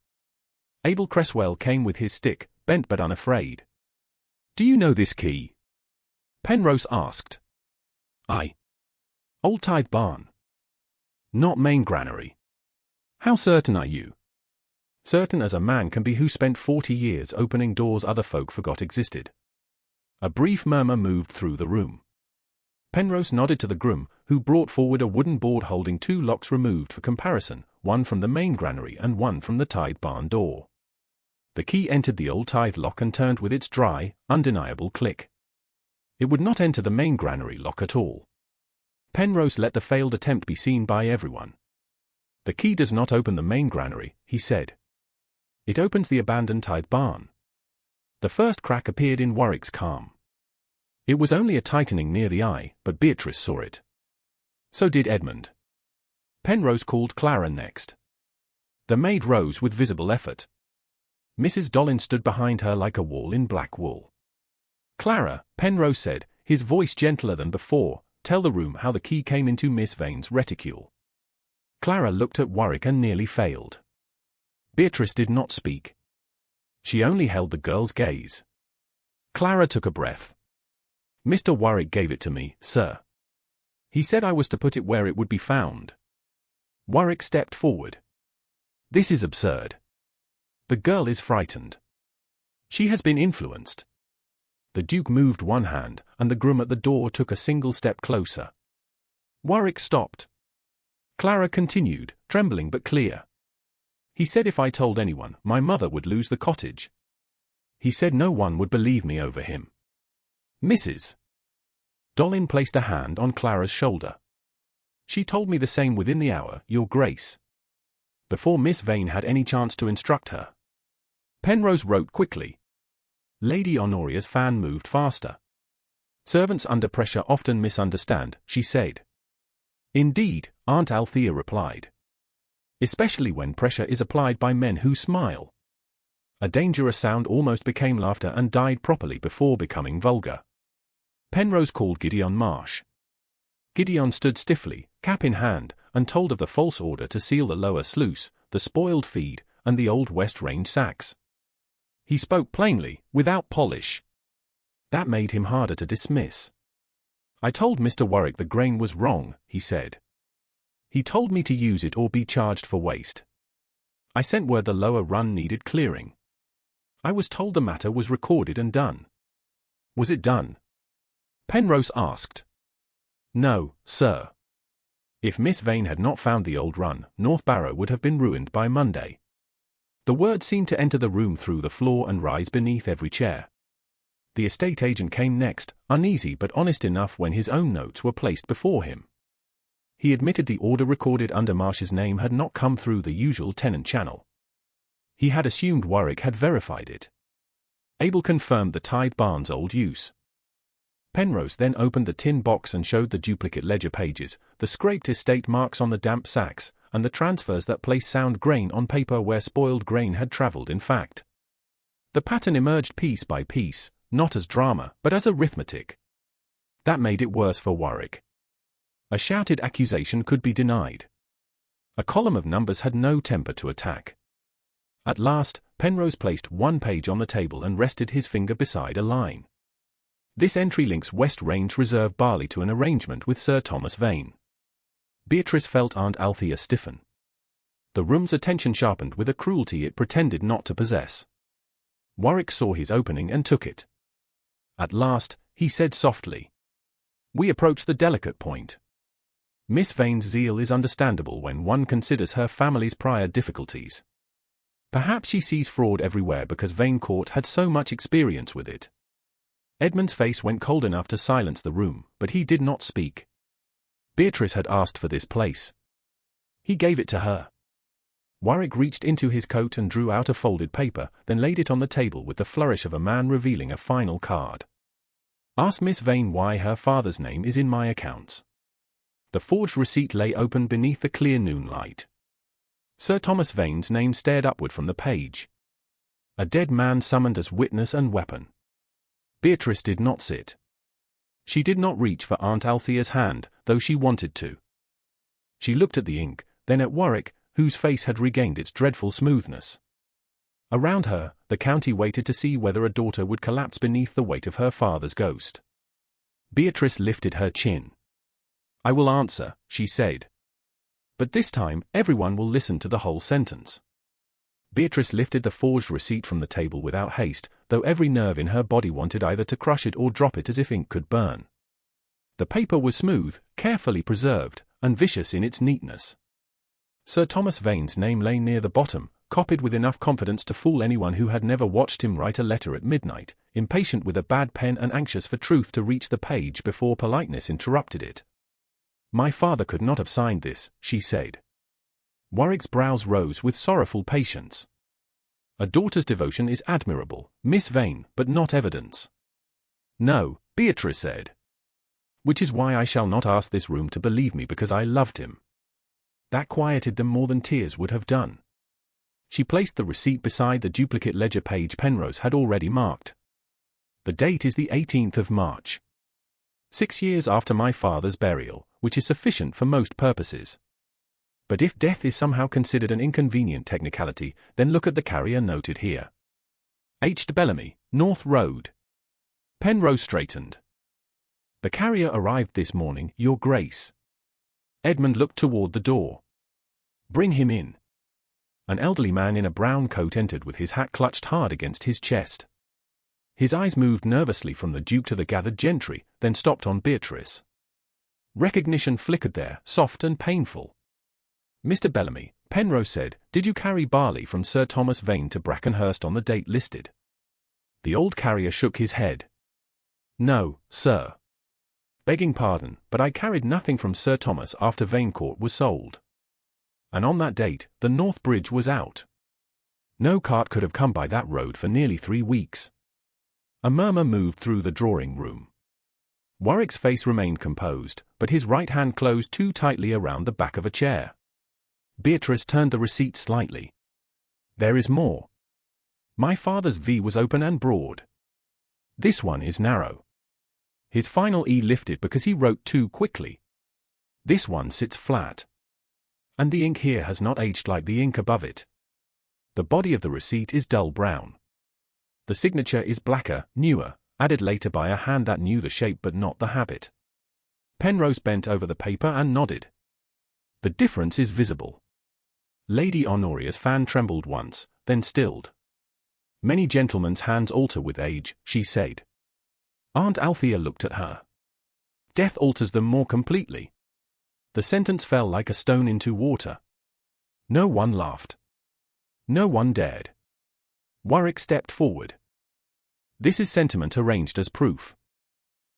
Abel Cresswell came with his stick, bent but unafraid. "Do you know this key?" Penrose asked. "Aye. Old Tithe Barn." Not main granary. How certain are you? Certain as a man can be who spent 40 years opening doors other folk forgot existed. A brief murmur moved through the room. Penrose nodded to the groom, who brought forward a wooden board holding 2 locks removed for comparison, one from the main granary and one from the tithe barn door. The key entered the old tithe lock and turned with its dry, undeniable click. It would not enter the main granary lock at all. Penrose let the failed attempt be seen by everyone. The key does not open the main granary, he said. It opens the abandoned tithe barn. The first crack appeared in Warwick's calm. It was only a tightening near the eye, but Beatrice saw it. So did Edmund. Penrose called Clara next. The maid rose with visible effort. Mrs. Dollin stood behind her like a wall in black wool. Clara, Penrose said, his voice gentler than before, tell the room how the key came into Miss Vane's reticule. Clara looked at Warwick and nearly failed. Beatrice did not speak. She only held the girl's gaze. Clara took a breath. Mr. Warwick gave it to me, sir. He said I was to put it where it would be found. Warwick stepped forward. This is absurd. The girl is frightened. She has been influenced. The Duke moved one hand, and the groom at the door took a single step closer. Warwick stopped. Clara continued, trembling but clear. He said if I told anyone, my mother would lose the cottage. He said no one would believe me over him. Mrs. Dollin placed a hand on Clara's shoulder. She told me the same within the hour, Your Grace. Before Miss Vane had any chance to instruct her. Penrose wrote quickly. Lady Honoria's fan moved faster. Servants under pressure often misunderstand, she said. Indeed, Aunt Althea replied. Especially when pressure is applied by men who smile. A dangerous sound almost became laughter and died properly before becoming vulgar. Penrose called Gideon Marsh. Gideon stood stiffly, cap in hand, and told of the false order to seal the lower sluice, the spoiled feed, and the old West Range sacks. He spoke plainly, without polish. That made him harder to dismiss. I told Mr. Warwick the grain was wrong, he said. He told me to use it or be charged for waste. I sent word the lower run needed clearing. I was told the matter was recorded and done. Was it done? Penrose asked. No, sir. If Miss Vane had not found the old run, North Barrow would have been ruined by Monday. The word seemed to enter the room through the floor and rise beneath every chair. The estate agent came next, uneasy but honest enough when his own notes were placed before him. He admitted the order recorded under Marsh's name had not come through the usual tenant channel. He had assumed Warwick had verified it. Abel confirmed the tithe barn's old use. Penrose then opened the tin box and showed the duplicate ledger pages, the scraped estate marks on the damp sacks, and the transfers that placed sound grain on paper where spoiled grain had travelled in fact. The pattern emerged piece by piece, not as drama, but as arithmetic. That made it worse for Warwick. A shouted accusation could be denied. A column of numbers had no temper to attack. At last, Penrose placed one page on the table and rested his finger beside a line. This entry links West Range Reserve barley to an arrangement with Sir Thomas Vane. Beatrice felt Aunt Althea stiffen. The room's attention sharpened with a cruelty it pretended not to possess. Warwick saw his opening and took it. At last, he said softly. We approach the delicate point. Miss Vane's zeal is understandable when one considers her family's prior difficulties. Perhaps she sees fraud everywhere because Vane Court had so much experience with it. Edmund's face went cold enough to silence the room, but he did not speak. Beatrice had asked for this place. He gave it to her. Warwick reached into his coat and drew out a folded paper, then laid it on the table with the flourish of a man revealing a final card. Ask Miss Vane why her father's name is in my accounts. The forged receipt lay open beneath the clear noonlight. Sir Thomas Vane's name stared upward from the page. A dead man summoned as witness and weapon. Beatrice did not sit. She did not reach for Aunt Althea's hand, though she wanted to. She looked at the ink, then at Warwick, whose face had regained its dreadful smoothness. Around her, the county waited to see whether a daughter would collapse beneath the weight of her father's ghost. Beatrice lifted her chin. I will answer, she said. But this time, everyone will listen to the whole sentence. Beatrice lifted the forged receipt from the table without haste, though every nerve in her body wanted either to crush it or drop it as if ink could burn. The paper was smooth, carefully preserved, and vicious in its neatness. Sir Thomas Vane's name lay near the bottom, copied with enough confidence to fool anyone who had never watched him write a letter at midnight, impatient with a bad pen and anxious for truth to reach the page before politeness interrupted it. "My father could not have signed this," she said. Warwick's brows rose with sorrowful patience. "A daughter's devotion is admirable, Miss Vane, but not evidence." "No," Beatrice said. "Which is why I shall not ask this room to believe me because I loved him." That quieted them more than tears would have done. She placed the receipt beside the duplicate ledger page Penrose had already marked. "The date is the 18th of March. 6 years after my father's burial, which is sufficient for most purposes. But if death is somehow considered an inconvenient technicality, then look at the carrier noted here. H. de Bellamy, North Road." Penrose straightened. "The carrier arrived this morning, Your Grace." Edmund looked toward the door. "Bring him in." An elderly man in a brown coat entered with his hat clutched hard against his chest. His eyes moved nervously from the Duke to the gathered gentry, then stopped on Beatrice. Recognition flickered there, soft and painful. "Mr. Bellamy," Penrose said, "did you carry barley from Sir Thomas Vane to Brackenhurst on the date listed?" The old carrier shook his head. "No, sir. Begging pardon, but I carried nothing from Sir Thomas after Vane Court was sold. And on that date, the North Bridge was out. No cart could have come by that road for nearly 3 weeks." A murmur moved through the drawing-room. Warwick's face remained composed, but his right hand closed too tightly around the back of a chair. Beatrice turned the receipt slightly. "There is more. My father's V was open and broad. This one is narrow. His final E lifted because he wrote too quickly. This one sits flat. And the ink here has not aged like the ink above it. The body of the receipt is dull brown. The signature is blacker, newer, added later by a hand that knew the shape but not the habit." Penrose bent over the paper and nodded. "The difference is visible." Lady Honoria's fan trembled once, then stilled. "Many gentlemen's hands alter with age," she said. Aunt Althea looked at her. "Death alters them more completely." The sentence fell like a stone into water. No one laughed. No one dared. Warwick stepped forward. "This is sentiment arranged as proof.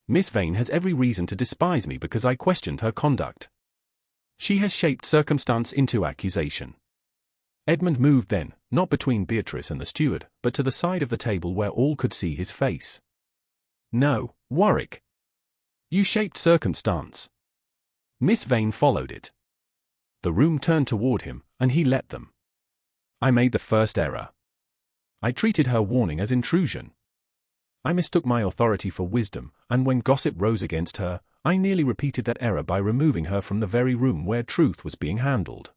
Miss Vane has every reason to despise me because I questioned her conduct. She has shaped circumstance into accusation." Edmund moved then, not between Beatrice and the steward, but to the side of the table where all could see his face. "No, Warwick. You shaped circumstance. Miss Vane followed it." The room turned toward him, and he let them. "I made the first error. I treated her warning as intrusion. I mistook my authority for wisdom, and when gossip rose against her, I nearly repeated that error by removing her from the very room where truth was being handled."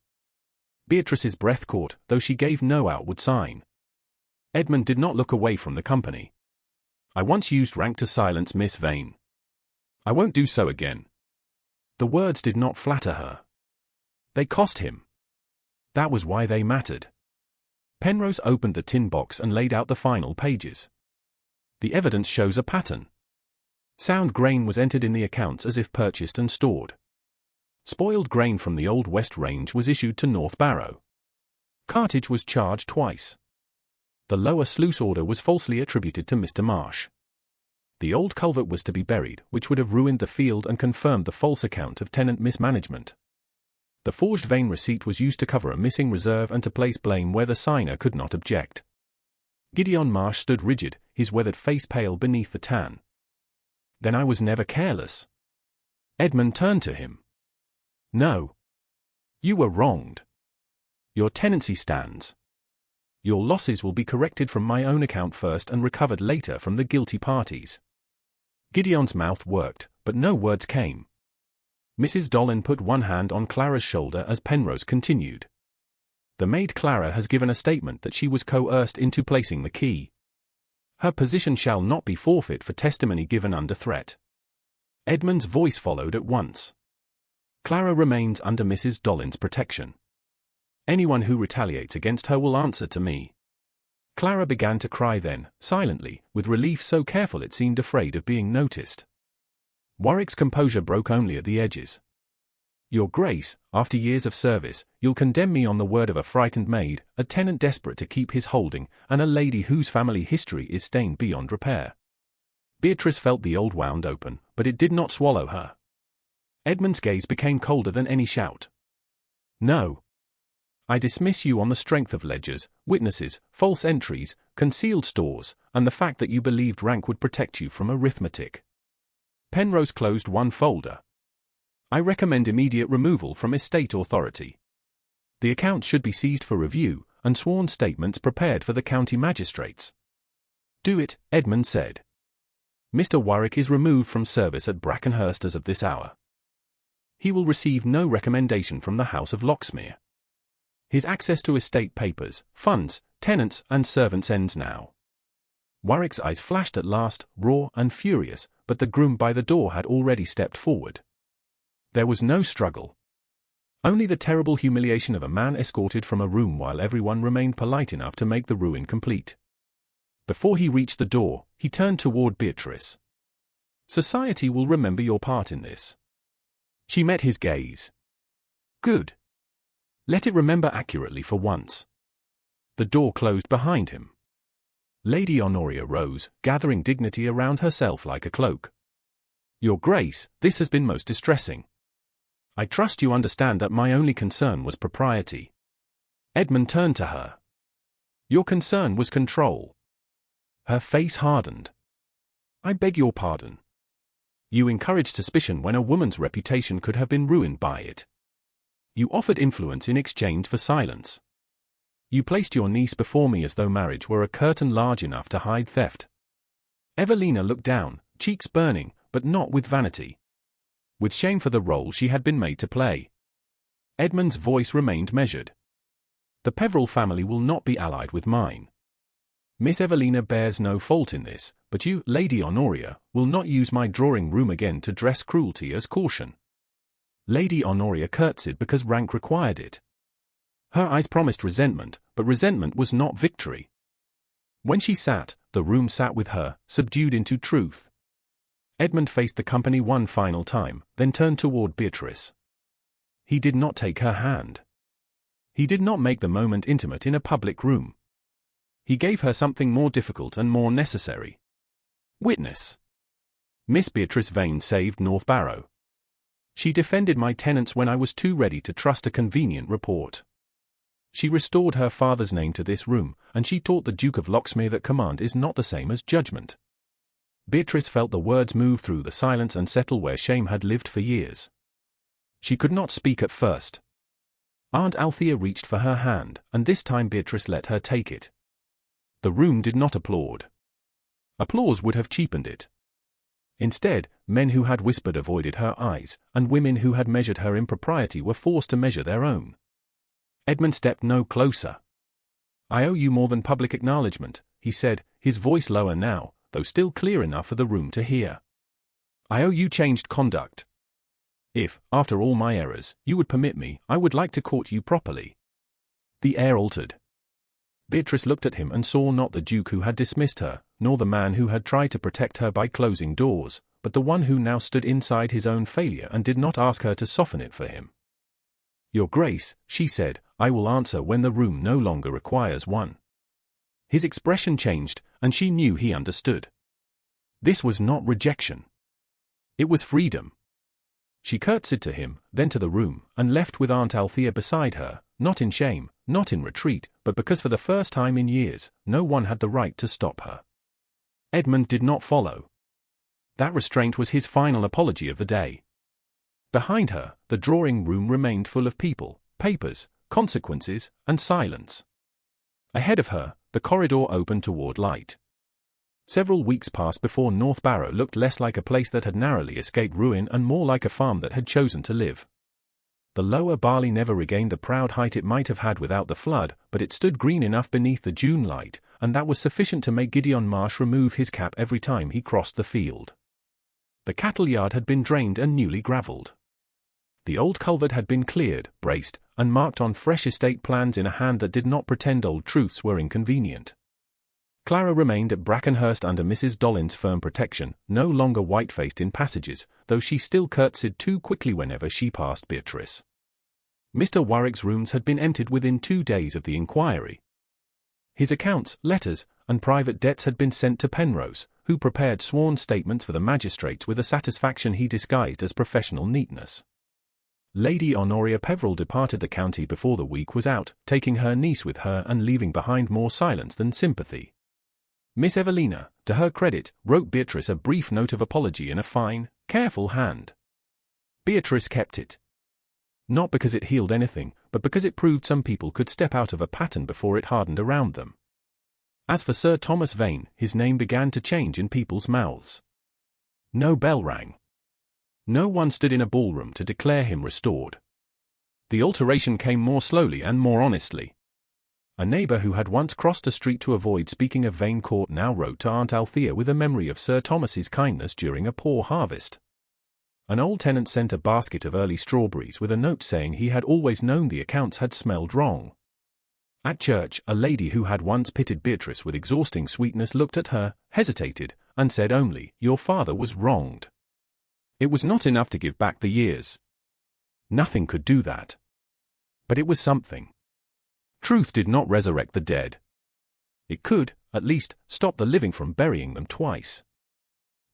Beatrice's breath caught, though she gave no outward sign. Edmund did not look away from the company. "I once used rank to silence Miss Vane. I won't do so again." The words did not flatter her. They cost him. That was why they mattered. Penrose opened the tin box and laid out the final pages. The evidence shows a pattern. Sound grain was entered in the accounts as if purchased and stored. Spoiled grain from the Old West Range was issued to North Barrow. Cartage was charged twice. The lower sluice order was falsely attributed to Mr. Marsh. The old culvert was to be buried, which would have ruined the field and confirmed the false account of tenant mismanagement. The forged Vane receipt was used to cover a missing reserve and to place blame where the signer could not object. Gideon Marsh stood rigid, his weathered face pale beneath the tan. "Then I was never careless." Edmund turned to him. "No. You were wronged. Your tenancy stands. Your losses will be corrected from my own account first and recovered later from the guilty parties." Gideon's mouth worked, but no words came. Mrs. Dollin put one hand on Clara's shoulder as Penrose continued. "The maid Clara has given a statement that she was coerced into placing the key. Her position shall not be forfeit for testimony given under threat." Edmund's voice followed at once. Clara remains under Mrs. Dollin's protection. Anyone who retaliates against her will answer to me. Clara began to cry then, silently, with relief so careful it seemed afraid of being noticed. Warwick's composure broke only at the edges. Your Grace, after years of service, you'll condemn me on the word of a frightened maid, a tenant desperate to keep his holding, and a lady whose family history is stained beyond repair. Beatrice felt the old wound open, but it did not swallow her. Edmund's gaze became colder than any shout. No. I dismiss you on the strength of ledgers, witnesses, false entries, concealed stores, and the fact that you believed rank would protect you from arithmetic. Penrose closed one folder. I recommend immediate removal from estate authority. The accounts should be seized for review, and sworn statements prepared for the county magistrates. Do it, Edmund said. Mr. Warwick is removed from service at Brackenhurst as of this hour. He will receive no recommendation from the House of Locksmere. His access to estate papers, funds, tenants, and servants ends now. Warwick's eyes flashed at last, raw and furious, but the groom by the door had already stepped forward. There was no struggle. Only the terrible humiliation of a man escorted from a room while everyone remained polite enough to make the ruin complete. Before he reached the door, he turned toward Beatrice. Society will remember your part in this. She met his gaze. Good. Let it remember accurately for once. The door closed behind him. Lady Honoria rose, gathering dignity around herself like a cloak. Your Grace, this has been most distressing. I trust you understand that my only concern was propriety. Edmund turned to her. Your concern was control. Her face hardened. I beg your pardon. You encouraged suspicion when a woman's reputation could have been ruined by it. You offered influence in exchange for silence. You placed your niece before me as though marriage were a curtain large enough to hide theft. Evelina looked down, cheeks burning, but not with vanity. With shame for the role she had been made to play. Edmund's voice remained measured. The Peveril family will not be allied with mine. Miss Evelina bears no fault in this, but you, Lady Honoria, will not use my drawing-room again to dress cruelty as caution. Lady Honoria curtsied because rank required it. Her eyes promised resentment, but resentment was not victory. When she sat, the room sat with her, subdued into truth. Edmund faced the company one final time, then turned toward Beatrice. He did not take her hand. He did not make the moment intimate in a public room. He gave her something more difficult and more necessary. Witness. Miss Beatrice Vane saved North Barrow. She defended my tenants when I was too ready to trust a convenient report. She restored her father's name to this room, and she taught the Duke of Locksmere that command is not the same as judgment. Beatrice felt the words move through the silence and settle where shame had lived for years. She could not speak at first. Aunt Althea reached for her hand, and this time Beatrice let her take it. The room did not applaud. Applause would have cheapened it. Instead, men who had whispered avoided her eyes, and women who had measured her impropriety were forced to measure their own. Edmund stepped no closer. I owe you more than public acknowledgement, he said, his voice lower now, though still clear enough for the room to hear. I owe you changed conduct. If, after all my errors, you would permit me, I would like to court you properly. The air altered. Beatrice looked at him and saw not the Duke who had dismissed her, nor the man who had tried to protect her by closing doors, but the one who now stood inside his own failure and did not ask her to soften it for him. Your Grace, she said, I will answer when the room no longer requires one. His expression changed, and she knew he understood. This was not rejection. It was freedom. She curtsied to him, then to the room, and left with Aunt Althea beside her, not in shame, not in retreat, but because for the first time in years, no one had the right to stop her. Edmund did not follow. That restraint was his final apology of the day. Behind her, the drawing-room remained full of people, papers, consequences, and silence. Ahead of her, the corridor opened toward light. Several weeks passed before North Barrow looked less like a place that had narrowly escaped ruin and more like a farm that had chosen to live. The lower barley never regained the proud height it might have had without the flood, but it stood green enough beneath the June light, and that was sufficient to make Gideon Marsh remove his cap every time he crossed the field. The cattle yard had been drained and newly gravelled. The old culvert had been cleared, braced, and marked on fresh estate plans in a hand that did not pretend old truths were inconvenient. Clara remained at Brackenhurst under Mrs. Dollin's firm protection, no longer white-faced in passages, though she still curtsied too quickly whenever she passed Beatrice. Mr. Warwick's rooms had been emptied within 2 days of the inquiry. His accounts, letters, and private debts had been sent to Penrose, who prepared sworn statements for the magistrates with a satisfaction he disguised as professional neatness. Lady Honoria Peveril departed the county before the week was out, taking her niece with her and leaving behind more silence than sympathy. Miss Evelina, to her credit, wrote Beatrice a brief note of apology in a fine, careful hand. Beatrice kept it. Not because it healed anything, but because it proved some people could step out of a pattern before it hardened around them. As for Sir Thomas Vane, his name began to change in people's mouths. No bell rang. No one stood in a ballroom to declare him restored. The alteration came more slowly and more honestly. A neighbour who had once crossed a street to avoid speaking of Vane Court now wrote to Aunt Althea with a memory of Sir Thomas's kindness during a poor harvest. An old tenant sent a basket of early strawberries with a note saying he had always known the accounts had smelled wrong. At church, a lady who had once pitied Beatrice with exhausting sweetness looked at her, hesitated, and said only, "Your father was wronged." It was not enough to give back the years. Nothing could do that. But it was something. Truth did not resurrect the dead. It could, at least, stop the living from burying them twice.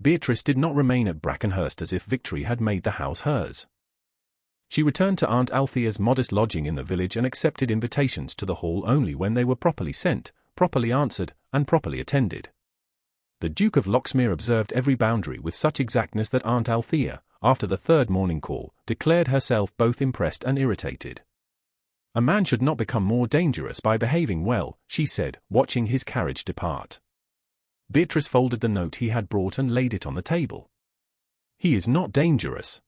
Beatrice did not remain at Brackenhurst as if victory had made the house hers. She returned to Aunt Althea's modest lodging in the village and accepted invitations to the hall only when they were properly sent, properly answered, and properly attended. The Duke of Locksmere observed every boundary with such exactness that Aunt Althea, after the third morning call, declared herself both impressed and irritated. A man should not become more dangerous by behaving well, she said, watching his carriage depart. Beatrice folded the note he had brought and laid it on the table. He is not dangerous.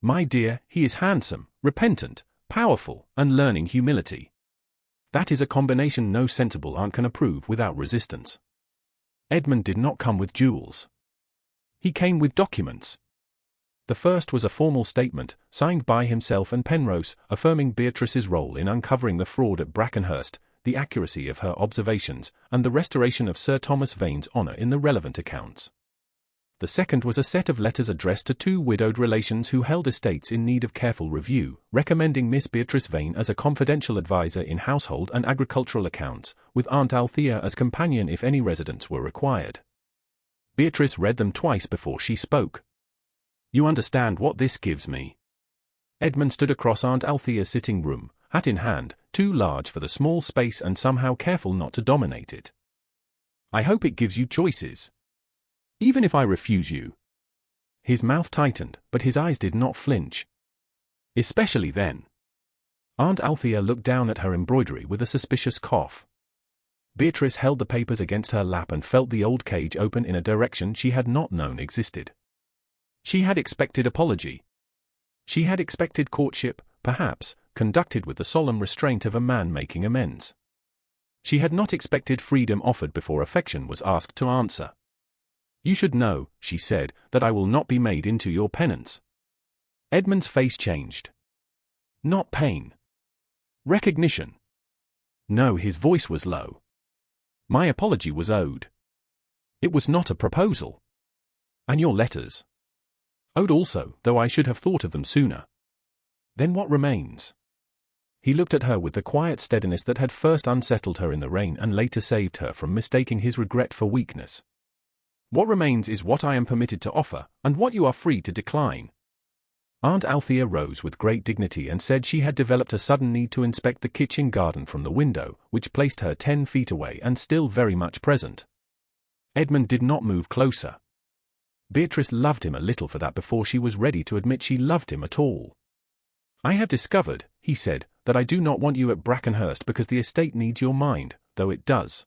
My dear, he is handsome, repentant, powerful, and learning humility. That is a combination no sensible aunt can approve without resistance. Edmund did not come with jewels. He came with documents. The first was a formal statement, signed by himself and Penrose, affirming Beatrice's role in uncovering the fraud at Brackenhurst, the accuracy of her observations, and the restoration of Sir Thomas Vane's honour in the relevant accounts. The second was a set of letters addressed to 2 widowed relations who held estates in need of careful review, recommending Miss Beatrice Vane as a confidential adviser in household and agricultural accounts, with Aunt Althea as companion if any residents were required. Beatrice read them twice before she spoke. You understand what this gives me. Edmund stood across Aunt Althea's sitting room, hat in hand, too large for the small space and somehow careful not to dominate it. I hope it gives you choices. Even if I refuse you. His mouth tightened, but his eyes did not flinch. Especially then. Aunt Althea looked down at her embroidery with a suspicious cough. Beatrice held the papers against her lap and felt the old cage open in a direction she had not known existed. She had expected apology. She had expected courtship, perhaps, conducted with the solemn restraint of a man making amends. She had not expected freedom offered before affection was asked to answer. You should know, she said, that I will not be made into your penance. Edmund's face changed. Not pain. Recognition. No, his voice was low. My apology was owed. It was not a proposal. And your letters? Owed also, though I should have thought of them sooner. Then what remains? He looked at her with the quiet steadiness that had first unsettled her in the rain and later saved her from mistaking his regret for weakness. What remains is what I am permitted to offer, and what you are free to decline. Aunt Althea rose with great dignity and said she had developed a sudden need to inspect the kitchen garden from the window, which placed her 10 feet away and still very much present. Edmund did not move closer. Beatrice loved him a little for that before she was ready to admit she loved him at all. I have discovered, he said, that I do not want you at Brackenhurst because the estate needs your mind, though it does.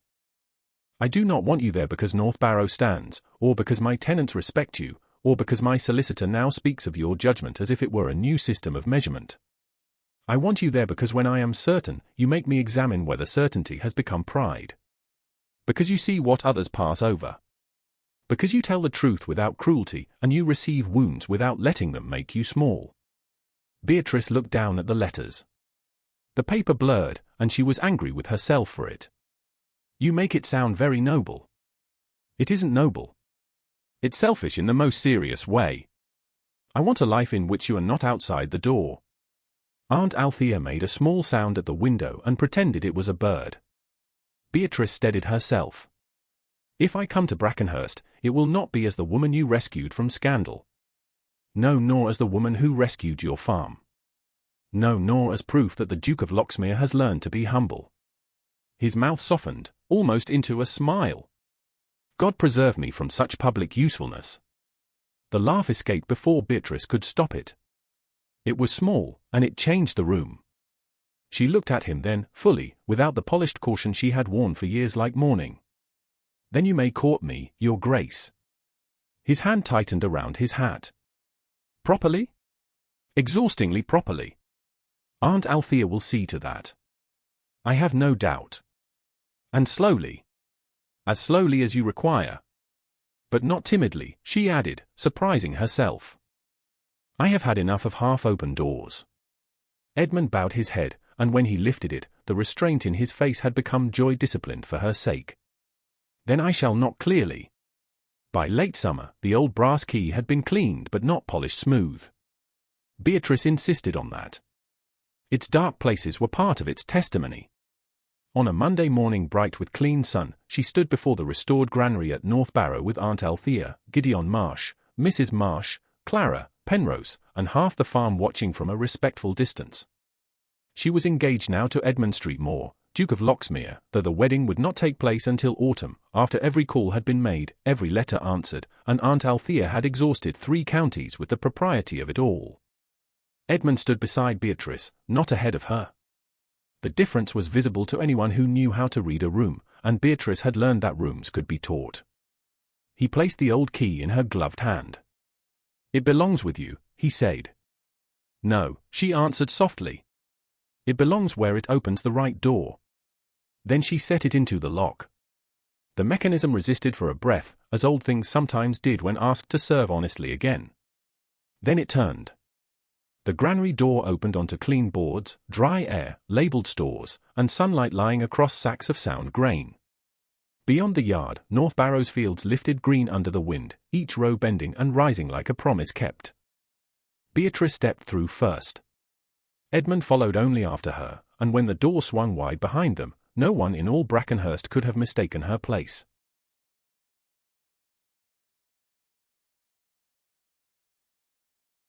I do not want you there because North Barrow stands, or because my tenants respect you, or because my solicitor now speaks of your judgment as if it were a new system of measurement. I want you there because when I am certain, you make me examine whether certainty has become pride. Because you see what others pass over. Because you tell the truth without cruelty, and you receive wounds without letting them make you small. Beatrice looked down at the letters. The paper blurred, and she was angry with herself for it. You make it sound very noble. It isn't noble. It's selfish in the most serious way. I want a life in which you are not outside the door. Aunt Althea made a small sound at the window and pretended it was a bird. Beatrice steadied herself. If I come to Brackenhurst, it will not be as the woman you rescued from scandal. No, nor as the woman who rescued your farm. No, nor as proof that the Duke of Locksmere has learned to be humble. His mouth softened, almost into a smile. God preserve me from such public usefulness. The laugh escaped before Beatrice could stop it. It was small, and it changed the room. She looked at him then, fully, without the polished caution she had worn for years like mourning. Then you may court me, your grace. His hand tightened around his hat. Properly? Exhaustingly properly. Aunt Althea will see to that. I have no doubt. And slowly. As slowly as you require. But not timidly, she added, surprising herself. I have had enough of half-open doors. Edmund bowed his head, and when he lifted it, the restraint in his face had become joy-disciplined for her sake. Then I shall knock clearly. By late summer, the old brass key had been cleaned but not polished smooth. Beatrice insisted on that. Its dark places were part of its testimony. On a Monday morning bright with clean sun, she stood before the restored granary at North Barrow with Aunt Althea, Gideon Marsh, Mrs. Marsh, Clara, Penrose, and half the farm watching from a respectful distance. She was engaged now to Edmund Streetmore, Duke of Locksmere, though the wedding would not take place until autumn, after every call had been made, every letter answered, and Aunt Althea had exhausted 3 counties with the propriety of it all. Edmund stood beside Beatrice, not ahead of her. The difference was visible to anyone who knew how to read a room, and Beatrice had learned that rooms could be taught. He placed the old key in her gloved hand. It belongs with you, he said. No, she answered softly. It belongs where it opens the right door. Then she set it into the lock. The mechanism resisted for a breath, as old things sometimes did when asked to serve honestly again. Then it turned. The granary door opened onto clean boards, dry air, labelled stores, and sunlight lying across sacks of sound grain. Beyond the yard, North Barrow's fields lifted green under the wind, each row bending and rising like a promise kept. Beatrice stepped through first. Edmund followed only after her, and when the door swung wide behind them, no one in all Brackenhurst could have mistaken her place.